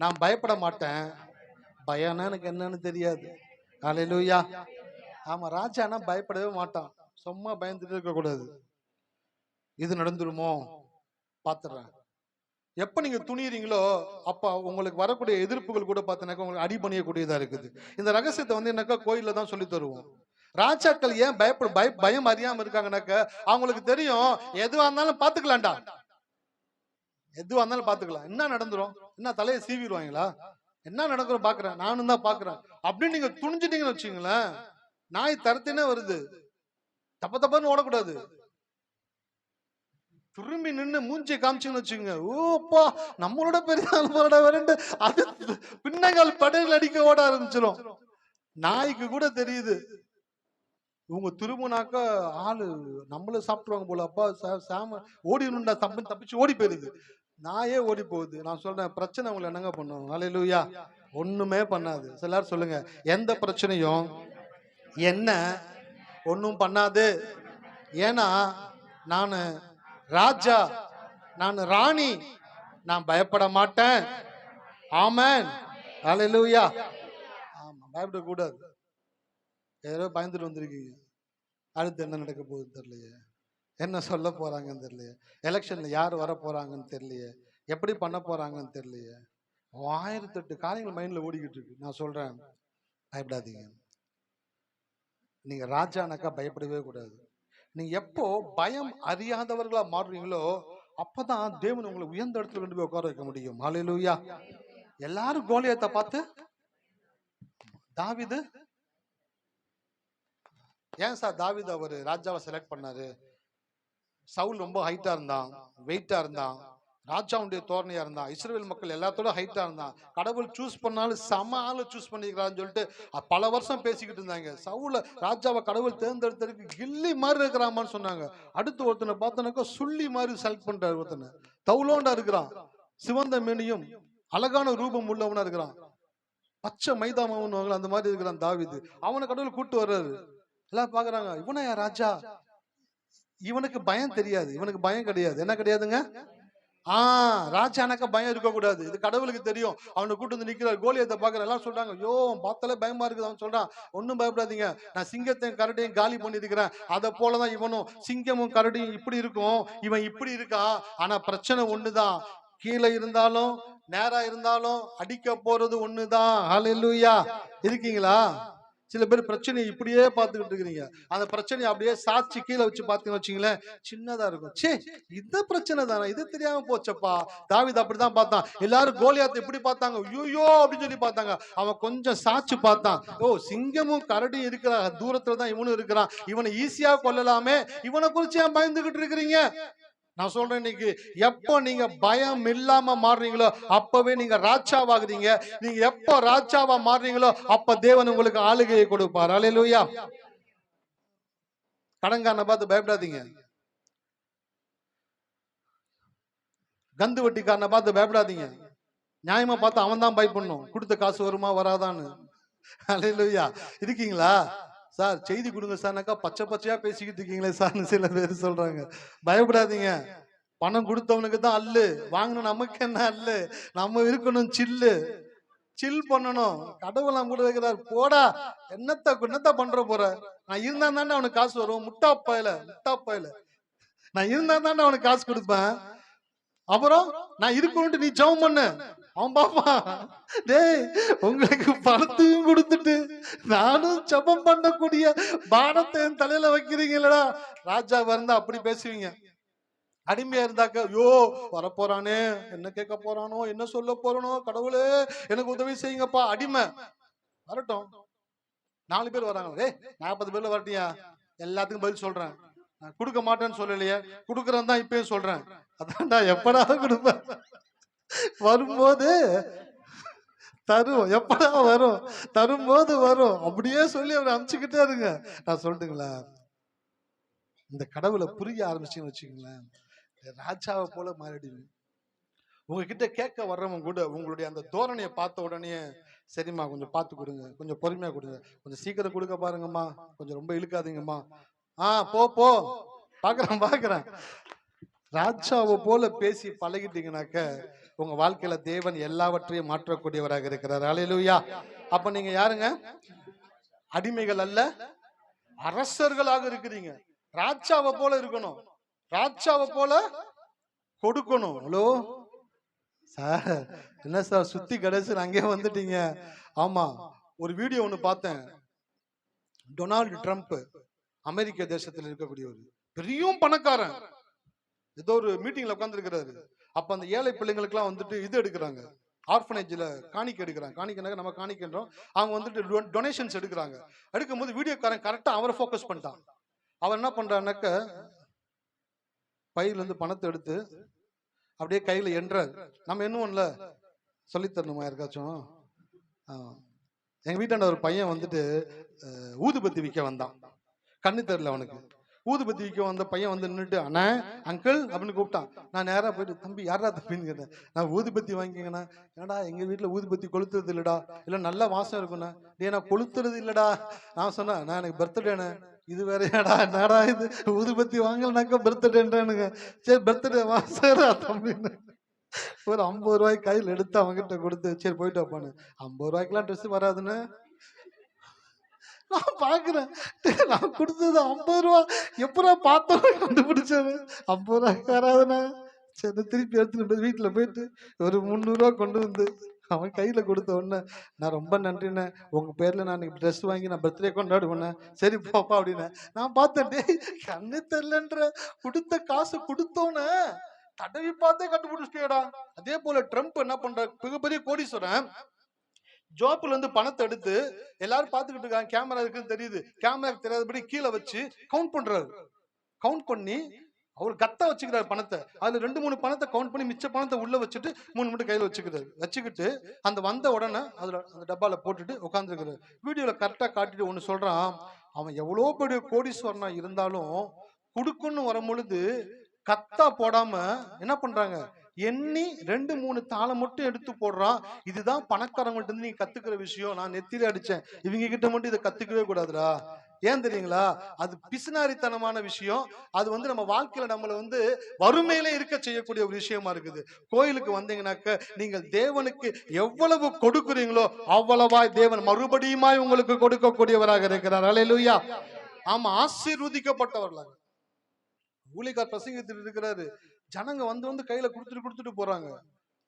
நான் பயப்பட மாட்டேன். பயம்னா எனக்கு என்னன்னு தெரியாது. ஹல்லேலூயா. ஆமா, ராஜானா பயப்படவே மாட்டான். சும்மா பயந்துட்டு இருக்க கூடாது. இது நடந்துருமோ பாத்துறேன். எப்ப நீங்க துணியறீங்களோ அப்ப உங்களுக்கு வரக்கூடிய எதிர்ப்புகள் கூட பார்த்தீங்கன்னாக்கா உங்களுக்கு அடிபணியக்கூடியதா இருக்குது. இந்த ரகசியத்தை என்னக்கா கோயில்ல தான் சொல்லி தருவோம். ராஜாக்கள் ஏன் பயம் அறியாம இருக்காங்கன்னாக்க அவங்களுக்கு தெரியும், எதுவா இருந்தாலும் பாத்துக்கலாம்டா. எதுவா இருந்தாலும் பாத்துக்கலாம், என்ன நடந்துரும், என்ன தலையை சீவிடுவாங்களா, என்ன நடக்கிறோம் பாக்குறேன், நானும் தான் பாக்குறேன் அப்படின்னு நீங்க துணிஞ்சிட்டீங்கன்னு வச்சுங்களேன், நாய் தரத்தினே வருது, தப்ப தப்பன்னு ஓடக்கூடாது. திரும்பி நின்று மூஞ்சி காமிச்சுன்னு வச்சுங்க, ஓப்பா நம்மளோட பெரிய ஆள் வரண்டு அது பின்னங்கால் படையில் அடிக்க ஓட ஆரம்பிச்சிடும். நாய்க்கு கூட தெரியுது இவங்க திரும்பினாக்க ஆளு நம்மள சாப்பிட்டுருவாங்க போல, அப்பா சாம ஓடினுண்டா, தப்பிச்சு ஓடி போயிருது, நாயே ஓடி போகுது. நான் சொல்றேன், பிரச்சனை உங்களை என்னங்க பண்ணும்? ஹல்லேலூயா. ஒண்ணுமே பண்ணாது. எல்லாரும் சொல்லுங்க, எந்த பிரச்சனையும் என்ன ஒண்ணும் பண்ணாது. ஏன்னா நானு ராஜா, நான் ராணி, நான் பயப்பட மாட்டேன். ஆமென். ஹல்லேலூயா. ஆமா, பயப்படக்கூடாது. ஏதோ பயந்துட்டு வந்திருக்கீங்க, அடுத்து என்ன நடக்க போகுதுன்னு தெரியலையே, என்ன சொல்ல போறாங்கன்னு தெரியலையே, எலெக்ஷன்ல யார் வர போறாங்கன்னு தெரியலையே, எப்படி பண்ண போறாங்கன்னு தெரியலையே, 1008 காரியங்கள் மைண்ட்ல ஓடிக்கிட்டு இருக்கு. நான் சொல்றேன், பயப்படாதீங்க. நீங்க ராஜானாக்கா பயப்படவே கூடாது. நீங்க எப்போ பயம் அறியாதவர்களா மாறுறீங்களோ அப்பதான் தேவன் உங்களை உயர்ந்த இடத்துல கொண்டு போய் உட்கார வைக்க முடியும். ஹல்லேலூயா. எல்லாரும் கோலியாத்தை பார்த்து, தாவீது ஏன் சார் தாவீது அவரு ராஜாவை செலக்ட் பண்ணாரு? சவுல் ரொம்ப ஹைட்டா இருந்தான், வெயிட்டா இருந்தான், ராஜாவுடைய தோரணையா இருந்தான், இஸ்ரவேல் மக்கள் எல்லாத்தோட ஹைட்டா இருந்தான். கடவுள் சூஸ் பண்ணாலும் சம ஆளு சூஸ் பண்ணிக்கிறான்னு சொல்லிட்டு பல வருஷம் பேசிக்கிட்டு இருந்தாங்க. சவுல ராஜாவை கடவுள் தேர்ந்தெடுத்ததுக்கு கில்லி மாதிரி இருக்கிறாமான்னு சொன்னாங்க. அடுத்து ஒருத்தனை பார்த்தோன்னாக்கா சுள்ளி மாதிரி செலக்ட் பண்றாரு. ஒருத்தனை தவுலோண்டா இருக்கிறான், சிவந்த மேனியும் அழகான ரூபம் உள்ளவனா இருக்கிறான், பச்சை மைதாமாவும் அந்த மாதிரி இருக்கிறான் தாவீது. அவனை கடவுள் கூட்டு வர்றாரு. எல்லாம் பாக்குறாங்க, இவனா ராஜா, இவனுக்கு பயம் தெரியாது, இவனுக்கு பயம் கிடையாது. என்ன கிடையாதுங்க? ராஜானாக்க பயம் இருக்க கூடாது, இது கடவுளுக்கு தெரியும். அவனை கூட்டு வந்து நிக்கிறார், கோலியத்தை பாக்குற எல்லாம் சொல்றாங்க, ஐயோ பார்த்தாலே பயமா இருக்குது. அவன் சொல்றான், ஒன்னும் பயப்படாதீங்க, நான் சிங்கத்தையும் கரடியும் காலி பண்ணி இருக்கிறேன், அதை போலதான் இவனும், சிங்கமும் கரடியும் இப்படி இருக்கும், இவன் இப்படி இருக்கான். ஆனா பிரச்சனை ஒண்ணுதான், கீழே இருந்தாலும் நேரா இருந்தாலும் அடிக்க போறது ஒண்ணுதான். ஹல்லேலூயா. இருக்கீங்களா? சில பேர் பிரச்சனையை இப்படியே பார்த்துக்கிட்டு இருக்கிறீங்க, அந்த பிரச்சனையை அப்படியே சாட்சி கீழே வச்சு பார்த்தீங்கன்னு வச்சுங்களேன், சின்னதா இருக்கும். சே, இந்த பிரச்சனை தானே, இது தெரியாம போச்சப்பா. தாவீது அப்படிதான் பார்த்தான். எல்லாரும் கோலியாத்தை எப்படி பார்த்தாங்க, ஐயோ அப்படின்னு சொல்லி பார்த்தாங்க. அவன் கொஞ்சம் சாட்சி பார்த்தான், ஓ சிங்கமும் கரடியும் இருக்கிற தூரத்துல தான் இவனும் இருக்கிறான், இவனை ஈஸியா கொல்லலாமே, இவனை குறிச்சு ஏன் பயந்துகிட்டு இருக்கிறீங்க? நான் சொல்றேன், இன்னைக்கு எப்போ நீங்க பயம் இல்லாம மாறுறீங்களோ அப்பவே நீங்க ராஜாவாகுறீங்க. நீங்க எப்போ ராஜாவா மாறுறீங்களோ அப்ப தேவன் உங்களுக்கு ஆளுகையை கொடுப்பார். ஹல்லேலூயா. கடன்காரனை பார்த்து பயப்படாதீங்க, கந்து வட்டிக்காரனை பார்த்து பயப்படாதீங்க, நியாயமா பார்த்து அவன் தான் பயப்படணும், கொடுத்த காசு வருமா வராதான்னு. ஹல்லேலூயா. இருக்கீங்களா? சார் செய்தி கொடுங்க சார்னாக்கா பச்சை பச்சையா பேசிக்கிட்டு இருக்கீங்களே சார்னு சில பேர் சொல்றாங்க. பயப்படாதீங்க, பணம் கொடுத்தவனுக்கு தான் அல்லு, வாங்கணும் நமக்கு என்ன அல்லு, நம்ம இருக்கணும் சில்லு, சில் பண்ணணும். கடவுள் நம்ம கூட இருக்கிறார், போடா என்னத்த பண்ற போற, நான் இருந்தா தானே அவனுக்கு காசு வரும், முட்டா பயல, நான் இருந்தா தானே அவனுக்கு காசு கொடுப்பேன், அப்புறம் நான் இருக்கணும்ட்டு நீ ஜெபம் பண்ண, அவன் பாப்பா, டேய் உங்களுக்கு பணத்தையும் கொடுத்துட்டு நானும் ஜெபம் பண்ணக்கூடிய பாரத்தை என் தலையில வைக்கிறீங்களா? ராஜா இருந்தா அப்படி பேசுவீங்க, அடிமையா இருந்தாக்க ஐயோ வரப்போறானே, என்ன கேட்க போறானோ, என்ன சொல்ல போறானோ, கடவுளே எனக்கு உதவி செய்யுங்கப்பா. அடிமை வரட்டும், 4 பேர் வராங்க, 40 பேர்ல வரட்டியா, எல்லாத்துக்கும் பதில் சொல்றேன், நான் கொடுக்க மாட்டேன்னு சொல்லலையே, கொடுக்கறேன் தான் இப்பயும் சொல்றேன், அதான்டா எப்படா கொடுப்பேன், வரும்போது தருவோம், எப்படா வரும், தரும்போது வரும், அப்படியே சொல்லி அவரை அனுப்பிச்சுக்கிட்டே இருங்க. நான் சொல்லட்டுங்களா, இந்த கடவுளை புரிய ஆரம்பிச்சுன்னு வச்சுக்கங்களேன், ராஜாவை போல மாறிடுவீங்க. உங்ககிட்ட கேட்க வர்றவங்க கூட உங்களுடைய அந்த தோரணையை பார்த்த உடனே, சரிம்மா கொஞ்சம் பார்த்து கொடுங்க, கொஞ்சம் பொறுமையா கொடுங்க, கொஞ்சம் சீக்கிரம் கொடுக்க பாருங்கம்மா, கொஞ்சம் ரொம்ப இழுக்காதீங்கம்மா, போ பாக்குறேன். ராஜாவை போல பேசி பழகிட்டீங்கன்னாக்க உங்க வாழ்க்கையில தேவன் எல்லாவற்றையும் மாற்றக்கூடியவராக இருக்கிறார். ஹல்லேலூயா. அப்ப நீங்க யாருங்க? அடிமைகள் அல்ல, அரசர்களாக இருக்கிறீங்க. ராஜாவை போல இருக்கணும், ராஜாவை போல கொடுக்கணும். ஹலோ சார், என்ன சார் சுத்தி கடைசி அங்கே வந்துட்டீங்க? ஆமா, ஒரு வீடியோ ஒண்ணு பார்த்தேன். டொனால்டு ட்ரம்ப் அமெரிக்க தேசத்தில் இருக்கக்கூடிய ஒரு பெரிய பணக்காரன் ஏதோ ஒரு மீட்டிங்ல உட்கார்ந்து இருக்கிறாரு. அப்ப அந்த ஏழை பிள்ளைங்களுக்குலாம் வந்துட்டு இது எடுக்கிறாங்க, ஆர்ஃபனேஜ்ல காணிக்கை எடுக்கிறாங்க. காணிக்கைனாக்க நம்ம காணிக்கின்றோம், அவங்க வந்துட்டு டொனேஷன்ஸ் எடுக்கிறாங்க. எடுக்கும்போது வீடியோக்காரன் கரெக்டா அவரை ஃபோக்கஸ் பண்ணிட்டான். அவர் என்ன பண்றான்னாக்க பையில இருந்து பணத்தை எடுத்து அப்படியே கையில எண்றாரு. நம்ம என்னும்ல சொல்லித்தரணுமா யாருக்காச்சும்? எங்க வீட்டாண்ட ஒரு பையன் வந்துட்டு ஊதுபத்தி விற்க வந்தான். கண்ணு தெரியல அவனுக்கு. ஊதுபத்தி விற்க வந்த பையன் வந்து நின்றுட்டு, அண்ணா அங்கிள் அப்படின்னு கூப்பிட்டான். நான் நேரா போயிட்டு, தம்பி யாரா தம்பின்னு கேட்டேன். நான் ஊதுபத்தி வாங்கிக்கங்கண்ணா. என்னடா எங்க வீட்டுல ஊதுபத்தி கொளுத்துறது இல்லடா, இல்ல நல்ல வாசம் இருக்குண்ணா. டே நான் கொளுத்துறது இல்லடா. நான் சொன்னேன், நான் எனக்கு பர்த்டேண்ணே. இது வேறையாடா, என்னடா இது ஊதுபத்தி வாங்கலனாக்கா பர்த்டேன்றானுங்க. சரி பர்த்டே வாசரா தம்பின்னு ஒரு 50 ரூபாய் கையில் எடுத்து அவங்கிட்ட கொடுத்து, சரி போயிட்டு வைப்பானு. 50 ரூபாய்க்குலாம் ட்ரெஸ் வராதுன்னு நான் பாக்குறேன். நான் கொடுத்தது 50 ரூபா. எப்படா பார்த்தோம் கண்டுபிடிச்சாரு 50 ரூபாய்க்கு வராதுண்ணா. சரி திருப்பி எடுத்துட்டு போய் வீட்டுல போயிட்டு ஒரு 300 ரூபா கொண்டு வந்து அவன் கையில கொடுத்த உடனே, நான் ரொம்ப நன்றிண்ணே, உங்க பேர்ல நான் ட்ரெஸ் வாங்கி நான் பர்த்டே கொண்டாடுவேண்ணே. சரி போப்பா அப்படின்னு நான் பார்த்தேன். கண்ணு தெரியலன்ற கொடுத்த காசு கொடுத்தோன்னு தடவி பார்த்தே கண்டுபிடிச்சிட்டேடா. அதே போல ட்ரம்ப் என்ன பண்ற, மிகப்பெரிய கோடீஸ்வரன் ஜோப்புல இருந்து பணத்தை எடுத்து எல்லாரும் பாத்துக்கிட்டு இருக்காங்க, கேமரா இருக்குன்னு தெரியுது, கேமரா தெரியாதபடி கீழே வச்சு கவுண்ட் பண்றாரு. கவுண்ட் பண்ணி அவர் கத்தா வச்சுக்கிறாரு பணத்தை. அதுல 2-3 பணத்தை கவுண்ட் பண்ணி மிச்ச பணத்தை உள்ள வச்சுட்டு 3 மட்டும் கையில வச்சுக்கிட்டு அந்த வந்த உடனே அதுல அந்த டப்பால போட்டுட்டு உட்காந்துருக்கிறாரு. வீடியோல கரெக்டா காட்டிட்டு ஒண்ணு சொல்றான், அவன் எவ்வளவு பெரிய கோடீஸ்வரனா இருந்தாலும் குடுக்குன்னு வரும் பொழுது கத்தா போடாம என்ன பண்றாங்க, எண்ணி 2-3 தாளம் மட்டும் எடுத்து போடுறான். இதுதான் பணக்காரங்கள்ட்ட இருந்து நீ கத்துக்கிற விஷயம். நான் நெத்தியில அடிச்சேன், இவங்க கிட்ட மட்டும் இதை கத்துக்கவே கூடாதுடா. ஏன் தெரியுங்களா, அது பிசுனாரித்தனமான விஷயம். அது வந்து நம்ம வாழ்க்கையில நம்மளை வந்து வறுமையில இருக்க செய்யக்கூடிய ஒரு விஷயமா இருக்குது. கோயிலுக்கு வந்தீங்கன்னாக்க நீங்கள் தேவனுக்கு எவ்வளவு கொடுக்குறீங்களோ அவ்வளவாய் தேவன் மறுபடியுமாய் உங்களுக்கு கொடுக்கக்கூடியவராக இருக்கிறார். அல்லேலூயா. ஆமா, ஆசீர்வதிக்கப்பட்டவர்களாக. ஊழியக்கார் பிரசங்கத்தில் இருக்கிறாரு, ஜனங்க வந்து கையில கொடுத்துட்டு போறாங்க.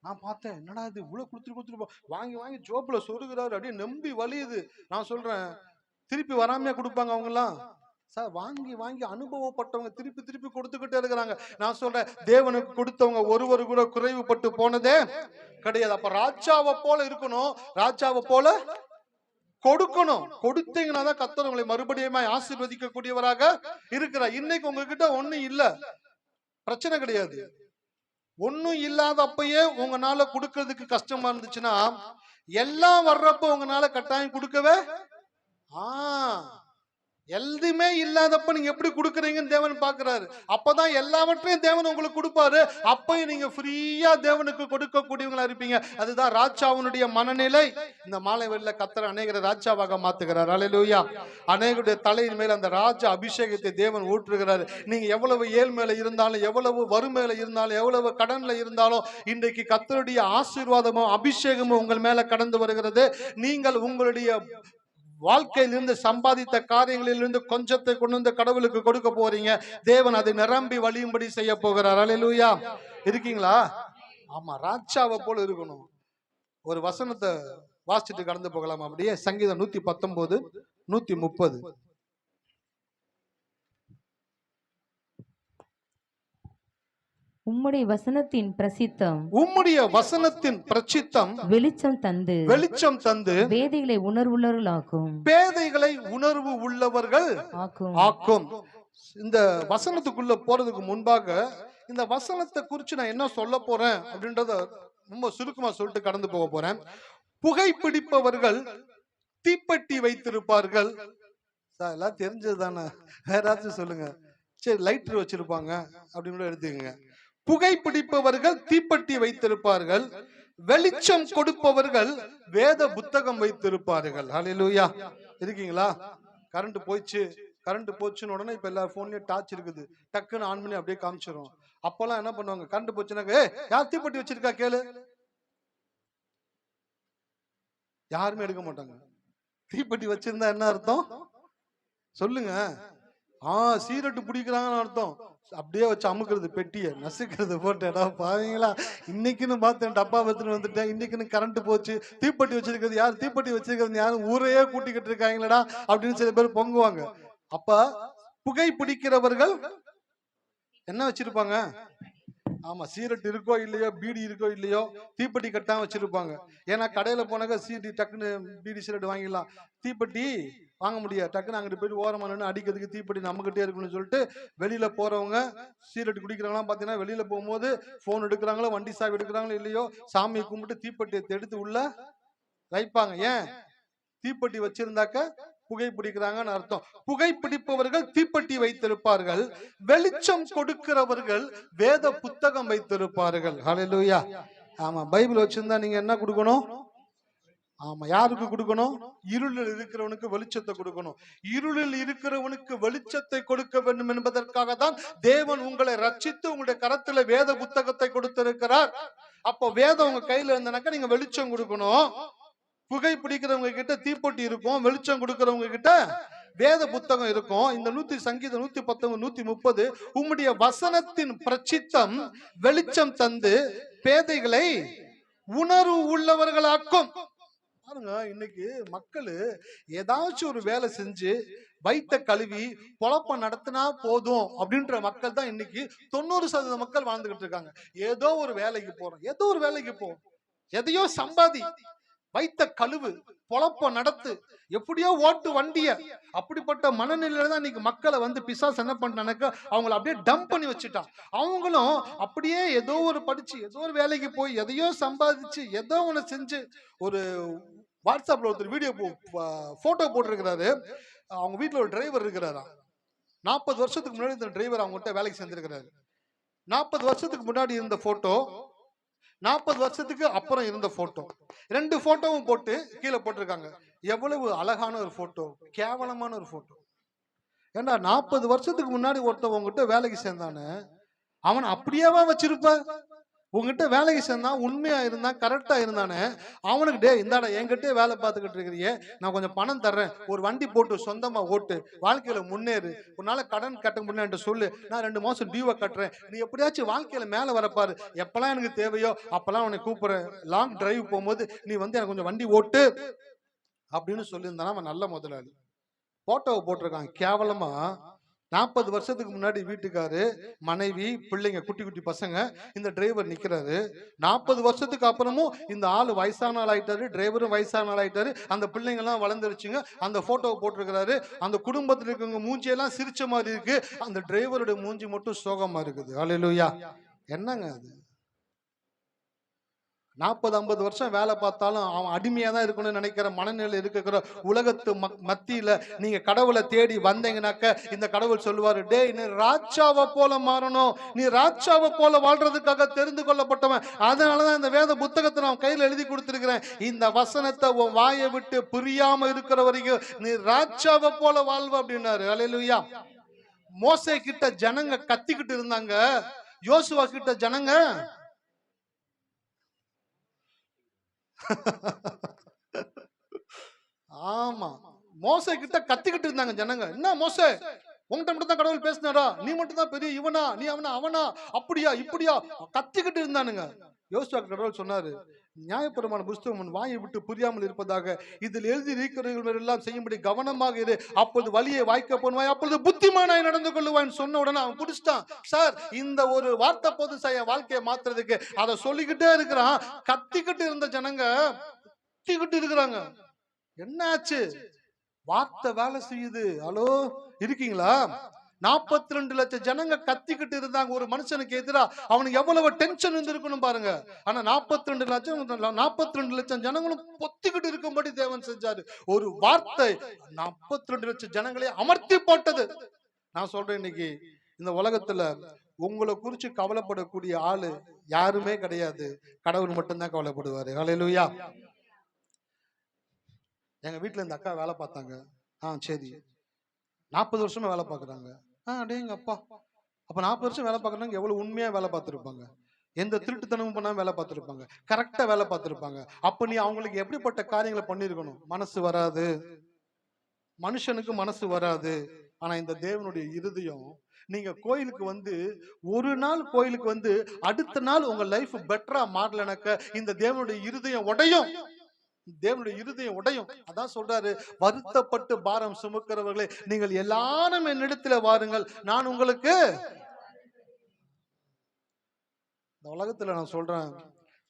நான் பார்த்தேன், என்னடா இது இவ்வளவு கொடுத்துட்டு வாங்கி ஜோப்புல சொருகிறாரு, அப்படியே நம்பி வலியுது. நான் சொல்றேன், திருப்பி வராமையா கொடுப்பாங்க அவங்க எல்லாம்? சார் வாங்கி அனுபவப்பட்டவங்க திருப்பி கொடுத்துக்கிட்டே இருக்கிறாங்க. நான் சொல்றேன், தேவனுக்கு கொடுத்தவங்க ஒருவர் கூட குறைவுபட்டு போனதே கிடையாது. அப்ப ராஜாவை போல இருக்கணும், ராஜாவை போல கொடுக்கணும். கொடுத்தீங்கன்னா தான் கர்த்தர் உங்களை மறுபடியும் ஆசீர்வதிக்க கூடியவராக இருக்கிறார். இன்னைக்கு உங்ககிட்ட ஒண்ணும் இல்ல, பிரச்சனை கிடையாது. ஒண்ணும் இல்லாத அப்பயே உங்களால கொடுக்கறதுக்கு கஷ்டமா இருந்துச்சுன்னா, எல்லாம் வர்றப்ப உங்களால கட்டாயம் கொடுக்கவே எதுவுமே இல்லாதப்ப நீங்க எப்படி கொடுக்குறீங்கன்னு தேவன் பாக்குறாரு. அப்பதான் எல்லாவற்றையும் தேவன் உங்களுக்கு கொடுப்பாரு. அப்பயும் நீங்க ஃப்ரீயா தேவனுக்கு கொடுக்கக்கூடியவங்களா இருப்பீங்க. அதுதான் ராஜாவுடைய மனநிலை. இந்த மாலை வேளையில கர்த்தர் அநேகரை ராஜாவாக மாத்துகிறார். அல்லேலூயா. அநேகருடைய தலையின் மேல அந்த ராஜ அபிஷேகத்தை தேவன் ஊற்றுகிறாரு. நீங்க எவ்வளவு ஏழ்மையில இருந்தாலும், எவ்வளவு வறுமையில இருந்தாலும், எவ்வளவு கடன்ல இருந்தாலும், இன்றைக்கு கர்த்தருடைய ஆசீர்வாதமும் அபிஷேகமும் உங்கள் மேல கடந்து வருகிறது. நீங்கள் உங்களுடைய வாழ்க்கையிலிருந்து சம்பாதித்த காரியங்களிலிருந்து கொஞ்சத்தை கொண்டு வந்து கடவுளுக்கு கொடுக்க போறீங்க. தேவன் அதை நிரம்பி வழியும்படி செய்ய போகிறார். அல்லேலூயா. இருக்கீங்களா? ஆமா, ராஜாவை போல இருக்கணும். ஒரு வசனத்தை வாசிச்சுட்டு கடந்து போகலாம். அப்படியே சங்கீதம் 119, 130. உம்முடைய வசனத்தின் பிரசித்தம், உம்முடைய வசனத்தின் பிரசித்தம் வெளிச்சம் தந்து பேதைகளை உணர்வுள்ளவர்களாக்கும், பேதைகளை உணர்வு உள்ளவர்கள் ஆக்கும். இந்த வசனத்துக்குள்ள போறதுக்கு முன்பாக இந்த வசனத்தை குறிச்சு நான் என்ன சொல்ல போறேன் அப்படின்றத ரொம்ப சுருக்கமா சொல்லிட்டு கடந்து போக போறேன். புகைப்பிடிப்பவர்கள் தீப்பெட்டி வைத்திருப்பார்கள். எல்லாம் தெரிஞ்சது தானே, வேற ஏதாச்சும் சொல்லுங்க. சரி, லைட்டர் வச்சிருப்பாங்க அப்படின்னு எடுத்துக்கங்க. புகைப்பிடிப்பவர்கள் தீப்பெட்டி வைத்திருப்பார்கள், வெளிச்சம் கொடுப்பவர்கள் வேத புத்தகம் வைத்திருப்பார்கள். அல்லேலூயா. இருக்கீங்களா? கரண்ட் போச்சுன்னு உடனே இப்ப எல்லா போன்லயும் டார்ச் இருக்குது, டக்குன்னு ஆன் பண்ணி அப்படியே காமிச்சிரும். அப்பெல்லாம் என்ன பண்ணுவாங்க, கரண்ட் போச்சுனாக்க யார் தீப்பெட்டி வச்சிருக்கா கேளு, யாருமே எடுக்க மாட்டாங்க. தீப்பெட்டி வச்சிருந்தா என்ன அர்த்தம் சொல்லுங்க? சீரட்டு பிடிக்கிறாங்கன்னு அர்த்தம். அப்படியே வச்சு அமுக்குறது, பெட்டியை நசுக்கிறது போட்டேடா பாவீங்களா. இன்னைக்குன்னு பார்த்தேன், டப்பா வச்சுன்னு வந்துட்டேன். இன்னைக்குன்னு கரண்ட் போச்சு, தீப்பெட்டி வச்சிருக்கிறது யாரு, தீப்பெட்டி வச்சிருக்கிறது யாரும், ஊரையே கூட்டிக்கிட்டு இருக்காங்களடா அப்படின்னு சில பேர் பொங்குவாங்க. அப்ப புகை பிடிக்கிறவர்கள் என்ன வச்சிருப்பாங்க? ஆமா, சீரட் இருக்கோ இல்லையோ, பீடி இருக்கோ இல்லையோ, தீப்பெட்டி கட்டாம வச்சிருப்பாங்க. ஏன்னா கடையில போனாக்க சீடி டக்குன்னு பீடி சீரட் வாங்கிடலாம், தீப்பெட்டி வாங்க முடியாது. டக்குன்னு அங்கிட்டு போயிட்டு ஓரமா நின்று அடிக்கிறதுக்கு தீப்பெட்டி நம்மகிட்டே இருக்குன்னு சொல்லிட்டு வெளியில போறவங்க சீரட் குடிக்கிறவங்களாம் பாத்தீங்கன்னா வெளியில போகும்போது போன் எடுக்கிறாங்களோ, வண்டி சாவி எடுக்கிறாங்களோ இல்லையோ, சாமியை கும்பிட்டு தீப்பெட்டியை எடுத்து உள்ள வைப்பாங்க. ஏன்? தீப்பெட்டி வச்சிருந்தாக்க புகை பிடிக்கிறாங்கன்னு அர்த்தம். புகை பிடிப்பவர்கள் தீப்பெட்டி வைத்திருப்பார்கள், வெளிச்சம் கொடுக்கிறவர்கள் வேத புத்தகம் வைத்திருப்பார்கள். ஹல்லேலூயா. ஆமா, பைபிள் வச்சிருந்தா நீங்க என்ன கொடுக்கணும்? ஆமா, யாருக்கு கொடுக்கணும்? இருளில் இருக்கிறவனுக்கு வெளிச்சத்தை கொடுக்கணும். இருளில் இருக்கிறவனுக்கு வெளிச்சத்தை கொடுக்க வேண்டும் என்பதற்காக தான் தேவன் உங்களை ரட்சித்து உங்களுடைய கரத்துல வேத புத்தகத்தை கொடுத்திருக்கிறார். அப்போ வேதம் உங்க கையில இருந்தனாக்கா நீங்க வெளிச்சம் கொடுக்கணும். புகை பிடிக்கிறவங்க கிட்ட தீப்பொட்டி இருக்கும், வெளிச்சம் கொடுக்கிறவங்க கிட்ட வேத புத்தகம் இருக்கும். இந்த சங்கீதம் 119 130 உம்முடைய வசனத்தின் பிரச்சித்தம் வெளிச்சம் தந்து பேதைகளை உணர்வு உள்ளவர்களாக்கும். பாருங்க, இன்னைக்கு மக்கள் ஏதாச்சும் ஒரு வேலை செஞ்சு வைத்த கழுவி பொழப்ப நடத்தினா போதும் அப்படின்ற மக்கள் தான் இன்னைக்கு 90% மக்கள் வாழ்ந்துகிட்டு இருக்காங்க. ஏதோ ஒரு வேலைக்கு போறோம், ஏதோ ஒரு வேலைக்கு போறோம், எதையோ சம்பாதி, வைத்த கழுவு, பொழப்ப நடத்து, எப்படியோ ஓட்டு வண்டிய. அப்படிப்பட்ட மனநிலையில தான் இன்னைக்கு மக்களை வந்து பிசாசு என்ன பண்றானாக்க அவங்களை அப்படியே டம்ப் பண்ணி வச்சுட்டான். அவங்களும் அப்படியே ஏதோ ஒரு படிச்சு ஏதோ ஒரு வேலைக்கு போய் எதையோ சம்பாதிச்சு ஏதோ ஒண்ணு செஞ்சு ஒரு வாட்ஸ்அப்ல ஒருத்தர் வீடியோ போட்டோ போட்டிருக்கிறாரு. அவங்க வீட்டுல ஒரு டிரைவர் இருக்கிறாரா, 40 வருஷத்துக்கு முன்னாடி இந்த டிரைவர் அவங்ககிட்ட வேலைக்கு செஞ்சிருக்கிறாரு. 40 வருஷத்துக்கு முன்னாடி இருந்த போட்டோ, 40 வருஷத்துக்கு அப்புறம் இருந்த போட்டோ, 2 போட்டோவும் போட்டு கீழே போட்டிருக்காங்க. எவ்வளவு அழகான ஒரு போட்டோ, கேவலமான ஒரு போட்டோ. ஏண்டா 40 வருஷத்துக்கு முன்னாடி ஒருத்தவங்க உங்ககிட்ட வேலைக்கு சேர்ந்தானே அவன் அப்படியேவா வச்சிருப்ப? உங்ககிட்ட வேலைக்கு சேர்ந்தா உண்மையா இருந்தா கரெக்டா இருந்தானே அவனுக்கு டே இந்தாடா என்கிட்டே வேலை பார்த்துக்கிட்டு இருக்கிறியே, நான் கொஞ்சம் பணம் தர்றேன், ஒரு வண்டி போட்டு சொந்தமா ஓட்டு, வாழ்க்கையில முன்னேறு, உன்னால கடன் கட்ட முடியல சொல்லு, நான் 2 மாசம் டியூவை கட்டுறேன், நீ எப்படியாச்சும் வாழ்க்கையில மேல வரப்பாரு, எப்பெல்லாம் எனக்கு தேவையோ அப்பெல்லாம் உன்னை கூப்பிடுறேன், லாங் டிரைவ் போகும்போது நீ வந்து எனக்கு கொஞ்சம் வண்டி ஓட்டு அப்படின்னு சொல்லியிருந்தானா அவன் நல்ல முதலாளி. போட்டோவை போட்டிருக்கான் கேவலமா. 40 வருஷத்துக்கு முன்னாடி வீட்டுக்காரு, மனைவி, பிள்ளைங்க, குட்டி குட்டி பசங்க, இந்த டிரைவர் நிக்கிறாரு. 40 வருஷத்துக்கு அப்புறமும் இந்த ஆளு வயசான ஆள் ஆயிட்டாரு, டிரைவரும் வயசான ஆள் ஆயிட்டாரு, அந்த பிள்ளைங்க எல்லாம் வளர்ந்துருச்சுங்க. அந்த போட்டோவை போட்டிருக்கிறாரு. அந்த குடும்பத்தில் இருக்கவங்க மூஞ்சியெல்லாம் சிரிச்ச மாதிரி இருக்கு, அந்த டிரைவருடைய மூஞ்சி மட்டும் சோகமா இருக்குது. ஹல்லேலூயா. என்னங்க அது? 40-50 வருஷம் வேலை பார்த்தாலும் அவன் அடிமையா தான் இருக்கணும்னு நினைக்கிற மனநிலை இருக்கிற உலகத்து மத்தியில நீங்க கடவுளை தேடி வந்தீங்கன்னாக்க இந்த கடவுள் சொல்லுவாரு, டேய் நீ ராஜாவை போல மாறணும், நீ ராஜாவை போல வாழ்றதுக்காக தெரிந்து கொள்ளப்பட்டவன், அதனாலதான் இந்த வேத புத்தகத்தை நான் கையில எழுதி கொடுத்திருக்கிறேன், இந்த வசனத்தை உன் வாயை விட்டு புரியாம இருக்கிற வரைக்கும் நீ ராஜாவை போல வாழ்வ அப்படின்னாரு. அல்லேலூயா. மோசே கிட்ட ஜனங்க கத்திக்கிட்டு இருந்தாங்க, யோசுவா கிட்ட ஜனங்க ஆமா மோசே கிட்ட கத்திக்கிட்டு இருந்தாங்க ஜனங்க. என்ன மோசே, உங்ககிட்ட மட்டும் தான் கடவுள் பேசினாரா, நீ மட்டும் தான் பெரிய இவனா, நீ அவனா அவனா அப்படியா இப்படியா கத்திக்கிட்டு இருந்தானுங்க. யோசுவா கடவுள் சொன்னாரு, நியாயப்பிரமாண புஸ்தகம் உன் வாயை விட்டு புரியாமல் இருப்பதாக இதில் எழுதி இருக்கிறவர்கள் எல்லாம் செய்யும்படி கவனமாக இரு, அப்பொழுது வழியை வாய்க்க போன்வாய், அப்பொழுது புத்திமானாய் நடந்து கொள்ளுவான்னு சொன்ன உடனே அவன் பிடிச்சிட்டான். சார், இந்த ஒரு வார்த்தை போது சார் என் வாழ்க்கையை மாத்துறதுக்கு, அதை சொல்லிக்கிட்டே இருக்கிறான். கத்திக்கிட்டு இருந்த ஜனங்க கத்திக்கிட்டு இருக்கிறாங்க. என்னாச்சு? வார்த்தை வேலை செய்யுது. ஹலோ, இருக்கீங்களா? 42 லட்சம் ஜனங்க கத்திக்கிட்டு இருந்தாங்க ஒரு மனுஷனுக்கு எதிரா. அவனுக்கு எவ்வளவு டென்ஷன் இருந்திருக்கணும் பாருங்க. ஆனா 42 லட்சம் ஜனங்களும் பொத்திக்கிட்டு இருக்கும்படி தேவன் செஞ்சாரு. ஒரு வார்த்தை 42 லட்சம் ஜனங்களே அமர்த்தி போட்டது. நான் சொல்றேன், இன்னைக்கு இந்த உலகத்துல உங்களை குறிச்சு கவலைப்படக்கூடிய ஆளு யாருமே கிடையாது, கடவுள் மட்டும்தான் கவலைப்படுவாரு. ஹல்லேலூயா. எங்க வீட்டுல இந்த அக்கா வேலை பார்த்தாங்க. சரி, 40 வருஷமா வேலை பார்க்கறாங்க. அடேங்க அப்பா, அப்ப 40 வருஷம் வேலை பார்க்கறாங்க, எவ்வளவு உண்மையா வேலை பார்த்திருப்பாங்க, எந்த திருட்டுத்தனமும் பண்ணாம வேலை பார்த்திருப்பாங்க, கரெக்டா வேலை பார்த்திருப்பாங்க. அப்ப நீ அவங்களுக்கு எப்படிப்பட்ட காரியங்களை பண்ணிருக்கணும்? மனசு வராது, மனுஷனுக்கு மனசு வராது. ஆனா இந்த தேவனுடைய இருதயம், நீங்க கோயிலுக்கு வந்து ஒரு நாள் கோயிலுக்கு வந்து அடுத்த நாள் உங்க லைஃப் பெட்டரா மாறலனாக்க இந்த தேவனுடைய இருதயம் உடையும். தேவனுடைய இருதயம் உடையும். அதான் சொல்றாரு, வருத்தப்பட்டு பாரம் சுமக்கிறவர்களே நீங்கள் எல்லாரும் என்னிடத்துல வாருங்கள், நான் உங்களுக்கு. இந்த உலகத்துல நான் சொல்றேன்,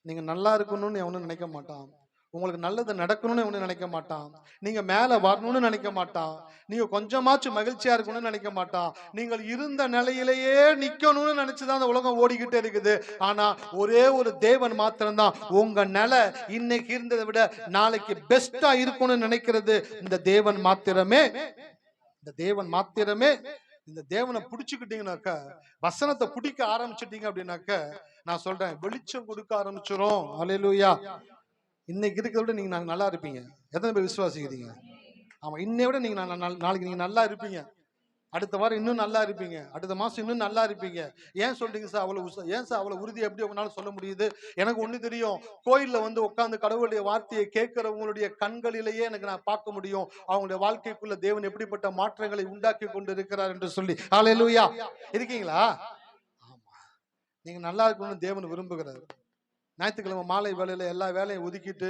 நீங்க நல்லா இருக்கணும்னு எவனும் நினைக்க மாட்டான். உங்களுக்கு நல்லது நடக்கணும்னு எவனும் நினைக்க மாட்டான். நீங்க மேல வரணும்னு நினைக்க மாட்டான். நீங்க கொஞ்சமாச்சும் மகிழ்ச்சியா இருக்கணும்னு நினைக்க மாட்டான். நீங்கள் இருந்த நிலையிலேயே நிக்கணும்னு நினைச்சுதான் அந்த உலகம் ஓடிக்கிட்டே இருக்குது. ஆனா ஒரே ஒரு தேவன் மாத்திரம்தான் உங்க நிலை இன்னைக்கு இருந்ததை விட நாளைக்கு பெஸ்டா இருக்கும்னு நினைக்கிறது இந்த தேவன் மாத்திரமே. இந்த தேவன் மாத்திரமே. இந்த தேவனை பிடிச்சுக்கிட்டீங்கன்னாக்க, வசனத்தை பிடிக்க ஆரம்பிச்சிட்டீங்க அப்படின்னாக்க, நான் சொல்றேன் வெளிச்சம் கொடுக்க ஆரம்பிச்சிரும். அல்லேலூயா. இன்னைக்கு இருக்கிறத விட நீங்க நல்லா இருப்பீங்க. எத்தனை பேர் விசுவாசிக்கிறீங்க? ஆமா, இன்னை விட நீங்க நாளைக்கு நீங்க நல்லா இருப்பீங்க. அடுத்த வாரம் இன்னும் நல்லா இருப்பீங்க. அடுத்த மாசம் இன்னும் நல்லா இருப்பீங்க. ஏன் சொல்றீங்க சார் அவ்வளவு? ஏன் சார் அவ்வளவு உறுதி எப்படி உங்களால சொல்ல முடியுது? எனக்கு ஒண்ணு தெரியும். கோயில்ல வந்து உட்கார்ந்து கடவுளுடைய வார்த்தையை கேட்கிறவங்களுடைய கண்களிலேயே எனக்கு நான் பார்க்க முடியும் அவங்களுடைய வாழ்க்கைக்குள்ள தேவன் எப்படிப்பட்ட மாற்றங்களை உண்டாக்கி கொண்டு இருக்கிறார் என்று சொல்லி. ஹல்லேலூயா. இருக்கீங்களா? ஆமா, நீங்க நல்லா இருக்கணும்னு தேவன் விரும்புகிறார். ஞாயிற்றுக்கிழமை மாலை வேலையில எல்லா வேலையும் ஒதுக்கிட்டு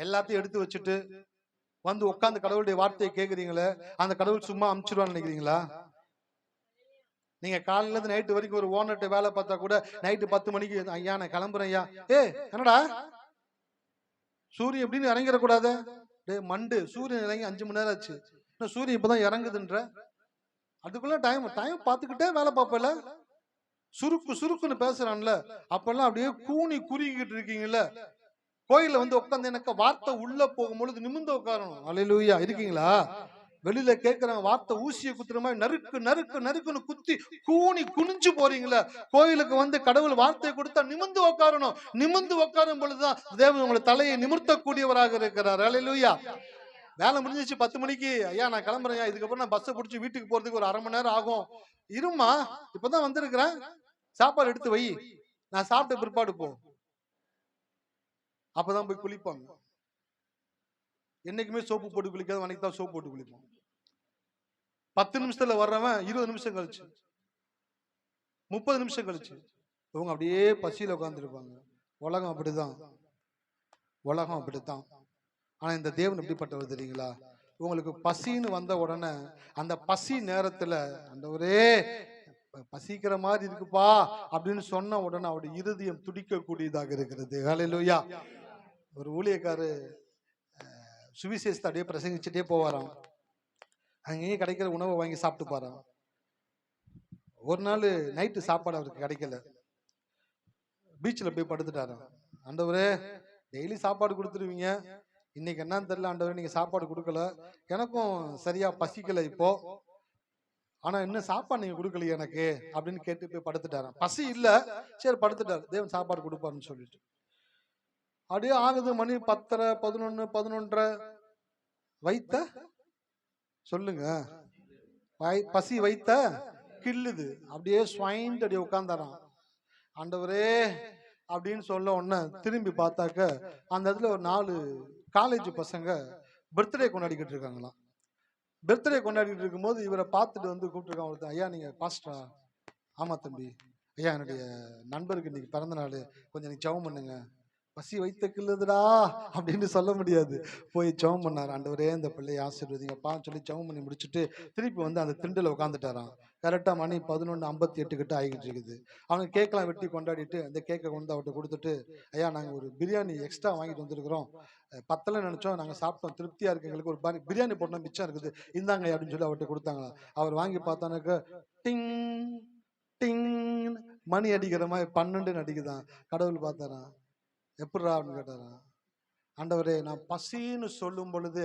எல்லாத்தையும் எடுத்து வச்சுட்டு வந்து உட்கார்ந்து கடவுளுடைய வார்த்தையை கேட்குறீங்களே, அந்த கடவுள் சும்மா அமுச்சிடுவான்னு நினைக்கிறீங்களா? நீங்க காலையில இருந்து நைட்டு வரைக்கும் ஒரு ஓனர்ட்ட வேலை பார்த்தா கூட நைட்டு 10 மணிக்கு ஐயா நான் கிளம்புறேன் ஐயா. என்னடா சூரியன் எப்படின்னு இறங்கிடக்கூடாது? மண்டு சூரியன் இறங்கி 5 மணி நேரம் ஆச்சு, இன்னும் சூரியன் இப்பதான் இறங்குதுன்ற. அதுக்குள்ள டைம் பார்த்துக்கிட்டே வேலை பார்ப்பல. சுருக்குன்னு பேசுறான்ல, அப்பெல்லாம் அப்படியே கூனி குறுகிக்கிட்டு இருக்கீங்கல்ல. கோயில வந்து உட்காந்து எனக்கு வார்த்தை உள்ள போகும்பொழுது நிமிர்ந்து உட்காரணும். அல்லேலூயா. இருக்கீங்களா? வெளியில கேட்கிறவன் வார்த்தை ஊசியை குத்துற மாதிரி நறுக்குன்னு குத்தி கூனி குனிஞ்சு போறீங்களா? கோயிலுக்கு வந்து கடவுள் வார்த்தையை கொடுத்தா நிமிர்ந்து உட்காரணும். நிமிர்ந்து உட்காரும் பொழுதுதான் தேவன் உங்களை தலையை நிமிர்த்தக்கூடியவராக இருக்கிறார். அல்லேலூயா. வேலை முடிஞ்சிச்சு 10 மணிக்கு, ஐயா நான் கிளம்புறேன், இதுக்கப்புறம் நான் பஸ்ஸை பிடிச்சி வீட்டுக்கு போறதுக்கு ஒரு 1/2 மணி நேரம் ஆகும். இருமா, இப்பதான் வந்திருக்கிறேன், சாப்பாடு எடுத்து வை, நான் சாப்பிட்ட பிற்பாடு போ. அப்பதான் போய் குளிப்பாங்க. என்னைக்குமே சோப்பு போட்டு குளிக்காத, அன்னைக்கு தான் சோப்பு போட்டு குளிப்போம். 10 நிமிஷத்துல வர்றவன் 20 நிமிஷம் கழிச்சு, 30 நிமிஷம் கழிச்சு இவங்க அப்படியே பசியில உட்கார்ந்துருப்பாங்க. உலகம் அப்படிதான், உலகம் அப்படித்தான். ஆனா இந்த தேவன் எப்படிப்பட்டவர் தெரியுங்களா? உங்களுக்கு பசின்னு வந்த உடனே அந்த பசி நேரத்துல அந்த ஒரே பசிக்கிற மாதிரி இருக்குப்பா அப்படின்னு சொன்ன உடனே அவருடைய இருதயம் துடிக்க கூடியதாக இருக்கிறது. ஹல்லேலூயா. ஒரு ஊழியக்காரு சுவிசேஷத்தை அப்படியே பிரசங்கிச்சுட்டே போவாராம். அங்கேயே கிடைக்கிற உணவை வாங்கி சாப்பிட்டு பாராம். ஒரு நாள் நைட்டு சாப்பாடு அவருக்கு கிடைக்கல, பீச்சில் போய் படுத்துட்டாராம். ஆண்டவரே டெய்லி சாப்பாடு கொடுத்துருவீங்க, இன்னைக்கு என்னன்னு தெரியல ஆண்டவரே நீங்க சாப்பாடு கொடுக்கல, எனக்கும் சரியா பசிக்கல இப்போ, ஆனா இன்னும் சாப்பாடு நீங்க கொடுக்கலையே எனக்கு அப்படின்னு கேட்டு போய் படுத்துட்டாராம். பசி இல்ல, சரி படுத்துட்டாரு, தேவன் சாப்பாடு கொடுப்பாருன்னு சொல்லிட்டு. அப்படியே ஆகுது மணி 10:30, 11, 11:30. வைத்த சொல்லுங்க, பசி வைத்த கிள்ளுது. அப்படியே ஸ்வைன்ட் அப்படியே உட்கார்ந்தாராம். ஆண்டவரே அப்படின்னு சொல்ல உடனே திரும்பி பார்த்தாக்க அந்த இடத்துல ஒரு 4 காலேஜ் பசங்க பர்த்டே கொண்டாடிக்கிட்டு இருக்காங்களாம். பர்த்டே கொண்டாடிட்டு இருக்கும்போது இவரை பார்த்துட்டு வந்து கூப்பிட்டுருக்காங்க ஒருத்தன், ஐயா நீங்க பாஸ்டரா? ஆமா தம்பி. ஐயா என்னுடைய நண்பருக்கு இன்னைக்கு பிறந்த நாள், கொஞ்சம் நீங்க ஜெபம் பண்ணுங்க. பசி வைத்த கிள்ளுதுடா அப்படின்னு சொல்ல முடியாது, போய் ஜெபம் பண்ணார். ஆண்டவரே இந்த பிள்ளையை ஆசீர்வதிங்கப்பா சொல்லி ஜெபம் பண்ணி முடிச்சுட்டு திருப்பி வந்து அந்த திண்டில் உட்காந்துட்டாரான். கரெக்டா மணி 11:58 கிட்ட ஆகிட்டு இருக்குது. அவனுக்கு கேக்கெல்லாம் வெட்டி கொண்டாடிட்டு அந்த கேக்கை கொண்டு அவர்கிட்ட கொடுத்துட்டு, ஐயா நாங்க ஒரு பிரியாணி எக்ஸ்ட்ரா வாங்கிட்டு வந்திருக்கிறோம், பத்தல நினைச்சோம், நாங்க சாப்பிட்டோம், திருப்தியா இருக்கு எங்களுக்கு, ஒரு பிரியாணி போட்டோம் மிச்சம் இருக்குது, இந்தாங்க அப்படின்னு சொல்லி அவர்கிட்ட கொடுத்தாங்களா. அவர் வாங்கி பார்த்தானாக்க டிங் டிங் மணி அடிக்கிற மாதிரி 12 அடிக்குதான். கடவுள் பார்த்தாரான், எப்படிரா அப்படின்னு கேட்டாரான். ஆண்டவரே நான் பசின்னு சொல்லும் பொழுது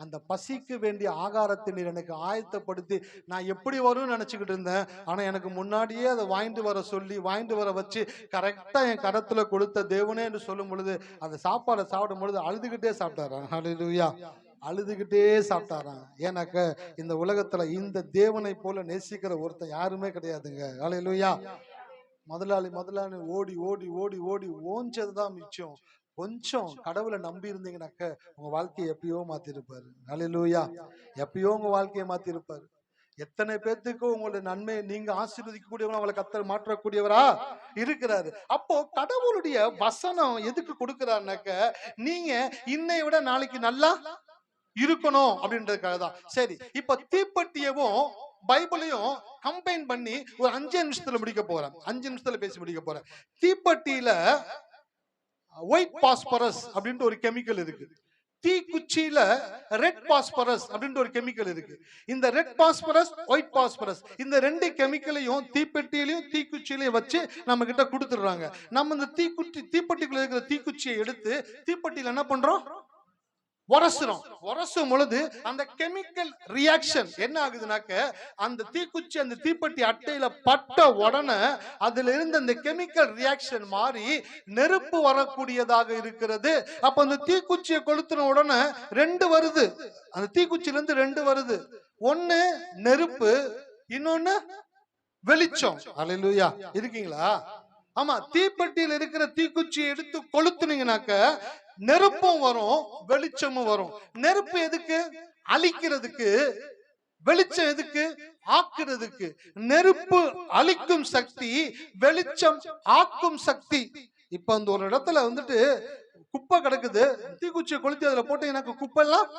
அந்த பசிக்கு வேண்டிய ஆகாரத்தை நீர் எனக்கு ஆயத்தப்படுத்தி நான் எப்படி வரும்னு நினைச்சுக்கிட்டு இருந்தேன், ஆனா எனக்கு முன்னாடியே அதை வாங்கிட்டு வர சொல்லி வாங்கிட்டு வர வச்சு கரெக்டா என் கரத்துல கொடுத்த தேவனே என்று சொல்லும் பொழுது அந்த சாப்பாடை சாப்பிடும் பொழுது அழுதுகிட்டே சாப்பிட்டாராம். ஹல்லேலூயா. அழுதுகிட்டே சாப்பிட்டாராம். ஏன்னாக்க இந்த உலகத்துல இந்த தேவனை போல நேசிக்கிற ஒருத்தன் யாருமே கிடையாதுங்க. ஹல்லேலூயா. முதலாளி ஓடி ஓடி ஓடி ஓடி ஓஞ்சதுதான் மிச்சம். கொஞ்சம் கடவுளை நம்பி இருந்தீங்கன்னாக்க உங்க வாழ்க்கையை எப்பயோ மாத்திருப்பாரு. ஹல்லேலூயா. எப்பயோ உங்க வாழ்க்கையை மாத்திருப்பாரு. எத்தனை பேர்த்துக்கு உங்களுடைய நன்மை நீங்க ஆசீர்வதிக்க கூடியவங்க அவங்களை கத்தர் மாற்றக்கூடியவரா இருக்கிறாரு. அப்போ கடவுளுடைய வசனம் எதுக்கு கொடுக்கிறாருனாக்க நீங்க இன்னை விட நாளைக்கு நல்லா இருக்கணும் அப்படின்றதுக்காக தான். சரி, இப்ப தீப்பெட்டியவும் பைபிளையும் கம்பைன் பண்ணி ஒரு 5 நிமிஷத்துல முடிக்க போறேன். 5 நிமிஷத்துல பேசி முடிக்க போறேன். தீப்பெட்டியில ஒயிட் பாஸ்பரஸ் அப்படின்ற ஒரு கெமிக்கல் இருக்கு. தீக்குச்சியில ரெட் பாஸ்பரஸ் அப்படின்ற ஒரு கெமிக்கல் இருக்கு. இந்த ரெட் பாஸ்பரஸ், ஒயிட் பாஸ்பரஸ், இந்த ரெண்டு கெமிக்கலையும் தீப்பெட்டியிலையும் தீக்குச்சியிலையும் வச்சு நம்ம கிட்ட கொடுத்துடுறாங்க. நம்ம இந்த தீப்பெட்டிக்குள்ள இருக்கிற தீக்குச்சியை எடுத்து தீப்பெட்டியில என்ன பண்றோம்? உரசும் பொழுது அந்த கெமிக்கல் ரியாக்ஷன் என்ன ஆகுதுனாக்க, அந்த தீக்குச்சி அந்த தீப்பெட்டி அட்டையில பட்ட உடனே அதுல இருந்து அந்த கெமிக்கல் ரியாக்ஷன் மாறி நெருப்பு வரக்கூடியதாக இருக்கிறது. அப்ப அந்த தீக்குச்சியை கொளுத்தின உடனே 2 வருது. அந்த தீக்குச்சியில இருந்து 2 வருது. ஒண்ணு நெருப்பு, இன்னொன்னு வெளிச்சம். அல்லேலூயா, இருக்கீங்களா? ஆமா, தீப்பெட்டியில் இருக்கிற தீக்குச்சியை எடுத்து கொளுத்துனீங்கன்னாக்க நெருப்பும் வரும், வெளிச்சமும் வரும். நெருப்பு எதுக்கு? அழிக்கிறதுக்கு. வெளிச்சம் எதுக்கு? ஆக்குறதுக்கு. நெருப்பு அழிக்கும் சக்தி, வெளிச்சம் ஆக்கும் சக்தி. இப்ப அந்த ஒரு இடத்துல வந்துட்டு குப்பை கிடக்குது, தீக்குச்சியை கொளுத்தி அதுல போட்டீங்கன்னா குப்பை எல்லாம்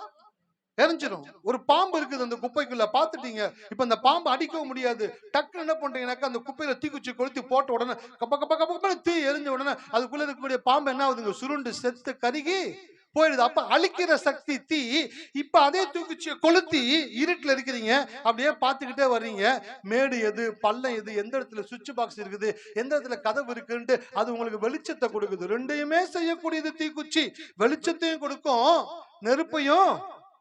எரிஞ்சிடும். ஒரு பாம்பு இருக்குது அந்த குப்பைக்குள்ள, பாத்துட்டீங்க. இப்ப அந்த பாம்பு அடிக்கவும் முடியாது. டக்குன்னு என்ன பண்றீங்கன்னாக்கா, அந்த குப்பையில தீக்குச்சி கொளுத்தி போட்ட உடனே கப்ப கப்ப கப்ப தீ எரிஞ்ச உடனே அதுக்குள்ள இருக்கக்கூடிய பாம்பு என்ன ஆகுதுங்க? சுருண்டு செத்து கருகி போயிடுது. அப்ப அழிக்கிற சக்தி தீ. இப்ப அதே தீக்குச்சியை கொளுத்தி இருட்டுல இருக்கிறீங்க, அப்படியே பார்த்துக்கிட்டே வர்றீங்க. மேடு எது, பள்ளம் எது, எந்த இடத்துல சுவிட்ச் பாக்ஸ் இருக்குது, எந்த இடத்துல கதவு இருக்குன்ட்டு அது உங்களுக்கு வெளிச்சத்தை கொடுக்குது. ரெண்டையுமே செய்யக்கூடியது தீக்குச்சி. வெளிச்சத்தையும் கொடுக்கும், நெருப்பையும்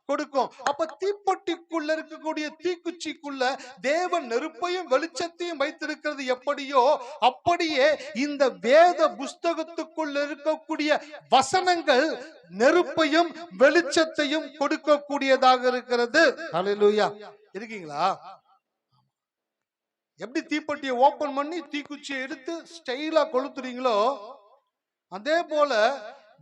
கொடுக்கும். அப்ப தீப்பெட்டிக்குள்ள இருக்கக்கூடிய தீக்குச்சிக்குள்ள தேவன் நெருப்பையும் வெளிச்சத்தையும் வைத்திருக்கிறது எப்படியோ, அப்படியே இந்த வேத புஸ்தகத்துக்குள்ள இருக்கக்கூடிய வசனங்கள் நெருப்பையும் வெளிச்சத்தையும் கொடுக்கக்கூடியதாக இருக்கிறது. ஹல்லேலூயா, இருக்கீங்களா? எப்படி தீப்பெட்டியை ஓபன் பண்ணி தீக்குச்சியை எடுத்து ஸ்டைலா கொளுத்துறீங்களோ, அதே போல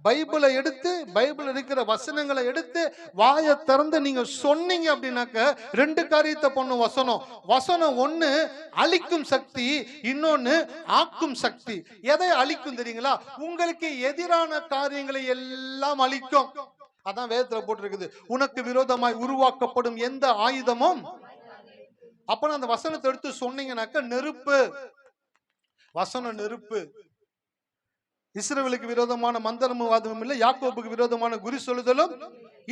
பைபிளை எடுத்து, பைபிள் இருக்கிற வசனங்களை எடுத்து வாயை திறந்து நீங்க சொன்னீங்க அப்படின்னாக்க 2 காரியத்தை பண்ணும் வசனம். வசனம் ஒண்ணு அழிக்கும் சக்தி, இன்னொன்னு ஆக்கும் சக்தி. எதை அழிக்கும் தெரியுங்களா? உங்களுக்கு எதிரான காரியங்களை எல்லாம் அழிக்கும். அதான் வேதத்துல போட்டிருக்குது, உனக்கு விரோதமாய் உருவாக்கப்படும் எந்த ஆயுதமும். அப்ப அந்த வசனத்தை எடுத்து சொன்னீங்கன்னாக்க நெருப்பு. வசனம் நெருப்பு. இஸ்ரவேலுக்கு விரோதமான மந்திரமும் வாதமும் இல்லை, யாக்கோபுக்கு விரோதமான குறி சொல்லுதலும்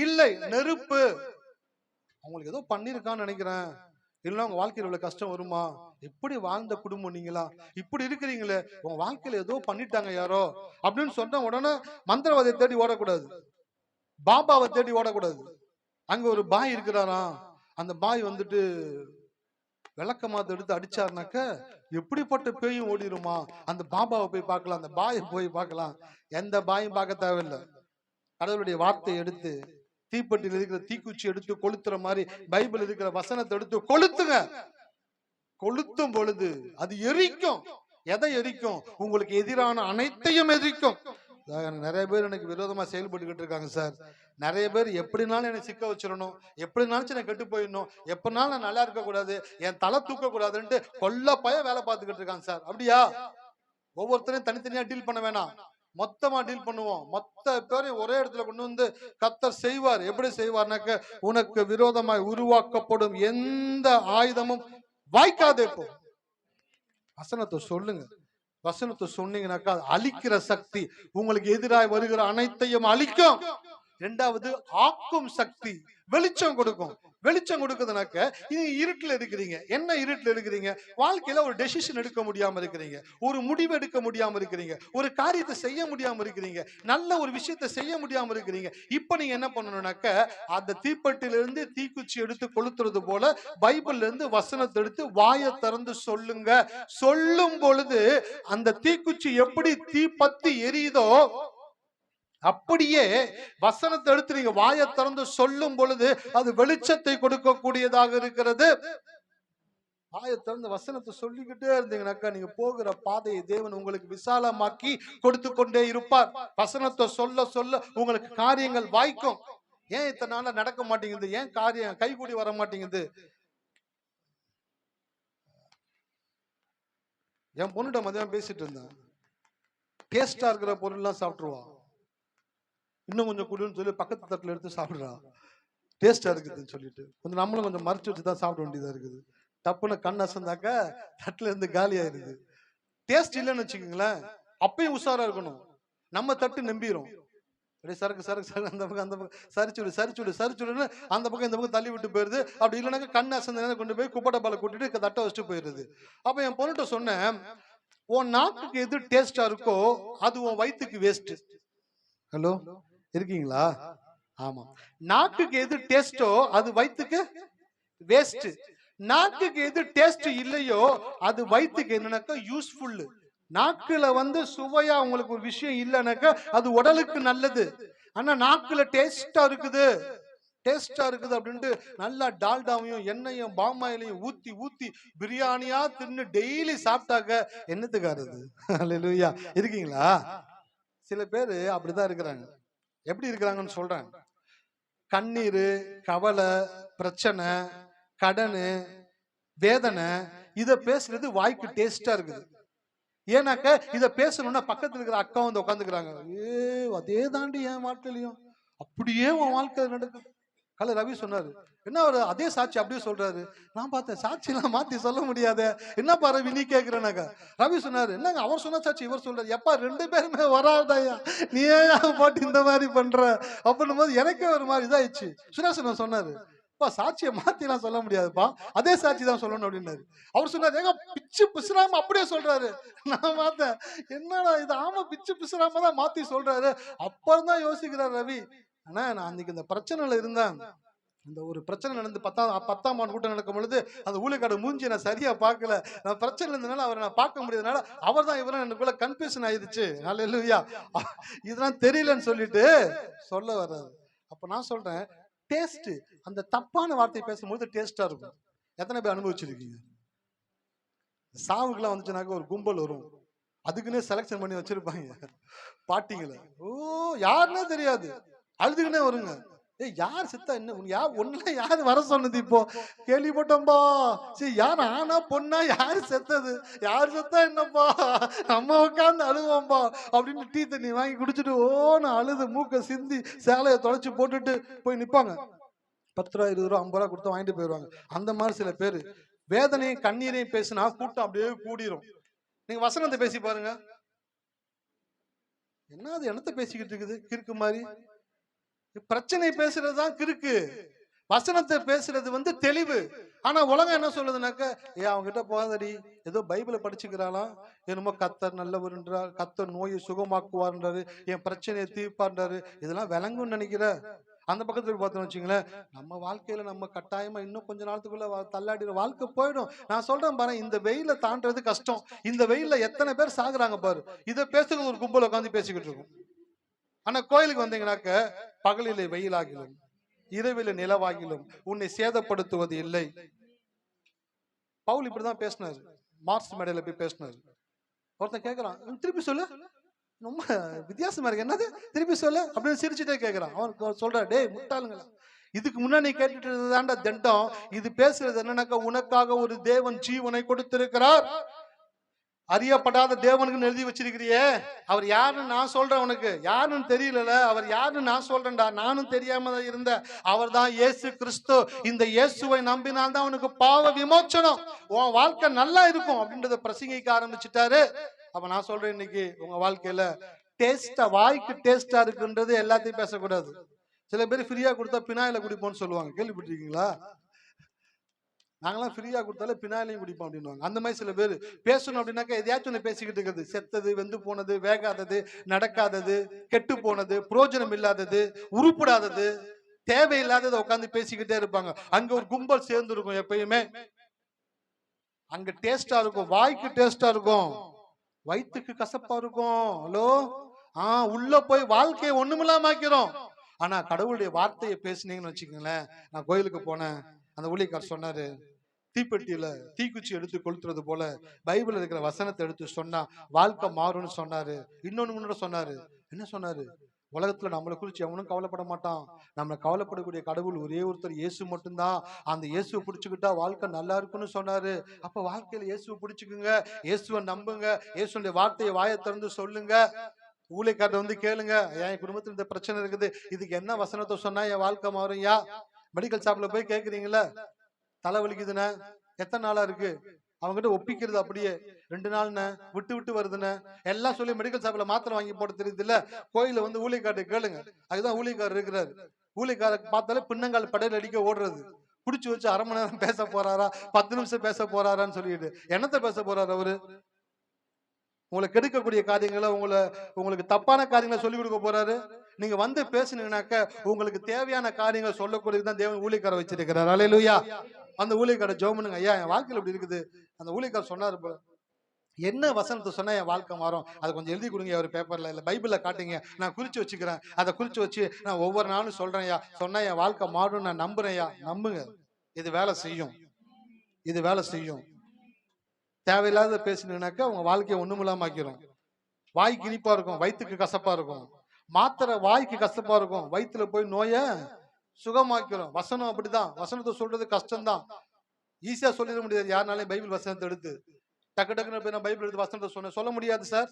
இல்லை, நெருப்பு. அவங்களுக்கு ஏதோ பண்ணிருக்கான்னு நினைக்கிறேன். இல்லைன்னா உங்க வாழ்க்கையில் இவ்வளவு கஷ்டம் வருமா? எப்படி வாழ்ந்த குடும்பம் நீங்களா, இப்படி இருக்கிறீங்களே, உங்க வாழ்க்கையில ஏதோ பண்ணிட்டாங்க யாரோ அப்படின்னு சொன்ன உடனே மந்திரவாதியை தேடி ஓடக்கூடாது, பாபாவை தேடி ஓடக்கூடாது. அங்க ஒரு பாய் இருக்கிறாரா, அந்த பாய் வந்துட்டு விளக்கமாத்த எடுத்து அடிச்சாருனாக்க எப்படிப்பட்ட பேயும் ஓடிடுமா? அந்த பாபாவை போய் பார்க்கலாம், அந்த பாயை போய் பார்க்கலாம். எந்த பாயும் பார்க்க தேவையில்லை. கடவுளுடைய வார்த்தையை எடுத்து தீப்பெட்டியில் இருக்கிற தீக்குச்சி எடுத்து கொளுத்துற மாதிரி பைபிள் இருக்கிற வசனத்தை எடுத்து கொளுத்துங்க. கொளுத்தும் பொழுது அது எரிக்கும். எதை எரிக்கும்? உங்களுக்கு எதிரான அனைத்தையும் எரிக்கும். நிறைய பேர் எனக்கு விரோதமா செயல்பட்டுக்கிட்டு இருக்காங்க சார். நிறைய பேர் எப்படினாலும் என்னை சிக்க வச்சிடணும், எப்படினாலும் நான் கெட்டு போயிடணும், எப்படினாலும் நான் நல்லா இருக்க கூடாது, என் தலை தூக்க கூடாதுன்ட்டு கொல்ல பய வேலை பார்த்துக்கிட்டு இருக்காங்க சார். அப்படியா? ஒவ்வொருத்தரையும் தனித்தனியா டீல் பண்ண வேணாம், மொத்தமா டீல் பண்ணுவோம். மொத்த பேரையும் ஒரே இடத்துல கொண்டு வந்து கர்த்தர் செய்வார். எப்படி செய்வார்னாக்க, உனக்கு விரோதமாய் உருவாக்கப்படும் எந்த ஆயுதமும் வாய்க்காதே போ. வசனத்தை சொல்லுங்க. வசனத்தை சொன்னீங்கன்னாக்கா அழிக்கிற சக்தி, உங்களுக்கு எதிராக வருகிற அனைத்தையும் அழிக்கும். 2வது ஆக்கும் சக்தி, வெளிச்சம் கொடுக்கும். வெளிச்சம் கொடுக்குதுனாக்க நீங்க இருட்டுல இருக்கிறீங்க. என்ன இருட்டுல இருக்கிறீங்க? வாழ்க்கையில ஒரு டெசிஷன் எடுக்க முடியாம இருக்கிறீங்க, ஒரு முடிவு எடுக்க முடியாம இருக்கிறீங்க, ஒரு காரியத்தை செய்ய முடியாம இருக்கிறீங்க, நல்ல ஒரு விஷயத்தை செய்ய முடியாம இருக்கிறீங்க. இப்ப நீங்க என்ன பண்ணணும்னாக்க, அந்த தீப்பெட்டிலிருந்து தீக்குச்சி எடுத்து கொளுத்துறது போல பைபிள்ல இருந்து வசனத்தை எடுத்து வாயை திறந்து சொல்லுங்க. சொல்லும் பொழுது அந்த தீக்குச்சி எப்படி தீ பத்தி எரியுதோ, அப்படியே வசனத்தை எடுத்து நீங்க வாயை திறந்து சொல்லும் பொழுது அது வெளிச்சத்தை கொடுக்கக்கூடியதாக இருக்கிறது. வாயை திறந்து வசனத்தை சொல்லிக்கிட்டே இருந்தீங்கன்னாக்கா நீங்க போகிற பாதையை தேவன் உங்களுக்கு விசாலமாக்கி கொடுத்து கொண்டே இருப்பார். வசனத்தை சொல்ல சொல்ல உங்களுக்கு காரியங்கள் வாய்க்கும். ஏன் இத்தனை நாள நடக்க மாட்டேங்குது? ஏன் காரியம் கைகூடி வர மாட்டேங்குது? என் பொண்ணுகிட்ட மதியம் பேசிட்டு இருந்தேன். டேஸ்டா இருக்கிற பொருள் எல்லாம் சாப்பிட்டுருவா, இன்னும் கொஞ்சம் குடுன்னு சொல்லி பக்கத்து தட்டுல எடுத்து சாப்பிடுறா. டேஸ்டா இருக்குதுன்னு சொல்லிட்டு கொஞ்சம் நம்மளும் கொஞ்சம் மறைச்சு வச்சு தான் சாப்பிட வேண்டியதா இருக்குது. டப்புன்னு கண் அசந்தாக்கா தட்டுல இருந்து காலி ஆயிருது. டேஸ்ட் இல்லைன்னு வச்சுக்கோங்களேன், அப்பயும் உஷாரா இருக்கணும். நம்ம தட்டு நம்பிரும். அப்படியே சரக்கு சரக்கு சரக்கு அந்த பக்கம் அந்த பக்கம் சரிச்சுடு சரிச்சுடு சரிச்சுடுன்னு அந்த பக்கம் இந்த பக்கம் தள்ளி விட்டு போயிருது. அப்படி இல்லைனாக்கா கண் அசந்த கொண்டு போய் குப்பை டப்பால கூட்டிட்டு தட்டை வச்சுட்டு போயிருது. அப்ப என் பொண்ணுகிட்ட சொன்னேன், உன் நாக்குக்கு எது டேஸ்டா இருக்கோ அது உன் வயிற்றுக்கு வேஸ்ட். ஹலோ, இருக்கீங்களா? ஆமா, நாக்குக்கு எது டேஸ்டோ அது வயிற்றுக்கு வேஸ்ட். நாக்குக்கு எது டேஸ்ட் இல்லையோ அது வயிற்றுக்கு என்னன்னாக்கா யூஸ்ஃபுல். நாக்குல சுவையா உங்களுக்கு ஒரு விஷயம் இல்லைனாக்கா அது உடலுக்கு நல்லது. ஆனா நாக்குல டேஸ்டா இருக்குது, டேஸ்டா இருக்குது அப்படின்ட்டு நல்லா டால்டாவையும் எண்ணெயும் பாமாயிலையும் ஊத்தி ஊத்தி பிரியாணியா தின்னு டெய்லி சாப்பிட்டாக்க என்னத்துக்காருது? அல்லேலூயா. இருக்கீங்களா? சில பேரு அப்படிதான் இருக்கிறாங்க. எப்படி இருக்கிறாங்கன்னு சொல்றேன். கண்ணீர், கவலை, பிரச்சனை, கடனு, வேதனை இத பேசுறது வாய்க்கு டேஸ்டா இருக்குது. ஏன்னாக்க இத பேசணும்னா பக்கத்துல இருக்கிற அக்கா உட்காந்துக்கிறாங்க. அதே தாண்டி என் வாழ்க்கையிலையும் அப்படியே உன் வாழ்க்கை நடக்குது. கல ரவி சொன்னாரு, என்ன ஒரு அதே சாட்சி அப்படியே சொல்றாரு. நான் பார்த்தேன், சாட்சி எல்லாம் மாத்தி சொல்ல முடியாத, என்னப்பா ரவி நீ கேக்குறனாக்கா. ரவி சொன்னாரு, என்னங்க அவர் சொன்ன சாட்சி இவர் சொல்றாரு. எப்பா ரெண்டு பேருமே வராதாயா, நீ ஏன் போட்டு இந்த மாதிரி பண்ற அப்படின்னும் போது எனக்கே ஒரு மாதிரி இதாயிடுச்சு. சுரேஷன் சொன்னாரு, சாட்சியை மாத்தி எல்லாம் சொல்ல முடியாதுப்பா, அதே சாட்சி தான் சொல்லணும் அப்படின்னாரு. அவர் சொன்னாரு, ஏங்க பிச்சு பிசுறாம அப்படியே சொல்றாரு. நான் பார்த்தேன், என்னடா இது, ஆமா பிச்சு பிசுறாம தான் மாத்தி சொல்றாரு. அப்புறம் தான் யோசிக்கிறார் ரவி. ஆனா நான் அன்னைக்கு இந்த பிரச்சனைல இருந்தேன். இந்த ஒரு பிரச்சனை நடந்து 10ஆம் ஆண்டு கூட்டம் நடக்கும் பொழுது அந்த ஊழியக்கார மூஞ்சி நான் சரியா பார்க்கல. நான் பிரச்சனை இருந்தனால அவரை நான் பார்க்க முடியாதனால அவர் தான் இவரும் எனக்குள்ள கன்ஃபியூஷன் ஆயிடுச்சு. அல்லேலூயா. இதெல்லாம் தெரியலன்னு சொல்லிட்டு சொல்ல வர்றாரு. அப்ப நான் சொல்றேன், டேஸ்ட், அந்த தப்பான வார்த்தை பேசும்போது டேஸ்டா இருக்கும். எத்தனை பேர் அனுபவிச்சிருக்கீங்க? சாவுக்குலாம் வந்துச்சுனாக்க ஒரு கும்பல் வரும், அதுக்குன்னே செலக்ஷன் பண்ணி வச்சிருப்பாங்க பாட்டிங்களை. யாருன்னே தெரியாது, அழுதுக்குன்னே வருங்க. யார் செத்தா என்ன, ஒண்ணுல யாரு வர சொன்னது? இப்போ கேள்விப்பட்டோம்பா. சரி, யார் ஆனா பொண்ணா, யாரு செத்தது, யாரு செத்தா என்னப்பா, நம்ம உட்காந்து அழுவோம்பா அப்படின்னு டீ தண்ணி வாங்கி குடிச்சிட்டு ஓன்னு அழுது மூக்க சிந்தி சேலையை தொலைச்சு போட்டுட்டு போய் நிப்பாங்க. 10 ரூபா 20 ரூபா 50 ரூபா கொடுத்து வாங்கிட்டு போயிடுவாங்க. அந்த மாதிரி சில பேர் வேதனையும் கண்ணீரையும் பேசினா கூட்டம் அப்படியே கூடிரும். நீங்க வசனத்தை பேசி பாருங்க, என்ன அது என்னத்தை பேசிக்கிட்டு இருக்குது கிறுக்கு மாதிரி. பிரச்சனை பேசுறதுதான் கிறுக்கு, வசனத்தை பேசுறது தெளிவு. ஆனா உலகம் என்ன சொல்லுதுனாக்க, அவங்க கிட்ட போகாதடி, ஏதோ பைபிளை படிச்சுக்கிறாளாம், என்னமோ கர்த்தர் நல்லவர்ன்றார், கர்த்தர் நோயை சுகமாக்குவார்ன்றாரு, என் பிரச்சனையை தீர்ப்பார்ன்றாரு. இதெல்லாம் விளங்கும்னு நினைக்கிற. அந்த பக்கத்துல பார்த்தோம்னு வச்சுங்களேன், நம்ம வாழ்க்கையில நம்ம கட்டாயமா இன்னும் கொஞ்ச நாளத்துக்குள்ள தள்ளாடிற வாழ்க்கை போயிடும். நான் சொல்றேன் பாரு, இந்த வெயில தாண்டது கஷ்டம். இந்த வெயில்ல எத்தனை பேர் சாகுறாங்க பாரு. இதை பேசுறது ஒரு கும்பல் உட்காந்து பேசிக்கிட்டு இருக்கும். ஆனா கோயிலுக்கு வந்தீங்கன்னாக்க, பகலிலே வெயிலாகிலும் இரவில நிலவாகிலும் உன்னை சேதப்படுத்துவது இல்லை. பவுல் இப்படிதான் பேசினாரு, மார்ஸ் மேடையில போய் பேசினாரு. ஒருத்தன் கேட்கிறான், திருப்பி சொல்லு, ரொம்ப வித்தியாசமா இருக்கு, என்னது திருப்பி சொல்லு அப்படின்னு சிரிச்சுட்டே கேட்கிறான். அவன் சொல்ற, டேய் முட்டாளுங்களா, இதுக்கு முன்னாடி கேட்டுட்டு தாண்டா தண்டம். இது பேசுறது என்னன்னாக்கா, உனக்காக ஒரு தேவன் ஜீவனை கொடுத்திருக்கிறார், அறியப்படாத தேவனுக்கு எழுதி வச்சிருக்கிறியே, அவர் யாருன்னு நான் சொல்றேன், உனக்கு யாருன்னு தெரியல, அவர் யாருன்னு நான் சொல்றேன்டா, நானும் தெரியாம தான் இருந்தேன். அவர் தான் இயேசு கிறிஸ்து. இந்த இயேசுவை நம்பினால்தான் உனக்கு பாவ விமோச்சனம், உன் வாழ்க்கை நல்லா இருக்கும் அப்படின்றத பிரசங்கிக்க ஆரம்பிச்சுட்டாரு. அப்ப நான் சொல்றேன், இன்னைக்கு உங்க வாழ்க்கையில டேஸ்டா, வாய்க்கு டேஸ்டா இருக்குன்றது எல்லாத்தையும் பேசக்கூடாது. சில பேர் ஃப்ரீயா கொடுத்தா பினாயில குடிப்போம்னு சொல்லுவாங்க, கேள்விப்பட்டிருக்கீங்களா? நாங்களாம் ஃப்ரீயா கொடுத்தாலே பினாயிலையும் குடிப்போம் அப்படின்வாங்க. அந்த மாதிரி சில பேர் பேசணும் அப்படின்னாக்கா எதையாச்சும் ஒன்று பேசிக்கிட்டு இருக்கிறது, செத்தது, வெந்து போனது, வேகாதது, நடக்காதது, கெட்டு போனது, புரோஜனம் இல்லாதது, உருப்படாதது, தேவையில்லாததை உட்காந்து பேசிக்கிட்டே இருப்பாங்க. அங்க ஒரு கும்பல் சேர்ந்து இருக்கும் எப்பயுமே. அங்க டேஸ்டா இருக்கும், வாய்க்கு டேஸ்டா இருக்கும், வயிற்றுக்கு கசப்பா இருக்கும். ஹலோ, உள்ள போய் வாழ்க்கையை ஒண்ணுமில்லாம ஆக்கிறோம். ஆனா கடவுளுடைய வார்த்தையை பேசுனீங்கன்னு வச்சுக்கோங்களேன். நான் கோயிலுக்கு போனேன், அந்த ஊழியக்காரர் சொன்னாரு, தீப்பெட்டியில தீக்குச்சி எடுத்து கொளுத்துறது போல பைபிள் இருக்கிற வசனத்தை எடுத்து சொன்னா வாழ்க்கை மாறும்னு சொன்னாரு. இன்னொன்னு முன்னாடி சொன்னாரு, என்ன சொன்னாரு, உலகத்துல நம்மளை குறிச்சு எவனும் கவலைப்பட மாட்டான், நம்மளை கவலைப்படக்கூடிய கடவுள் ஒரே ஒருத்தர் இயேசு மட்டும்தான், அந்த இயேசுவை பிடிச்சுக்கிட்டா வாழ்க்கை நல்லா இருக்குன்னு சொன்னாரு. அப்ப வாழ்க்கையில இயேசுவை பிடிச்சுக்குங்க, இயேசுவை நம்புங்க, இயேசுடைய வார்த்தையை வாயை திறந்து சொல்லுங்க. ஊழியக்காரர் கேளுங்க, என் குடும்பத்துல இந்த பிரச்சனை இருக்குது, இதுக்கு என்ன வசனத்தை சொன்னா என் வாழ்க்கை மாறும் யா, மெடிக்கல் ஷாப்ல போய் கேக்குறீங்களா, தலை வலிக்குதுண்ணே, எத்தனை நாளா இருக்கு, அவங்ககிட்ட ஒப்பிக்கிறது அப்படியே 2 நாள்ண்ணே, விட்டு விட்டு வருதுண்ணே எல்லாம் சொல்லி மெடிக்கல் ஷாப்ல மாத்திரை வாங்கி போட தெரியுது இல்ல. கோயில வந்து ஊழியக்காரரை கேளுங்க, அதுதான் ஊழியக்காரர் இருக்கிறாரு. ஊழியக்காரர் பார்த்தாலே பின்னங்கால் படையில் அடிக்க ஓடுறது. புடிச்சு வச்சு 1/2 மணி நேரம் பேச போறாரா, 10 நிமிஷம் பேச போறாரான்னு சொல்லிட்டு என்னத்த பேச போறாரு அவரு? உங்களை கெடுக்கக்கூடிய காரியங்களை, உங்களுக்கு தப்பான காரியங்களை சொல்லிக் கொடுக்க போறாரு. நீங்க வந்து பேசுனீங்கன்னாக்க உங்களுக்கு தேவையான காரியங்களை சொல்லக்கூடியதுதான் தேவன் ஊழியக்கார வச்சிருக்கிறார். அல்லேலூயா. அந்த ஊழியக்கார ஜெபம் பண்ணுங்க, ஐயா என் வாழ்க்கையில இப்படி இருக்குது. அந்த ஊழியக்கார சொன்னாரு, என்ன வசனத்தை சொன்னா என் வாழ்க்கை மாறும், அதை கொஞ்சம் எழுதி கொடுங்க ஒரு பேப்பர்ல, இல்ல பைபிள்ல காட்டுங்க, நான் குறிச்சு வச்சுக்கிறேன். அதை குறிச்சு வச்சு நான் ஒவ்வொரு நாளும் சொல்றேன்யா, சொன்னா என் வாழ்க்கை மாறும், நான் நம்புறேன்யா. நம்புங்க, இது வேலை செய்யும், இது வேலை செய்யும். தேவையில்லாத பேசினீங்கன்னாக்கா உங்க வாழ்க்கையை ஒண்ணுமில்லாம ஆக்கிரும். வாய்க்கு இனிப்பா இருக்கும், வயிற்றுக்கு கசப்பா இருக்கும். மாத்திரை வாய்க்கு கசப்பா இருக்கும், வயிற்றுல போய் நோய சுகமாக்கிறோம். வசனம் அப்படிதான், வசனத்தை சொல்றது கஷ்டம்தான், ஈஸியா சொல்லிட முடியாது. யாருனாலையும் பைபிள் வசனத்தை எடுத்து டக்கு டக்குன்னு போய் நான் பைபிள் எடுத்து வசனத்தை சொல்ல முடியாது சார்.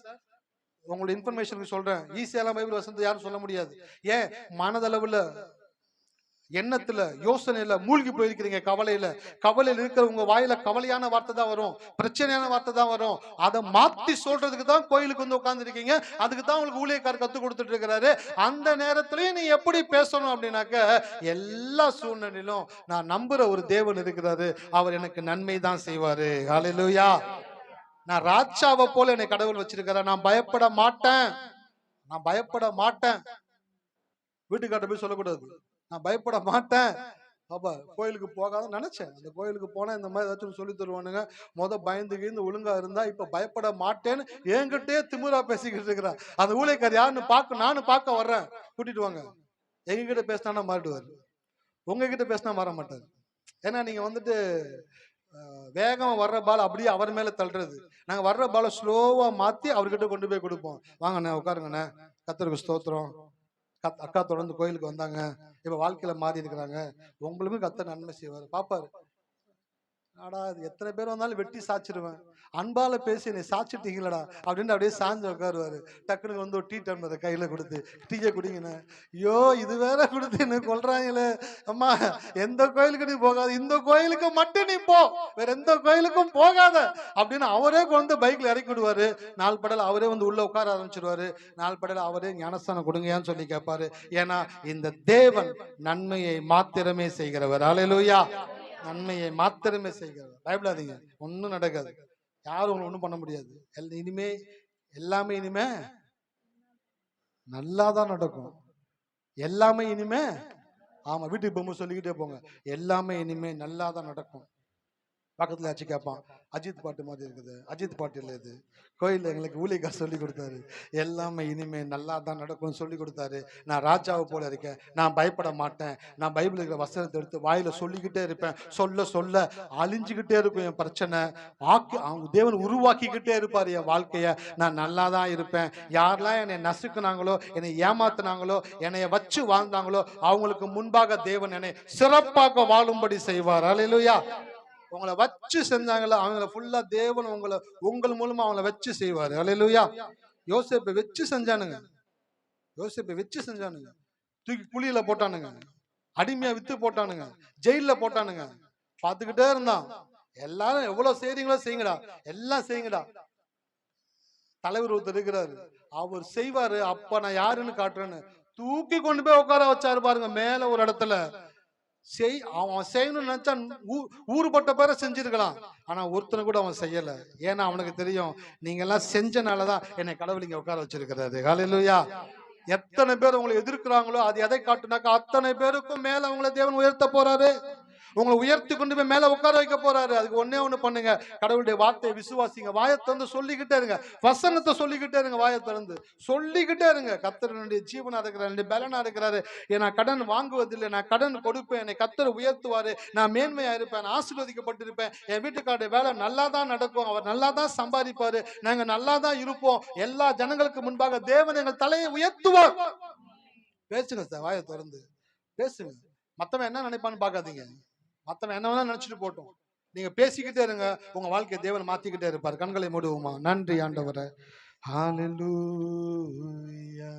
உங்களோட இன்ஃபர்மேஷனுக்கு சொல்றேன், ஈஸியெல்லாம் பைபிள் வசனத்தை யாரும் சொல்ல முடியாது. ஏன்? மனதளவுல, எண்ணத்துல, யோசனையில மூழ்கி போயிருக்கிறீங்க. கவலையில இருக்கிற உங்க வாயில கவலையான வார்த்தை தான் வரும், பிரச்சனையான வார்த்தை தான் வரும். அதை மாத்தி சொல்றதுக்கு தான் கோயிலுக்கு வந்து உட்கார்ந்து இருக்கீங்க. அதுக்கு தான் உங்களுக்கு ஊழியக்காரர் கத்து கொடுத்துட்டு இருக்கிறாரு. அந்த நேரத்திலயும் நீ எப்படி பேசணும் அப்படின்னாக்க, எல்லா சூழ்நிலையிலும் நான் நம்புற ஒரு தேவன் இருக்கிறாரு, அவர் எனக்கு நன்மை தான் செய்வாரு. ஹல்லேலூயா. நான் ராஜாவை போல என்னை கடவுள் வச்சிருக்கிறார், நான் பயப்பட மாட்டேன், நான் பயப்பட மாட்டேன். வீட்டுக்காட்ட போய் சொல்லக்கூடாது, நான் பயப்பட மாட்டேன். பாப்பா கோயிலுக்கு போகாத நினைச்சேன், அந்த கோயிலுக்கு போனா இந்த மாதிரி ஏதாச்சும் சொல்லி தருவானுங்க. பயந்துகிந்து ஒழுங்கா இருந்தா இப்ப பயப்பட மாட்டேன்னு என்கிட்டயே திமிரா பேசிக்கிட்டு இருக்கிறான். அந்த ஊழியக்காரர் யாருன்னு நானும் பார்க்க வர்றேன், கூட்டிட்டு வாங்க. எங்ககிட்ட பேசினா மாட்டுவார், உங்ககிட்ட பேசினா மாற மாட்டார். ஏன்னா நீங்க வந்துட்டு வேகமா வர்ற பால் அப்படியே அவர் மேல தள்ளுறது. நாங்க வர்ற பால ஸ்லோவா மாத்தி அவர்கிட்ட கொண்டு போய் கொடுப்போம். வாங்கண்ணே உட்காருங்கண்ணே, கர்த்தருக்கு ஸ்தோத்திரம், அக்கா தொடர்ந்து கோயிலுக்கு வந்தாங்க, இப்ப வாழ்க்கையில மாறி இருக்கிறாங்க, உங்களுக்கும் கர்த்தர் நன்மை செய்வார். பாப்பாரு, ஆடா எத்தனை பேர் வந்தாலும் வெட்டி சாச்சிருவேன், அன்பால பேசி என்னை சாச்சிட்டீங்களடா அப்படின்னு அப்படியே சாஞ்சு உட்காருவாரு. டக்குனு வந்து ஒரு டீ டம்ளரை கையில கொடுத்து, டீயை குடிங்கண்ணே. ஐயோ இது வேற கொடுத்து என்ன கொள்றாங்களே. அம்மா எந்த கோயிலுக்கு நீ போகாது, இந்த கோயிலுக்கு மட்டும் நீ போ, வேற எந்த கோயிலுக்கும் போகாத அப்படின்னு அவரே கொண்டு பைக்ல இறக்கி விடுவாரு. நாள் படல அவரே வந்து உள்ள உட்கார ஆரம்பிச்சிருவாரு. நாள் படல அவரே ஞானஸ்தானம் கொடுங்கன்னு சொல்லி கேட்பாரு. ஏன்னா இந்த தேவன் நன்மையை மாத்திரமே செய்கிறவர். அல்லேலூயா. நன்மையை மாத்திரமே செய்கிறவர். பயப்படாதீங்க, ஒன்னும் நடக்காது, யாரும் உங்களை ஒண்ணும் பண்ண முடியாது. இனிமே எல்லாமே இனிமே நல்லாதான் நடக்கும். எல்லாமே இனிமே, ஆமா வீட்டுக்கு போகும்போது சொல்லிக்கிட்டே போங்க, எல்லாமே இனிமே நல்லாதான் நடக்கும். பக்கத்துல ஆச்சு கேட்பான், அஜித் பாட்டு மாதிரி இருக்குது. அஜித் பாட்டு இல்லை இது, கோயிலில் எங்களுக்கு ஊழியக்கார் சொல்லி கொடுத்தாரு, எல்லாமே இனிமே நல்லா தான் நடக்கும்னு சொல்லி கொடுத்தாரு. நான் ராஜாவை போல இருக்கேன், நான் பயப்பட மாட்டேன், நான் பைபிள் இருக்கிற வசனத்தை எடுத்து வாயில சொல்லிக்கிட்டே இருப்பேன். சொல்ல சொல்ல அழிஞ்சுக்கிட்டே இருக்கும் என் பிரச்சனை. அவங்க தேவன் உருவாக்கிக்கிட்டே இருப்பார் என் வாழ்க்கைய. நான் நல்லா தான் இருப்பேன். யாரெல்லாம் என்னை நசுக்குனாங்களோ, என்னை ஏமாத்தினாங்களோ, என்னைய வச்சு வாழ்ந்தாங்களோ, அவங்களுக்கு முன்பாக தேவன் என்னை சிறப்பாக வாழும்படி செய்வார். அல்லேலூயா. உங்களை வச்சு செஞ்சாங்கல்ல, அவங்கள ஃபுல்லா தேவன் உங்கள் மூலமா அவங்கள வச்சு செய்வாரு. அல்லேலூயா. யோசேப்பை வச்சு செஞ்சானுங்க, யோசேப்பை வச்சு செஞ்சானுங்க. தூக்கி குழியில போட்டானுங்க, அடிமையா வித்து போட்டானுங்க, ஜெயில போட்டானுங்க. பார்த்துக்கிட்டே இருந்தான். எல்லாரும் எவ்வளவு செய்றீங்களோ செய்யுங்கடா, எல்லாம் செய்யுங்கடா. தலைவர் ஒருத்தர் இருக்கிறாரு, அவர் செய்வாரு. அப்ப நான் யாருன்னு காட்டுறேன்னு தூக்கி கொண்டு போய் உட்கார வச்சாரு பாருங்க, மேல ஒரு இடத்துல. அவன் செய்யணும்னு நினைச்சா ஊருப்பட்ட பேரை செஞ்சிருக்கலாம், ஆனா ஒருத்தனை கூட அவன் செய்யல. ஏன்னா அவனுக்கு தெரியும், நீங்க எல்லாம் செஞ்சனாலதான் என்னை கடவுள் இங்க உட்கார வச்சிருக்கிறாரு. ஹல்லேலூயா. எத்தனை பேர் உங்களை எதிர்க்கிறாங்களோ அது எதை காட்டுனாக்கா, அத்தனை பேருக்கும் மேல அவங்களை தேவன் உயர்த்த போறாரு. உங்களை உயர்த்தி கொண்டு போய் மேல உட்கார வைக்க போறாரு. அதுக்கு ஒன்னே ஒண்ணு பண்ணுங்க, கடவுளுடைய வார்த்தையை விசுவாசிங்க. வாயை திறந்து சொல்லிக்கிட்டே இருங்க, வசனத்தை சொல்லிக்கிட்டே இருங்க, வாயை திறந்து சொல்லிக்கிட்டே இருங்க. கர்த்தர் என்னுடைய ஜீவனா இருக்கிறார், என்னுடைய பலனா இருக்கிறாரு, நான் கடன் வாங்குவதில்லை, நான் கடன் கொடுப்பேன், என்னை கர்த்தர் உயர்த்துவாரு, நான் மேன்மையா இருப்பேன், நான் ஆசீர்வதிக்கப்பட்டிருப்பேன், என் வீட்டுக்காரருடைய வேலை நல்லா தான் நடக்கும், அவர் நல்லா தான் சம்பாதிப்பாரு, நாங்க நல்லா தான் இருப்போம், எல்லா ஜனங்களுக்கு முன்பாக தேவன் எங்கள் தலையை உயர்த்துவார். பேசுங்க சார், வாயை திறந்து பேசுங்க. மத்தவன் என்ன நினைப்பான்னு பாக்காதீங்க, மத்தவன் என்ன வேணா நினைச்சிட்டு போட்டோம், நீங்க பேசிக்கிட்டே இருங்க, உங்க வாழ்க்கையை தேவன் மாத்திக்கிட்டே இருப்பார். கண்களை மூடுவோமா? நன்றி ஆண்டவரே. ஹல்லேலூயா.